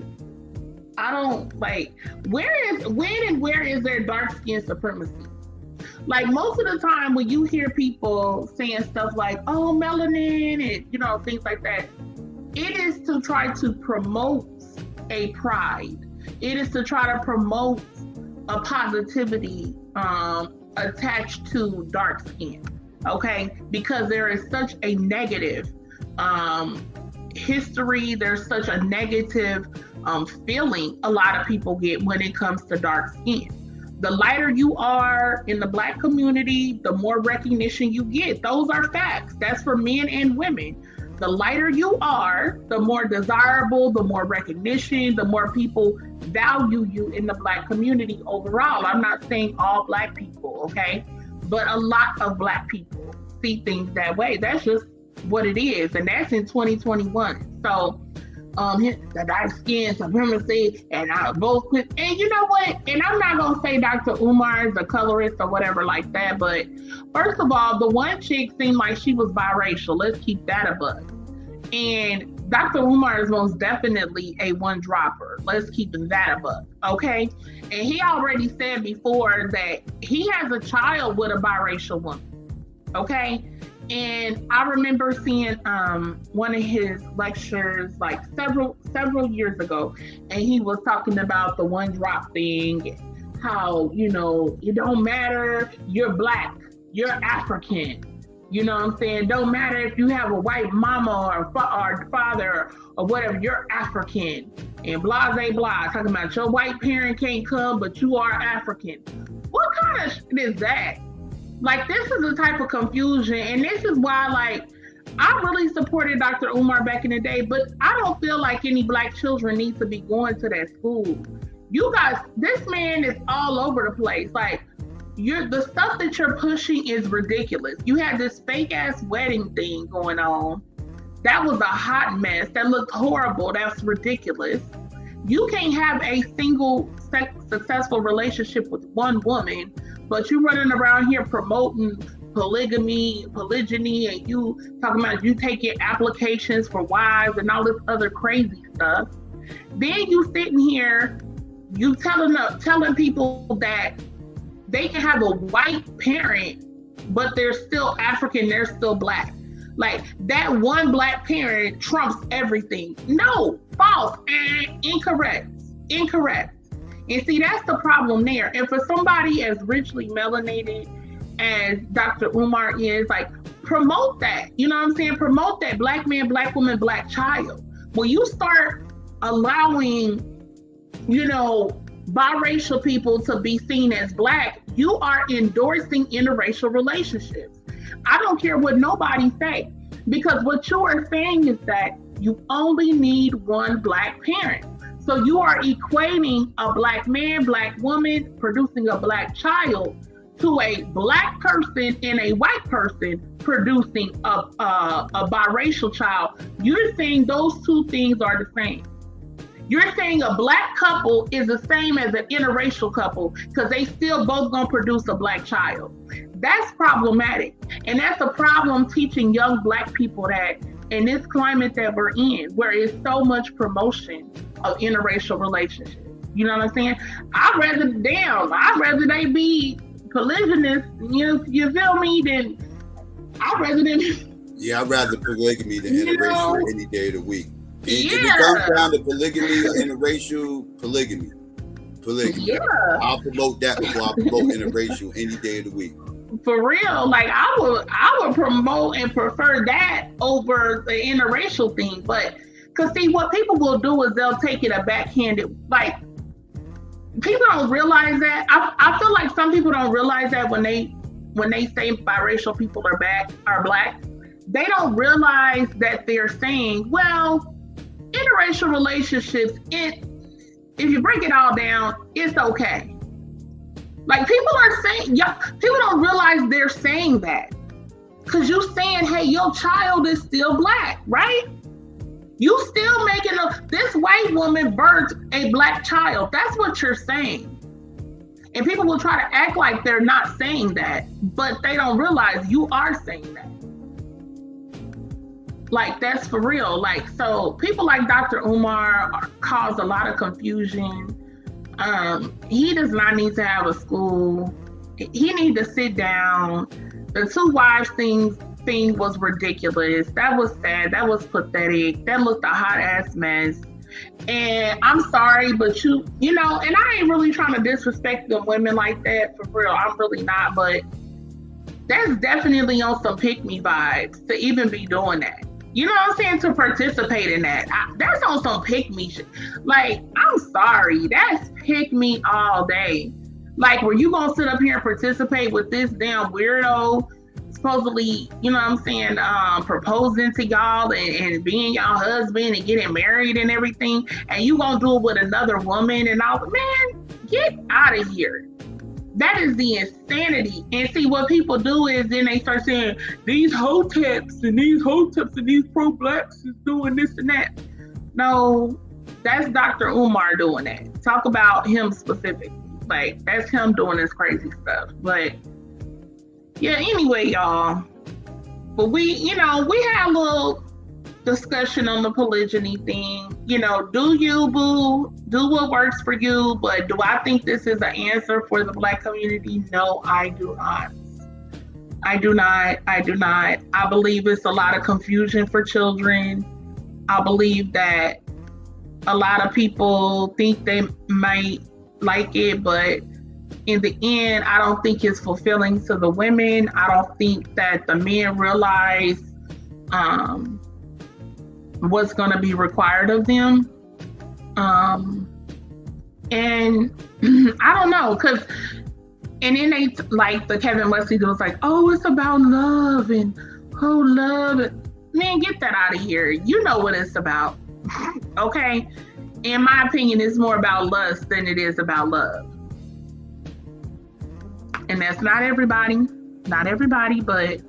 I don't, like, when and where is there dark skin supremacy? Like, most of the time when you hear people saying stuff like, oh, melanin, and, you know, things like that, it is to try to promote a pride. It is to try to promote a positivity attached to dark skin, okay? Because there is such a negative history, there's such a negative feeling a lot of people get when it comes to dark skin. The lighter you are in the Black community, the more recognition you get. Those are facts. That's for men and women. The lighter you are, the more desirable, the more recognition, the more people value you in the Black community overall. I'm not saying all Black people, okay? But a lot of Black people see things that way. That's just what it is. And that's in 2021. So the dark skin supremacy and both quick. And you know what? And I'm not going to say Dr. Umar is a colorist or whatever like that. But first of all, the one chick seemed like she was biracial. Let's keep that a buck. And Dr. Umar is most definitely a one dropper. Let's keep that a buck. Okay. And he already said before that he has a child with a biracial woman. Okay. And I remember seeing one of his lectures like several years ago, and he was talking about the one drop thing, how, you know, it don't matter, you're black, you're African. You know what I'm saying? Don't matter if you have a white mama or father or whatever, you're African. And blah, blah, blah. Talking about your white parent can't come, but you are African. What kind of shit is that? Like, this is the type of confusion. And this is why, like, I really supported Dr. Umar back in the day, but I don't feel like any black children need to be going to that school. You guys, this man is all over the place. Like, the stuff that you're pushing is ridiculous. You had this fake ass wedding thing going on. That was a hot mess. That looked horrible. That's ridiculous. You can't have a single successful relationship with one woman, but you running around here promoting polygamy, polygyny, and you talking about you taking applications for wives and all this other crazy stuff. Then you sitting here, you telling people that they can have a white parent, but they're still African, they're still black. Like, that one black parent trumps everything. No, false, and incorrect. And see, that's the problem there. And for somebody as richly melanated as Dr. Umar is, like, promote that. You know what I'm saying? Promote that black man, black woman, black child. When you start allowing, you know, biracial people to be seen as black, you are endorsing interracial relationships. I don't care what nobody say, because what you are saying is that you only need one black parent. So you are equating a black man, black woman producing a black child to a black person and a white person producing a biracial child. You're saying those two things are the same. You're saying a black couple is the same as an interracial couple because they still both gonna produce a black child. That's problematic. And that's a problem teaching young black people that in this climate that we're in, where it's so much promotion of interracial relationships. You know what I'm saying? I'd rather they be polygamists, you feel me, than I'd rather them. Yeah, I'd rather polygamy than interracial any day of the week. If it comes down to polygamy or interracial, polygamy. Yeah. I'll promote that before I promote interracial any day of the week. For real, like I would promote and prefer that over the interracial thing. But cause see, what people will do is they'll take it a backhanded. Like, people don't realize that. I feel like some people don't realize that when they say biracial people are black, they don't realize that they're saying, well, interracial relationships, if you break it all down, it's okay. Like, people are saying, people don't realize they're saying that. Because you're saying, hey, your child is still black, right? You still making this white woman birthed a black child. That's what you're saying. And people will try to act like they're not saying that, but they don't realize you are saying that. Like, that's for real. Like, so people like Dr. Umar cause a lot of confusion. He does not need to have a school. He needs to sit down. The two wives thing was ridiculous. That was sad. That was pathetic. That looked a hot ass mess. And I'm sorry, but you know, and I ain't really trying to disrespect the women like that, for real. I'm really not, but that's definitely on some pick me vibes to even be doing that. You know what I'm saying? To participate in that. That's on some pick me shit. Like, I'm sorry. That's pick me all day. Like, were you going to sit up here and participate with this damn weirdo supposedly, you know what I'm saying, proposing to y'all and being y'all husband and getting married and everything, and you going to do it with another woman and all? Man, get out of here. That is the insanity. And see, what people do is then they start saying, these hoteps and these pro-blacks is doing this and that. No, that's Dr. Umar doing that. Talk about him specifically. Like, that's him doing this crazy stuff. But yeah, anyway, y'all. But we had a little discussion on the polygyny thing. You know, do you, boo? Do what works for you. But do I think this is an answer for the Black community? No, I do not. I do not. I believe it's a lot of confusion for children. I believe that a lot of people think they might like it, but in the end, I don't think it's fulfilling to the women. I don't think that the men realize what's going to be required of them. And I don't know, because and then they like the Kevin Wesley was like, oh, it's about love and love. Man, get that out of here. You know what it's about. Okay? In my opinion, it's more about lust than it is about love. And that's not everybody, but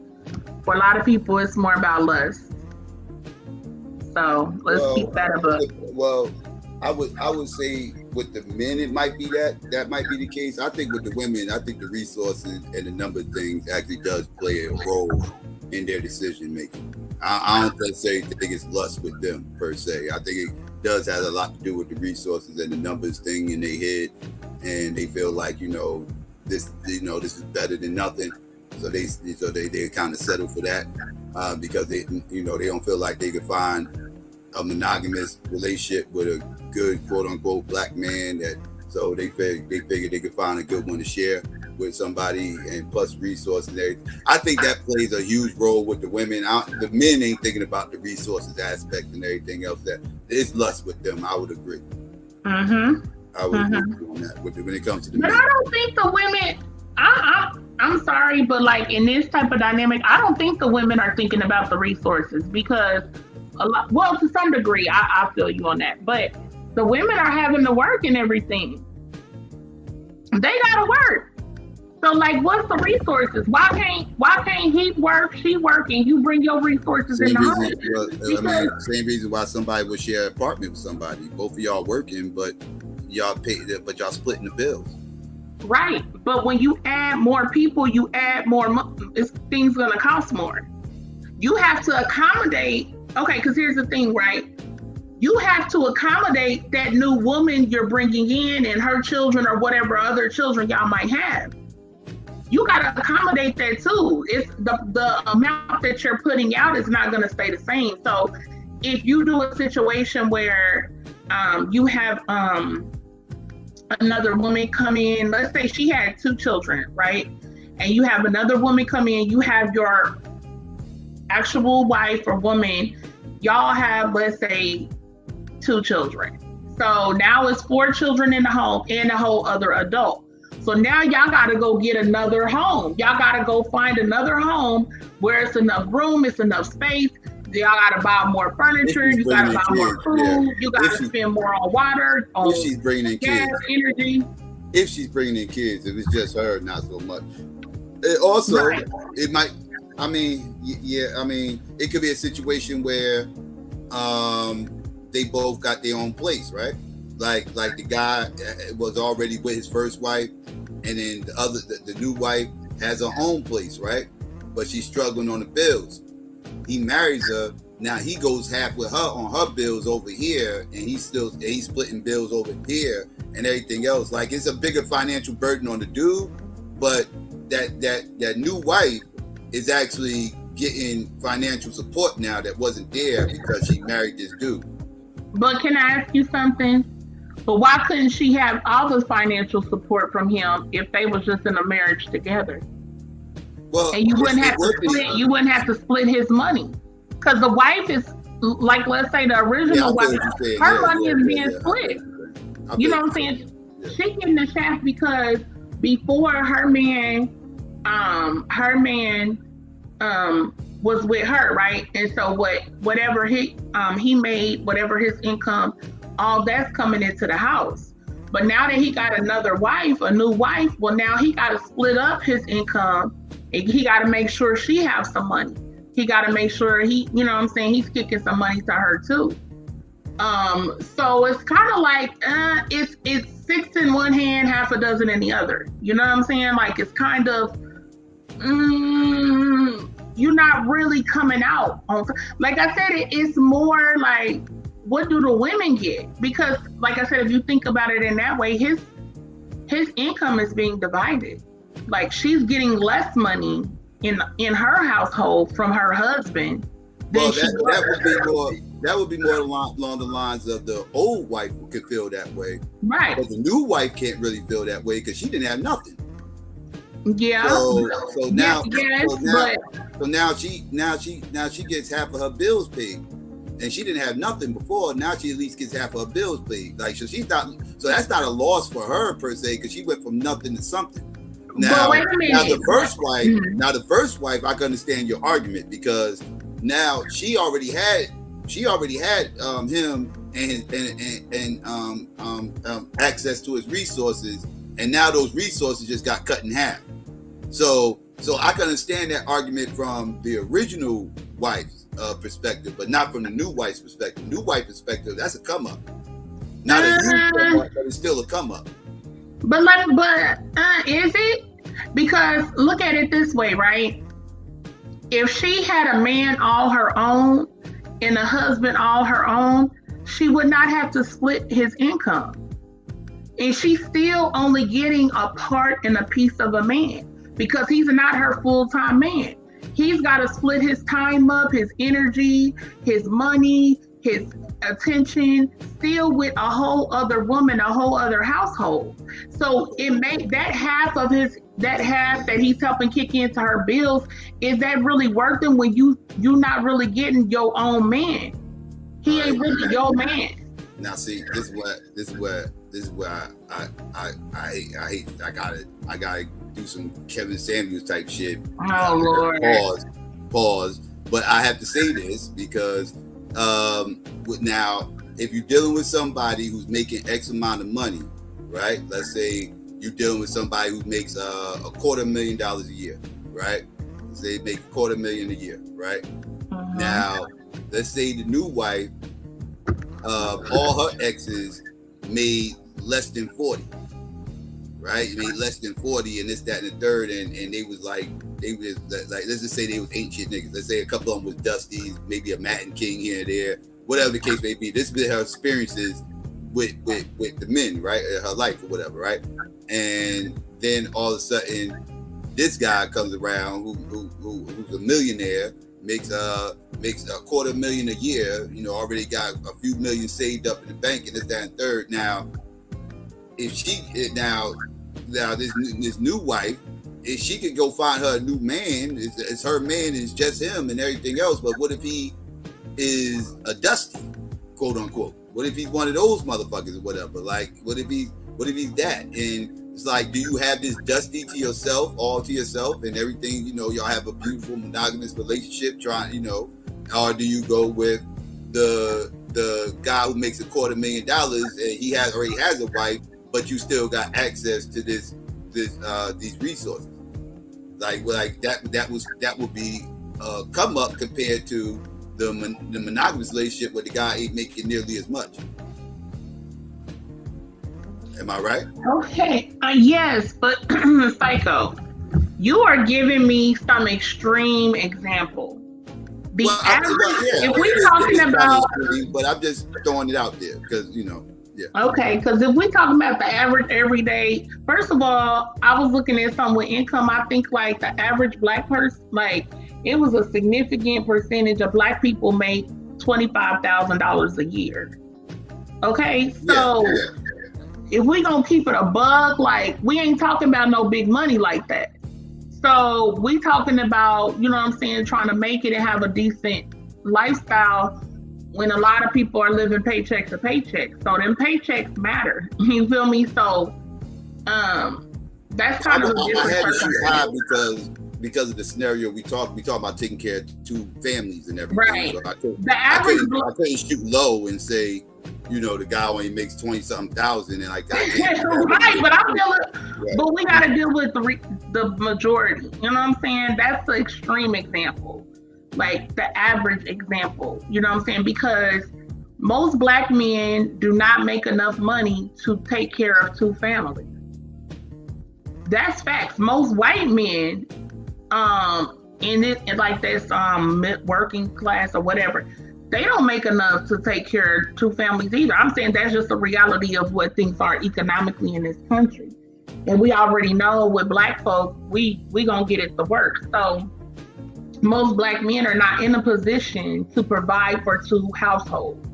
for a lot of people, it's more about lust. So let's keep that above. Well, I would say with the men, it might be that might be the case. I think with the women, I think the resources and the number of things actually does play a role in their decision making. I don't necessarily think it's lust with them per se. I think it does have a lot to do with the resources and the numbers thing in their head, and they feel like this is better than nothing. So they kind of settle for that because they don't feel like they could find a monogamous relationship with a good quote unquote black man, so they figured they could find a good one to share with somebody, and plus resources. I think that plays a huge role with the women. The men ain't thinking about the resources aspect and everything else. That it's lust with them. I would agree. Mm-hmm. I would agree on that when it comes to the men. But I don't think the women. I'm sorry, but like in this type of dynamic, I don't think the women are thinking about the resources because to some degree, I feel you on that. But the women are having to work and everything. They gotta work. So like, what's the resources? Why can't he work, she work, and you bring your resources in the home? Same reason why somebody would share an apartment with somebody. Both of y'all working, but y'all splitting the bills. Right, but when you add more people, you add more. Things gonna cost more. You have to accommodate. Okay, because here's the thing, right? You have to accommodate that new woman you're bringing in and her children or whatever other children y'all might have. You got to accommodate that too. It's the amount that you're putting out is not going to stay the same. So if you do a situation where you have another woman come in, let's say she had 2 children, right? And you have another woman come in, you have your actual wife or woman, y'all have, let's say, 2 children. So now it's 4 children in the home and a whole other adult. So now y'all got to go get another home. Y'all got to go find another home where it's enough room, it's enough space. Y'all got to buy more furniture. You got to buy more food. Yeah. You got to spend more on water, on if she's bringing in gas, kids. energy. If she's bringing in kids, if it's just her, not so much. It might. I mean, it could be a situation where they both got their own place, right? Like the guy was already with his first wife, and then the new wife has her own place, right? But she's struggling on the bills. He marries her. Now he goes half with her on her bills over here, and he's splitting bills over here and everything else. Like, it's a bigger financial burden on the dude, but that new wife is actually getting financial support now that wasn't there because she married this dude. But can I ask you something? But why couldn't she have all the financial support from him if they was just in a marriage together? Well, and you wouldn't have to split his money, because the wife is like, let's say the original wife, her money is being split. You know what I'm saying? Yeah. She getting the shaft because before her man was with her, right? And so whatever he made, whatever his income, all that's coming into the house. But now that he got another wife, a new wife, well, now he got to split up his income. He got to make sure she has some money. He got to make sure he's kicking some money to her too. So it's kind of like, it's 6 in one hand, half a dozen in the other. You know what I'm saying? Like, it's kind of, you're not really coming out on, like I said, it's more like, what do the women get? Because like I said, if you think about it in that way, his income is being divided. Like, she's getting less money in her household from her husband. Well, that would be more along the lines of the old wife who could feel that way, right? But the new wife can't really feel that way because she didn't have nothing. Yeah. So now she gets half of her bills paid, and she didn't have nothing before. Now she at least gets half of her bills paid. Like so, that's not a loss for her per se because she went from nothing to something. Now the first wife, I can understand your argument because now she already had him and access to his resources, and now those resources just got cut in half. So I can understand that argument from the original wife's perspective, but not from the new wife's perspective. New wife perspective, that's a come up. Not a huge come up, but it's still a come up. But is it? Because look at it this way, right? If she had a man all her own and a husband all her own, she would not have to split his income. And she's still only getting a part and a piece of a man because he's not her full-time man. He's got to split his time up, his energy, his money, his attention, still with a whole other woman, a whole other household. So it made that half that he's helping kick into her bills, is that really worth it when you're not really getting your own man? He ain't really your man. Now see, this is where I gotta do some Kevin Samuels type shit. Oh Lord. Pause. But I have to say this because now if you're dealing with somebody who's making X amount of money, right? Let's say you're dealing with somebody who makes $250,000 a year, right? Let's say they make $250,000 a year, right? Uh-huh. Now, let's say the new wife, all her exes made less than 40, right? They made less than 40 and this, that, and the third, and they was like, let's just say they was ain't shit niggas. Let's say a couple of them was Dusties, maybe a Matt and King here and there, whatever the case may be. This has been her experiences with the men, right? Her life or whatever, right? And then all of a sudden, this guy comes around who's a millionaire, makes $250,000 a year, already got a few million saved up in the bank and this, that, and third. Now, if this new wife, if she could go find her a new man, it's her man, it's just him and everything else. But what if he is a Dusty, quote unquote? What if he's one of those motherfuckers or whatever? Like, what if he's that? And it's like, do you have this Dusty to yourself, all to yourself, and everything? Y'all have a beautiful monogamous relationship, or do you go with the guy who makes $250,000 and he already has a wife, but you still got access to these resources? Like that would be come up compared to the monogamous relationship where the guy ain't making nearly as much. Am I right? Okay. Yes, but Psycho, you are giving me some extreme example. If we're talking about, but I'm just throwing it out there because yeah. Okay, because if we're talking about the average everyday, first of all, I was looking at some with income. I think like the average Black person, like it was a significant percentage of Black people make $25,000 a year. Okay, so if we gonna keep it a buck, like we ain't talking about no big money like that. So we talking about, trying to make it and have a decent lifestyle when a lot of people are living paycheck to paycheck. So them paychecks matter. You feel me? So that's kind of a different perspective. Because of the scenario we talk about taking care of two families and everything. Right. So I couldn't shoot low and say, the guy only makes 20-something thousand and like that. Right, but we got to deal with the majority. You know what I'm saying? That's the extreme example, like the average example. You know what I'm saying? Because most Black men do not make enough money to take care of two families. That's facts. Most white men, like this working class or whatever, they don't make enough to take care of two families either. I'm saying that's just the reality of what things are economically in this country. And we already know with Black folk, we gonna get it the worst. So most black men are not in a position to provide for two households.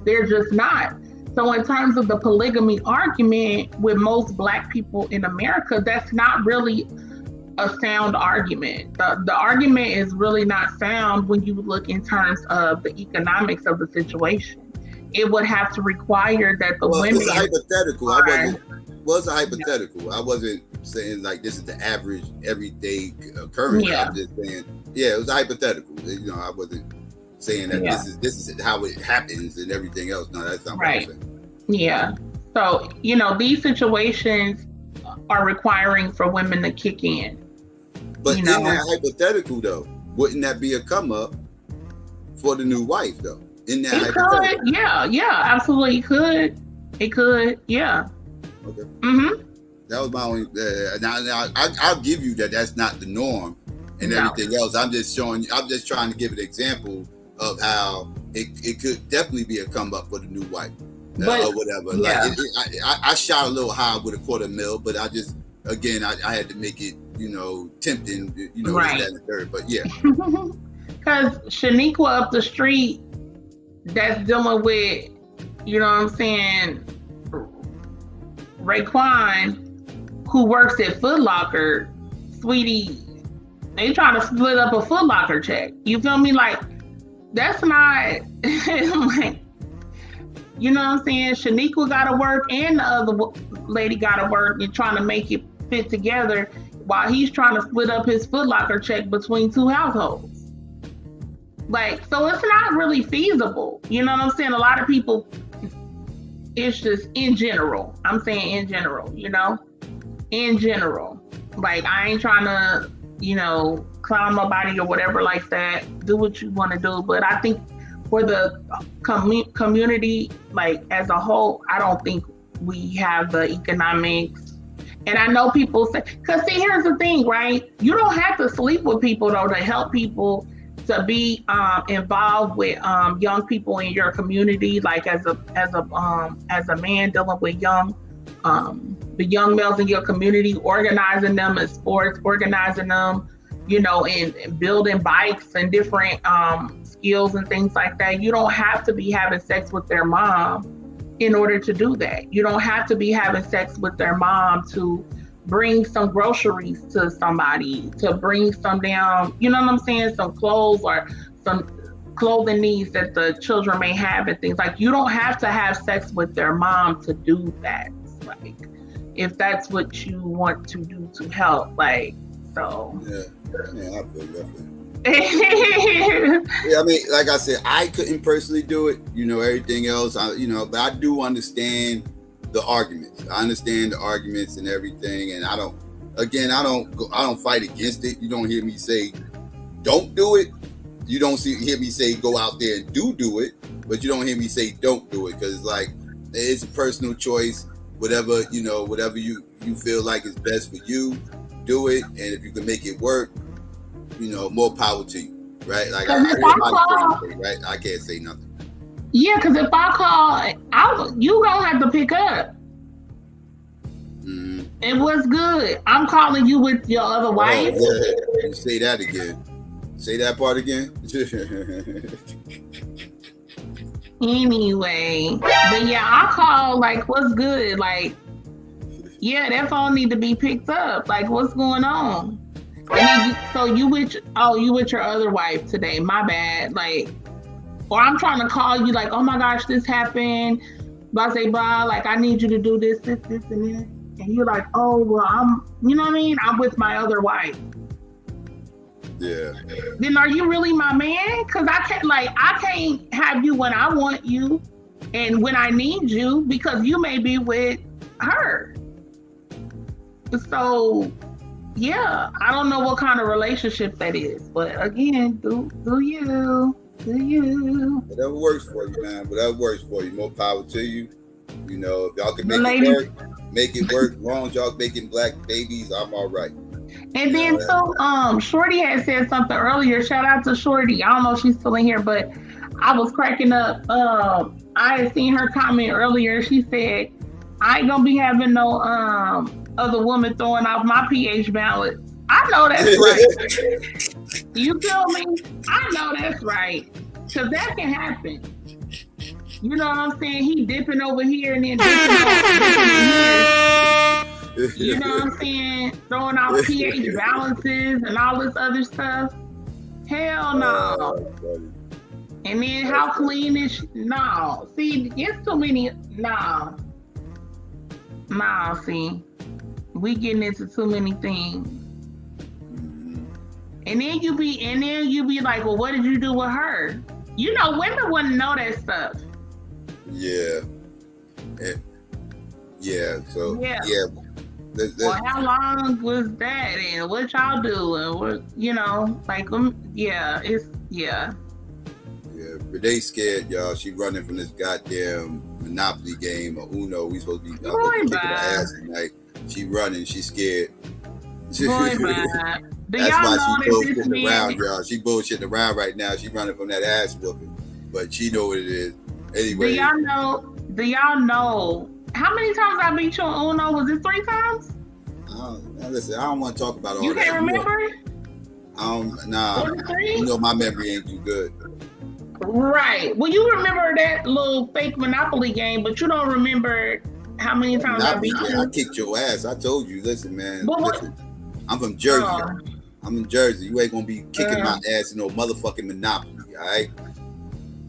They're just not. So in terms of the polygamy argument with most black people in America, that's not really a sound argument. The argument is really not sound when you look in terms of the economics of the situation. It would have to require that the women... It's a hypothetical. It's a hypothetical. I wasn't saying like this is the average everyday occurrence. Yeah. I'm just saying, yeah, it was a hypothetical. You know, I wasn't saying that this is how it happens and everything else. No, that's not what I'm saying. Yeah. So, you know, these situations are requiring for women to kick in. But in that hypothetical, though, wouldn't that be a come up for the new wife, though? In that hypothetical? Could, yeah, absolutely. It could, yeah. Okay. Mm-hmm. That was my only. Now, I'll give you that. That's not the norm, and everything else. I'm just showing. I'm just trying to give an example of how it could definitely be a come up for the new wife, or whatever. Yeah. Like I shot a little high with $250,000, but I just again I had to make it tempting, right. That and the third. But yeah, because Shaniqua up the street that's dealing with, you know what I'm saying, Raekwon, who works at Foot Locker, sweetie, they trying to split up a Foot Locker check. You feel me? Like, that's not, like, you know what I'm saying? Shaniqua got to work and the other lady got to work and trying to make it fit together while he's trying to split up his Foot Locker check between two households. Like, so it's not really feasible. You know what I'm saying? A lot of people, it's just in general. I'm saying in general, in general. Like, I ain't trying to, clown nobody or whatever like that. Do what you want to do. But I think for the community, like, as a whole, I don't think we have the economics. And I know people say, because see, here's the thing, right? You don't have to sleep with people, though, to help people to be involved with young people in your community, like as a man dealing with the young males in your community, organizing them in sports, organizing them, and building bikes and different skills and things like that. You don't have to be having sex with their mom in order to do that. You don't have to be having sex with their mom to bring some groceries to somebody, to bring some down, you know what I'm saying, some clothes or some clothing needs that the children may have and things. Like, you don't have to have sex with their mom to do that. Like, if that's what you want to do to help, like, so. Yeah, I feel that. Yeah, I mean, like I said, I couldn't personally do it, everything else, but I do understand the arguments. I understand the arguments and everything, and I don't fight against it. You don't hear me say don't do it. You don't hear me say go out there and do it, but you don't hear me say don't do it, because like, it's a personal choice. Whatever you feel like is best for you, do it, and if you can make it work, more power to you, right? Like, I can't say nothing. Yeah, because if I call, you gonna have to pick up. Mm-hmm. And what's good? I'm calling you with your other wife. Yeah. Say that again. Say that part again. Anyway, but yeah, I call like, what's good? Like, yeah, that phone need to be picked up. Like, what's going on? And then you with your other wife today? My bad. Like. Or I'm trying to call you like, oh my gosh, this happened. Blah, say, blah, like, I need you to do this, and this. And you're like, oh, well, you know what I mean? I'm with my other wife. Yeah. Then are you really my man? Because I can't have you when I want you and when I need you, because you may be with her. So, yeah, I don't know what kind of relationship that is. But again, do you. Whatever works for you, man. Whatever works for you. More power to you. If y'all can make it work, make it work. As long as y'all making black babies, I'm all right. And then Shorty had said something earlier. Shout out to Shorty. I don't know if she's still in here, but I was cracking up. I had seen her comment earlier. She said, I ain't gonna be having no other woman throwing off my pH balance. I know that's right. You feel me? I know that's right. Because that can happen. You know what I'm saying? He dipping over here and then dipping in here. You know what I'm saying? Throwing out pH balances and all this other stuff. Hell no. And then how clean is no. See, it's too many. No. See. We getting into too many things. And then you be like, well, what did you do with her? You know, women wouldn't know that stuff. Yeah. So Well, how long was that, and what y'all do, and what Renee scared, y'all. She running from this goddamn Monopoly game or Uno. We supposed to be kicking her ass tonight. She running. She scared. That's why she bullshitting around, y'all. She bullshitting around right now. She running from that ass whooping, but she know what it is. Anyway, do y'all know how many times I beat you on Uno? Was it 3 times? Listen, I don't want to talk about all that. You can't remember? Nah. You know my memory ain't too good. Right. Well, you remember that little fake Monopoly game, but you don't remember how many times I beat you. I kicked your ass. I told you. Listen, man. Listen, I'm from Jersey. I'm in Jersey. You ain't gonna be kicking my ass in no motherfucking Monopoly, all right?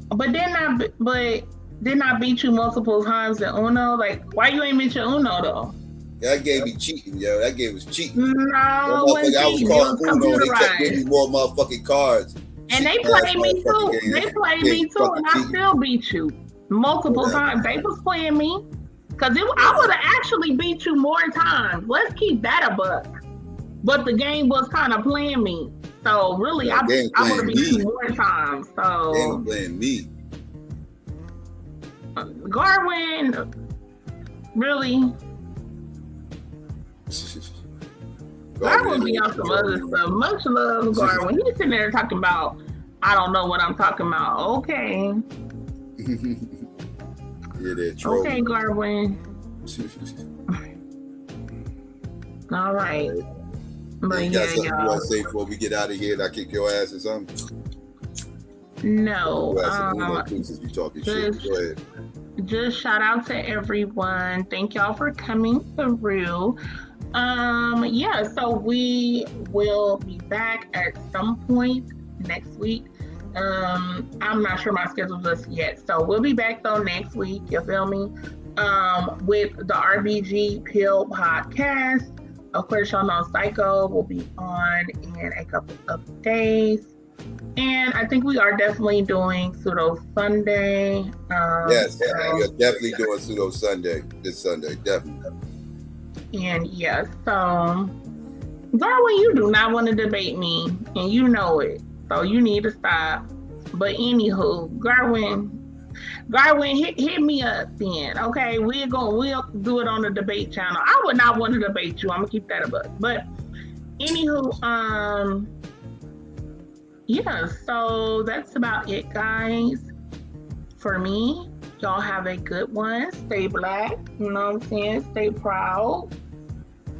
But didn't I beat you multiple times at Uno? Like, why you ain't beat your Uno though? That game be cheating, yo. That game was cheating. No, I was calling Uno. They kept giving me more motherfucking cards. And they played me too. They played me too, and I still beat you multiple times. They was playing me because I would have actually beat you more times. Let's keep that a buck. But the game was kind of playing me. So really, I would have beat you more times. So they were playing me. Garwin, really? Garwin be on some other stuff. Much love, Garwin. He's sitting there talking about, I don't know what I'm talking about. Okay. Yeah, they're trolling. Okay, Garwin. All right. But you got something you want to say before we get out of here and I kick your ass or something? No. Since you talking shit. Go ahead. Just shout out to everyone. Thank y'all for coming through. So we will be back at some point next week. I'm not sure my schedule just yet. So we'll be back though next week, you feel me? With the RBG Pill podcast. Of course, y'all know Psycho will be on in a couple of days. And I think we are definitely doing Pseudo Sunday. Yes, we're definitely doing Pseudo Sunday this Sunday, definitely. And yeah, so Garwin, you do not want to debate me, and you know it. So you need to stop. But anywho, Garwin, hit me up then. Okay, we'll do it on the debate channel. I would not want to debate you. I'm gonna keep that a buck. But anywho, yeah, so that's about it, guys. For me, y'all have a good one. Stay black, you know what I'm saying? Stay proud.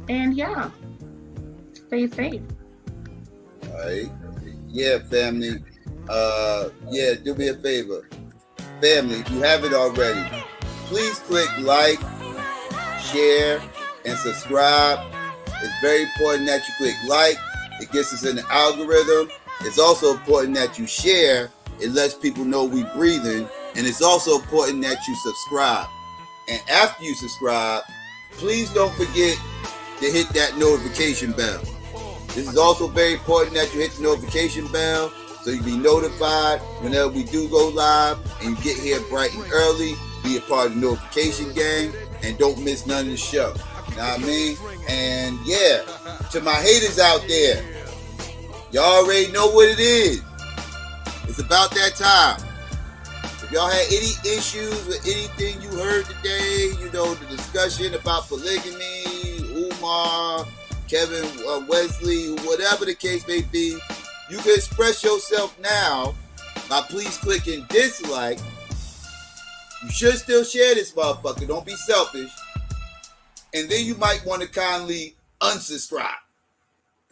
And yeah, stay safe. All right. Yeah, family. Do me a favor. Family, if you haven't already, please click like, share, and subscribe. It's very important that you click like. It gets us in the algorithm. It's also important that you share. It lets people know we breathing. And it's also important that you subscribe. And after you subscribe, please don't forget to hit that notification bell. This is also very important that you hit the notification bell so you be notified whenever we do go live and you get here bright and early, be a part of the notification gang, and don't miss none of the show. You know what I mean? And yeah, to my haters out there, y'all already know what it is. It's about that time. If y'all had any issues with anything you heard today, the discussion about polygamy, Umar, Kevin, Wesley, whatever the case may be, you can express yourself now by please clicking dislike. You should still share this motherfucker. Don't be selfish. And then you might want to kindly unsubscribe.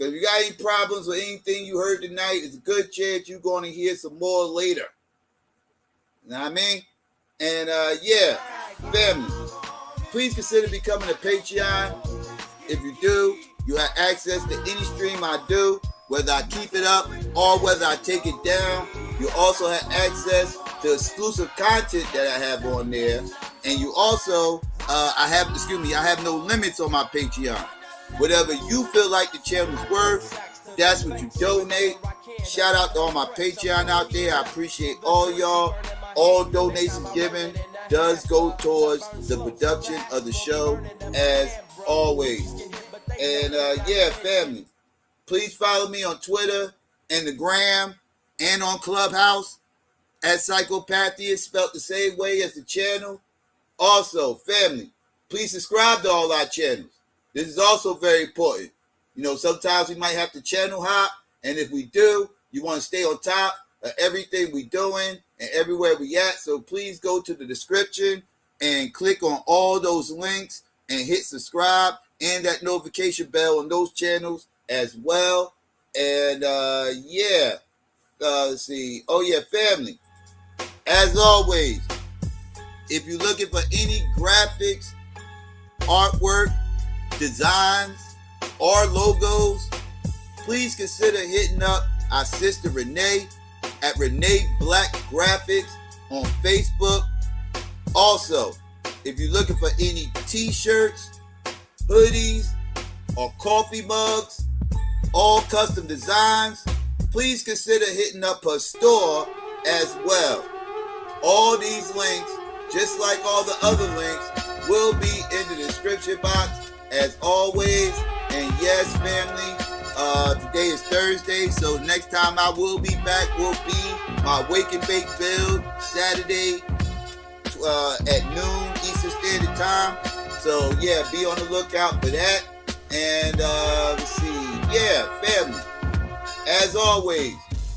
Because if you got any problems with anything you heard tonight, it's a good chance you're going to hear some more later. You know what I mean? And yeah, family, please consider becoming a Patreon. If you do, you have access to any stream I do, whether I keep it up or whether I take it down. You also have access to exclusive content that I have on there. And you also, I have no limits on my Patreon. Whatever you feel like the channel's worth, that's what you donate. Shout out to all my Patreon out there. I appreciate all y'all. All donations given does go towards the production of the show, as always. And yeah, family, please follow me on Twitter and the Gram and on Clubhouse at SYKOPATHeist, spelled the same way as the channel. Also, family, please subscribe to all our channels. This is also very important. You know, sometimes we might have to channel hop, and if we do, you want to stay on top of everything we doing and everywhere we at. So please go to the description and click on all those links and hit subscribe and that notification bell on those channels as well. And yeah, let's see. Oh yeah, family. As always, if you're looking for any graphics, artwork, designs, or logos, please consider hitting up our sister Renee at Renee Black Graphics on Facebook. Also, if you're looking for any t-shirts, hoodies, or coffee mugs, all custom designs, please consider hitting up her store as well. All these links, just like all the other links, will be in the description box as always. And yes, family, today is Thursday, so next time I will be back will be my Wake and Bake build, Saturday at noon Eastern Standard Time. So yeah, be on the lookout for that. And let's see, yeah, family, as always,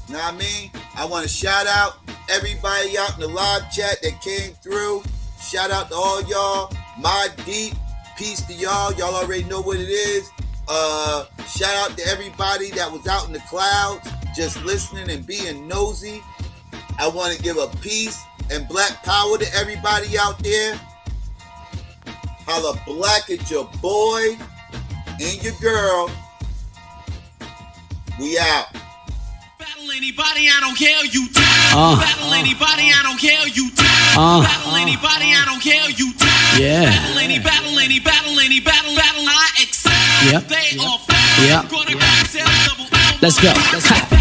you know what I mean? I want to shout out everybody out in the live chat that came through. Shout out to all y'all. My deep peace to y'all. Y'all already know what it is. Shout out to everybody that was out in the clouds just listening and being nosy. I want to give a peace and black power to everybody out there. Holla black at your boy and your girl. We out. Battle anybody, I don't care, you die. Battle anybody, I don't care, you die. Battle anybody, I don't care, you die. Yeah. Battle any, I accept. Yep. They are fine. Yep. Let's go.